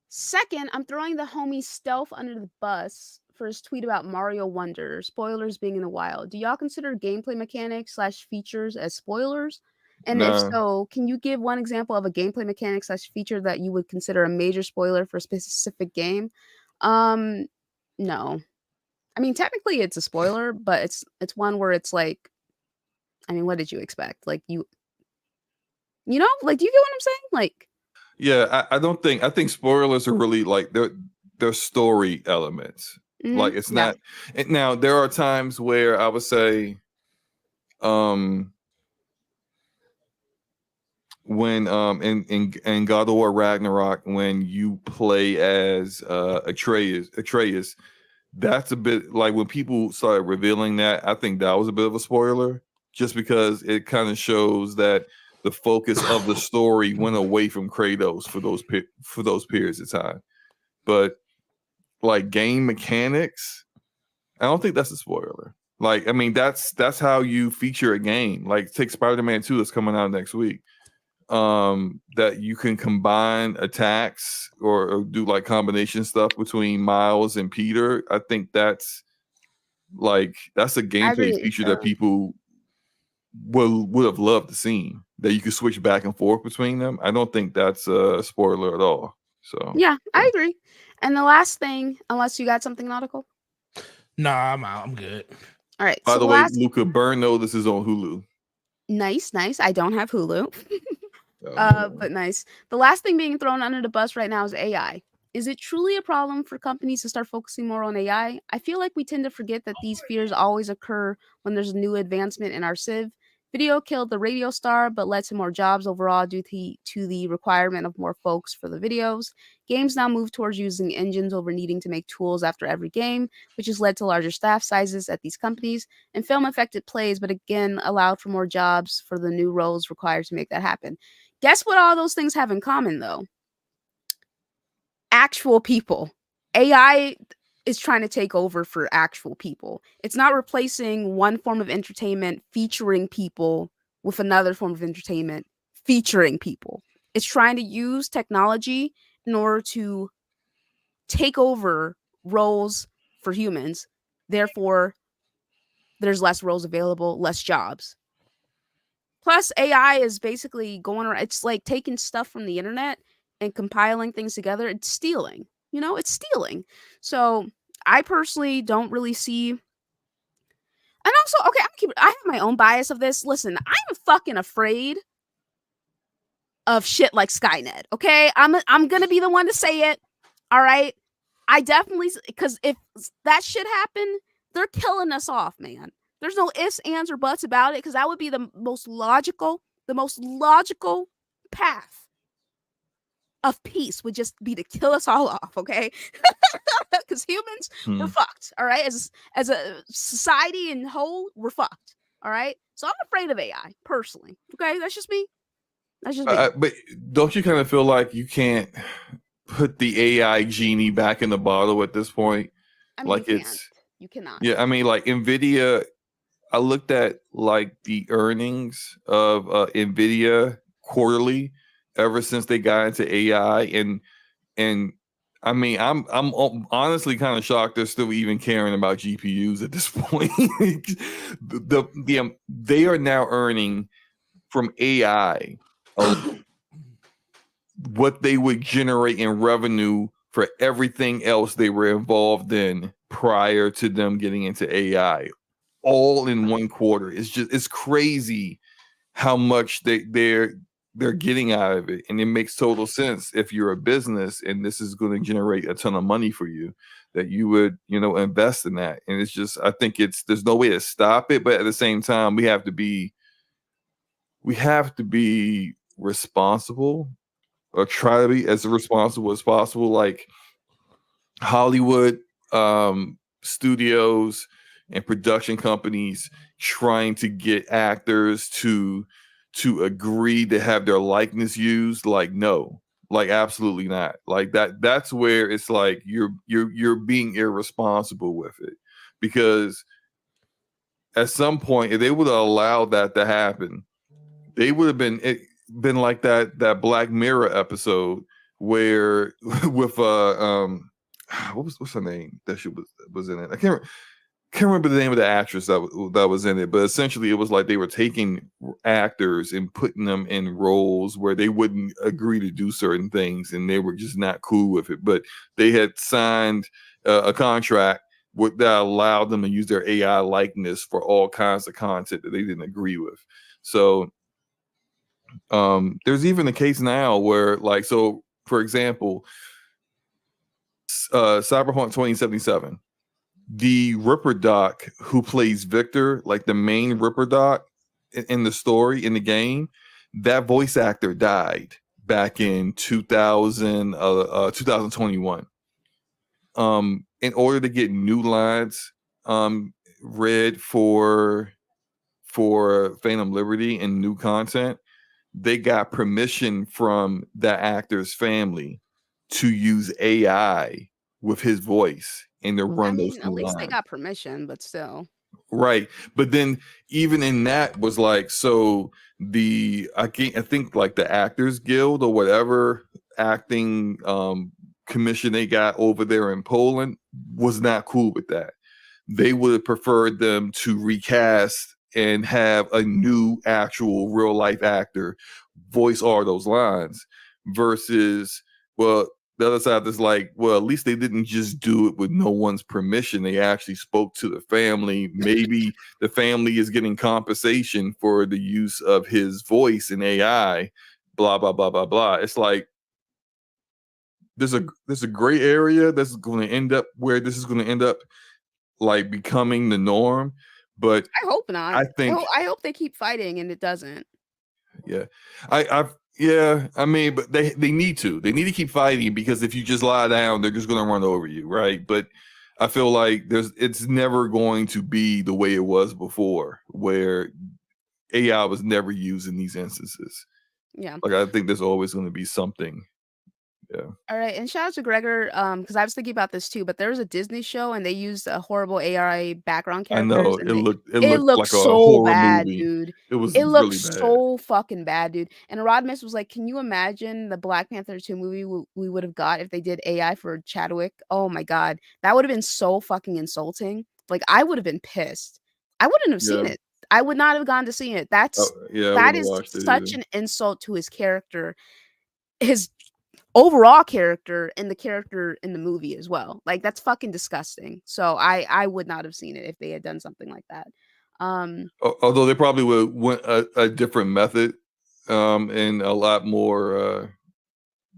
second, I'm throwing the homie Stealth under the bus for his tweet about Mario Wonder, spoilers being in the wild. Do y'all consider gameplay mechanics / features as spoilers? And if so, can you give one example of a gameplay mechanic / feature that you would consider a major spoiler for a specific game? No. I mean, technically it's a spoiler, but it's one where it's like, I mean, what did you expect? Like You know, like, do you get what I'm saying? Like, Yeah, I think spoilers are really like they're story elements. Like it's yeah. not. Now there are times where I would say, when in God of War Ragnarok, when you play as Atreus, that's a bit like when people started revealing that. I think that was a bit of a spoiler, just because it kind of shows that the focus of the story went away from Kratos for those periods of time. But like game mechanics, I don't think that's a spoiler. Like, I mean, that's how you feature a game. Like, take Spider-Man 2 that's coming out next week. That you can combine attacks or do like combination stuff between Miles and Peter. I think that's a gameplay agree. feature that people would have loved to see, that you could switch back and forth between them. I don't think that's a spoiler at all. So Yeah, I agree. And the last thing, unless you got something nautical. Nah, I'm out. I'm good. All right. By So the the way, last Luca, Burn Notice is on Hulu. nice. I don't have Hulu. Oh. But nice. The last thing being thrown under the bus right now is AI. Is it truly a problem for companies to start focusing more on AI? I feel like we tend to forget that these fears always occur when there's a new advancement in our civ. Video killed the radio star, but led to more jobs overall due to the requirement of more folks for the videos. Games now move towards using engines over needing to make tools after every game, which has led to larger staff sizes at these companies. And film affected plays, but again allowed for more jobs for the new roles required to make that happen. Guess what all those things have in common, though? Actual people. AI is trying to take over for actual people. It's not replacing one form of entertainment featuring people with another form of entertainment featuring people. It's trying to use technology in order to take over roles for humans. Therefore, there's less roles available, less jobs. Plus, AI is basically going around. It's like taking stuff from the internet and compiling things together. It's stealing. You know, it's stealing. So I personally don't really see. And also, okay, I have my own bias of this. Listen, I'm fucking afraid of shit like Skynet. Okay, I'm gonna be the one to say it. All right, I definitely, because if that shit happened, they're killing us off, man. There's no ifs, ands, or buts about it, because that would be the most logical path of peace would just be to kill us all off, okay? Because humans, we're fucked, all right? As a society in whole, we're fucked, all right? So I'm afraid of AI, personally, okay? That's just me. But don't you kind of feel like you can't put the AI genie back in the bottle at this point? I mean, like you cannot. Yeah, I mean, like Nvidia, I looked at like the earnings of Nvidia quarterly ever since they got into AI, and I mean, I'm honestly kind of shocked they're still even caring about GPUs at this point. They are now earning from AI what they would generate in revenue for everything else they were involved in prior to them getting into AI, all in one quarter. It's crazy how much they're getting out of it, and it makes total sense if you're a business and this is going to generate a ton of money for you, that you would invest in that. And it's just, I think there's no way to stop it, but at the same time we have to be responsible, or try to be as responsible as possible. Like Hollywood studios and production companies trying to get actors to agree to have their likeness used. Like, no, like absolutely not. Like that's where it's like you're being irresponsible with it, because at some point, if they would have allowed that to happen, they would have been like that Black Mirror episode where with what's her name that she was in it. I can't remember the name of the actress that was in it, but essentially it was like they were taking actors and putting them in roles where they wouldn't agree to do certain things, and they were just not cool with it. But they had signed a contract that allowed them to use their AI likeness for all kinds of content that they didn't agree with. So There's even a case now where, like, so for example, Cyberpunk 2077, the Ripper Doc who plays Victor, like the main Ripper Doc in the story in the game, that voice actor died back in 2021. In order to get new lines read for Phantom Liberty and new content, they got permission from that actor's family to use AI with his voice and to run those at new least they lines. got permission, but still. Right. But then even in that was like, so I think like the Actors Guild or whatever acting commission they got over there in Poland was not cool with that. They would have preferred them to recast and have a new actual real life actor voice all those lines versus, well, the other side is like, well, at least they didn't just do it with no one's permission. They actually spoke to the family. Maybe the family is getting compensation for the use of his voice in AI, blah, blah, blah, blah, blah. It's like, there's a gray area that's going to end up where this is going to end up like becoming the norm. But I hope not. I think I hope they keep fighting and it doesn't. Yeah, I mean, but they need to keep fighting, because if you just lie down, they're just going to run over you, right? But I feel like it's never going to be the way it was before, where AI was never used in these instances. Yeah. Like, I think there's always going to be something. Yeah. All right, and shout out to Gregor, because I was thinking about this too. But there was a Disney show, and they used a horrible AI background I characters, know and it it looked looked like a so horror bad, movie. dude. It was It looked really bad. so fucking bad, dude. And Rodmus was like, "Can you imagine the Black Panther 2 movie we would have got if they did AI for Chadwick? Oh my god, that would have been so fucking insulting. Like, I would have been pissed. I wouldn't have seen Yeah. it. I would not have gone to see it. Yeah, I That wouldn't have is watched it such either. an insult to his character, his overall character, and the character in the movie as well. Like, that's fucking disgusting. So I would not have seen it if they had done something like that. Although they probably would went a different method, and a lot more.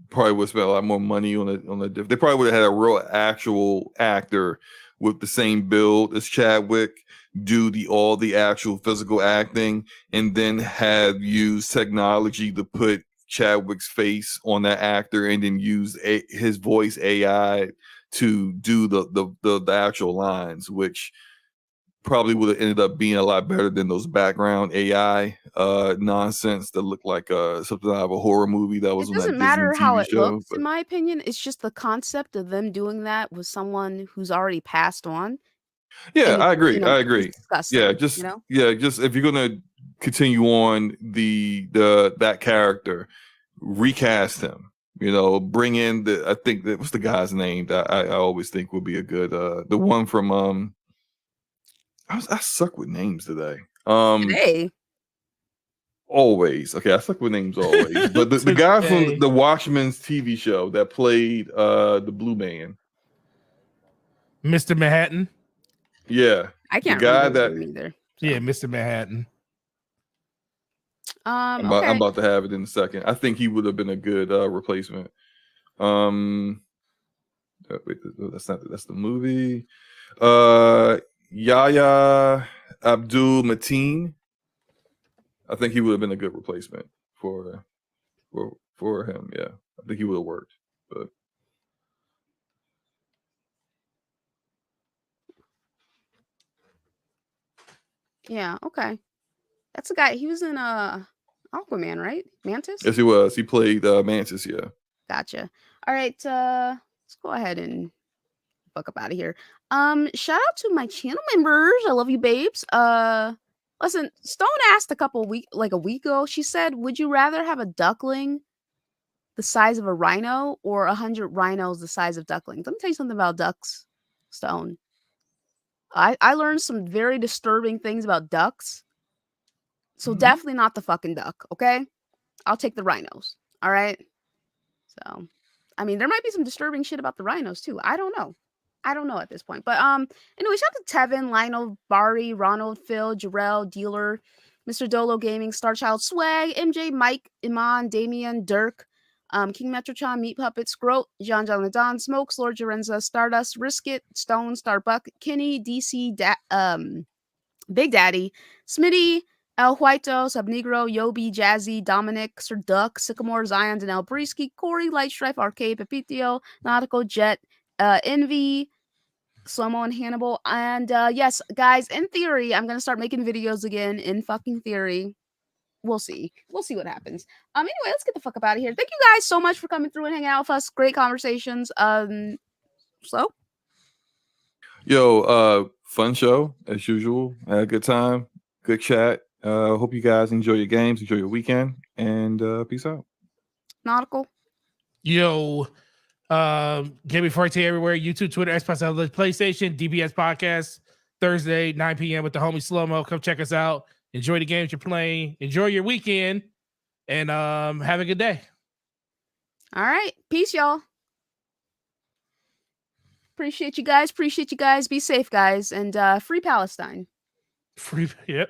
Probably would spend a lot more money on a. They probably would have had a real actual actor with the same build as Chadwick do all the actual physical acting, and then have used technology to put Chadwick's face on that actor, and then use his voice AI to do the actual lines, which probably would have ended up being a lot better than those background AI nonsense that looked like something out of a horror movie that was It on that doesn't Disney matter how TV it show. looks, in my opinion. It's just the concept of them doing that with someone who's already passed on. Yeah, And I agree. I it's agree. disgusting. Yeah, just if you're gonna continue on that character, recast him. Bring in I think that was the guy's name that I always think would be a good the one from I suck with names today. Today. Always. Okay, I suck with names always. But the guy from the Watchmen's TV show that played the Blue Man. Mr. Manhattan. Yeah. I can't the guy remember his name either. Yeah, Mr. Manhattan. I'm Okay. about to have it in a second. I think he would have been a good replacement. Wait, that's the movie. Yahya Abdul Mateen. I think he would have been a good replacement for him. Yeah, I think he would have worked. But yeah, okay. That's the guy. He was in Aquaman, right? Mantis? yes, he was. He played Mantis. Yeah. Gotcha. All right, let's go ahead and fuck up out of here. Shout out to my channel members. I love you, babes. Listen, Stone asked a week ago. She said, "Would you rather have a duckling the size of a rhino or 100 rhinos the size of ducklings?" Let me tell you something about ducks, Stone. I learned some very disturbing things about ducks. So definitely not the fucking duck, okay? I'll take the rhinos. All right. So, I mean, there might be some disturbing shit about the rhinos too. I don't know at this point. But anyway, shout out to Tevin, Lionel, Bari, Ronald, Phil, Jarrell, Dealer, Mr. Dolo Gaming, Starchild Swag, MJ, Mike, Iman, Damien, Dirk, King Metrotron, Meat Puppet, Scroat, John Ladon, Smokes, Lord Jorenza, Stardust, Riskit, Stone, Starbuck, Kenny, DC, Big Daddy, Smitty, El Huito, Subnegro, Yobi, Jazzy, Dominic, Sir Duck, Sycamore, Zion, Danelle Brisky, Corey, Lightstrife, Arcade, Pepitio, Nautical, Jet, Envy, Slomo, and Hannibal. And yes, guys, in theory, I'm going to start making videos again in fucking theory. We'll see. We'll see what happens. Anyway, let's get the fuck up out of here. Thank you guys so much for coming through and hanging out with us. Great conversations. So Yo, fun show as usual. Had a good time, good chat. Hope you guys enjoy your games, enjoy your weekend, and peace out. Nautical. Yo, Gaming Forte everywhere. YouTube, Twitter, Xbox, PlayStation, DBS Podcast, Thursday, 9 p.m. with the homie Slow-Mo. Come check us out. Enjoy the games you're playing. Enjoy your weekend. And have a good day. All right. Peace, y'all. Appreciate you guys. Be safe, guys. And free Palestine. Yep.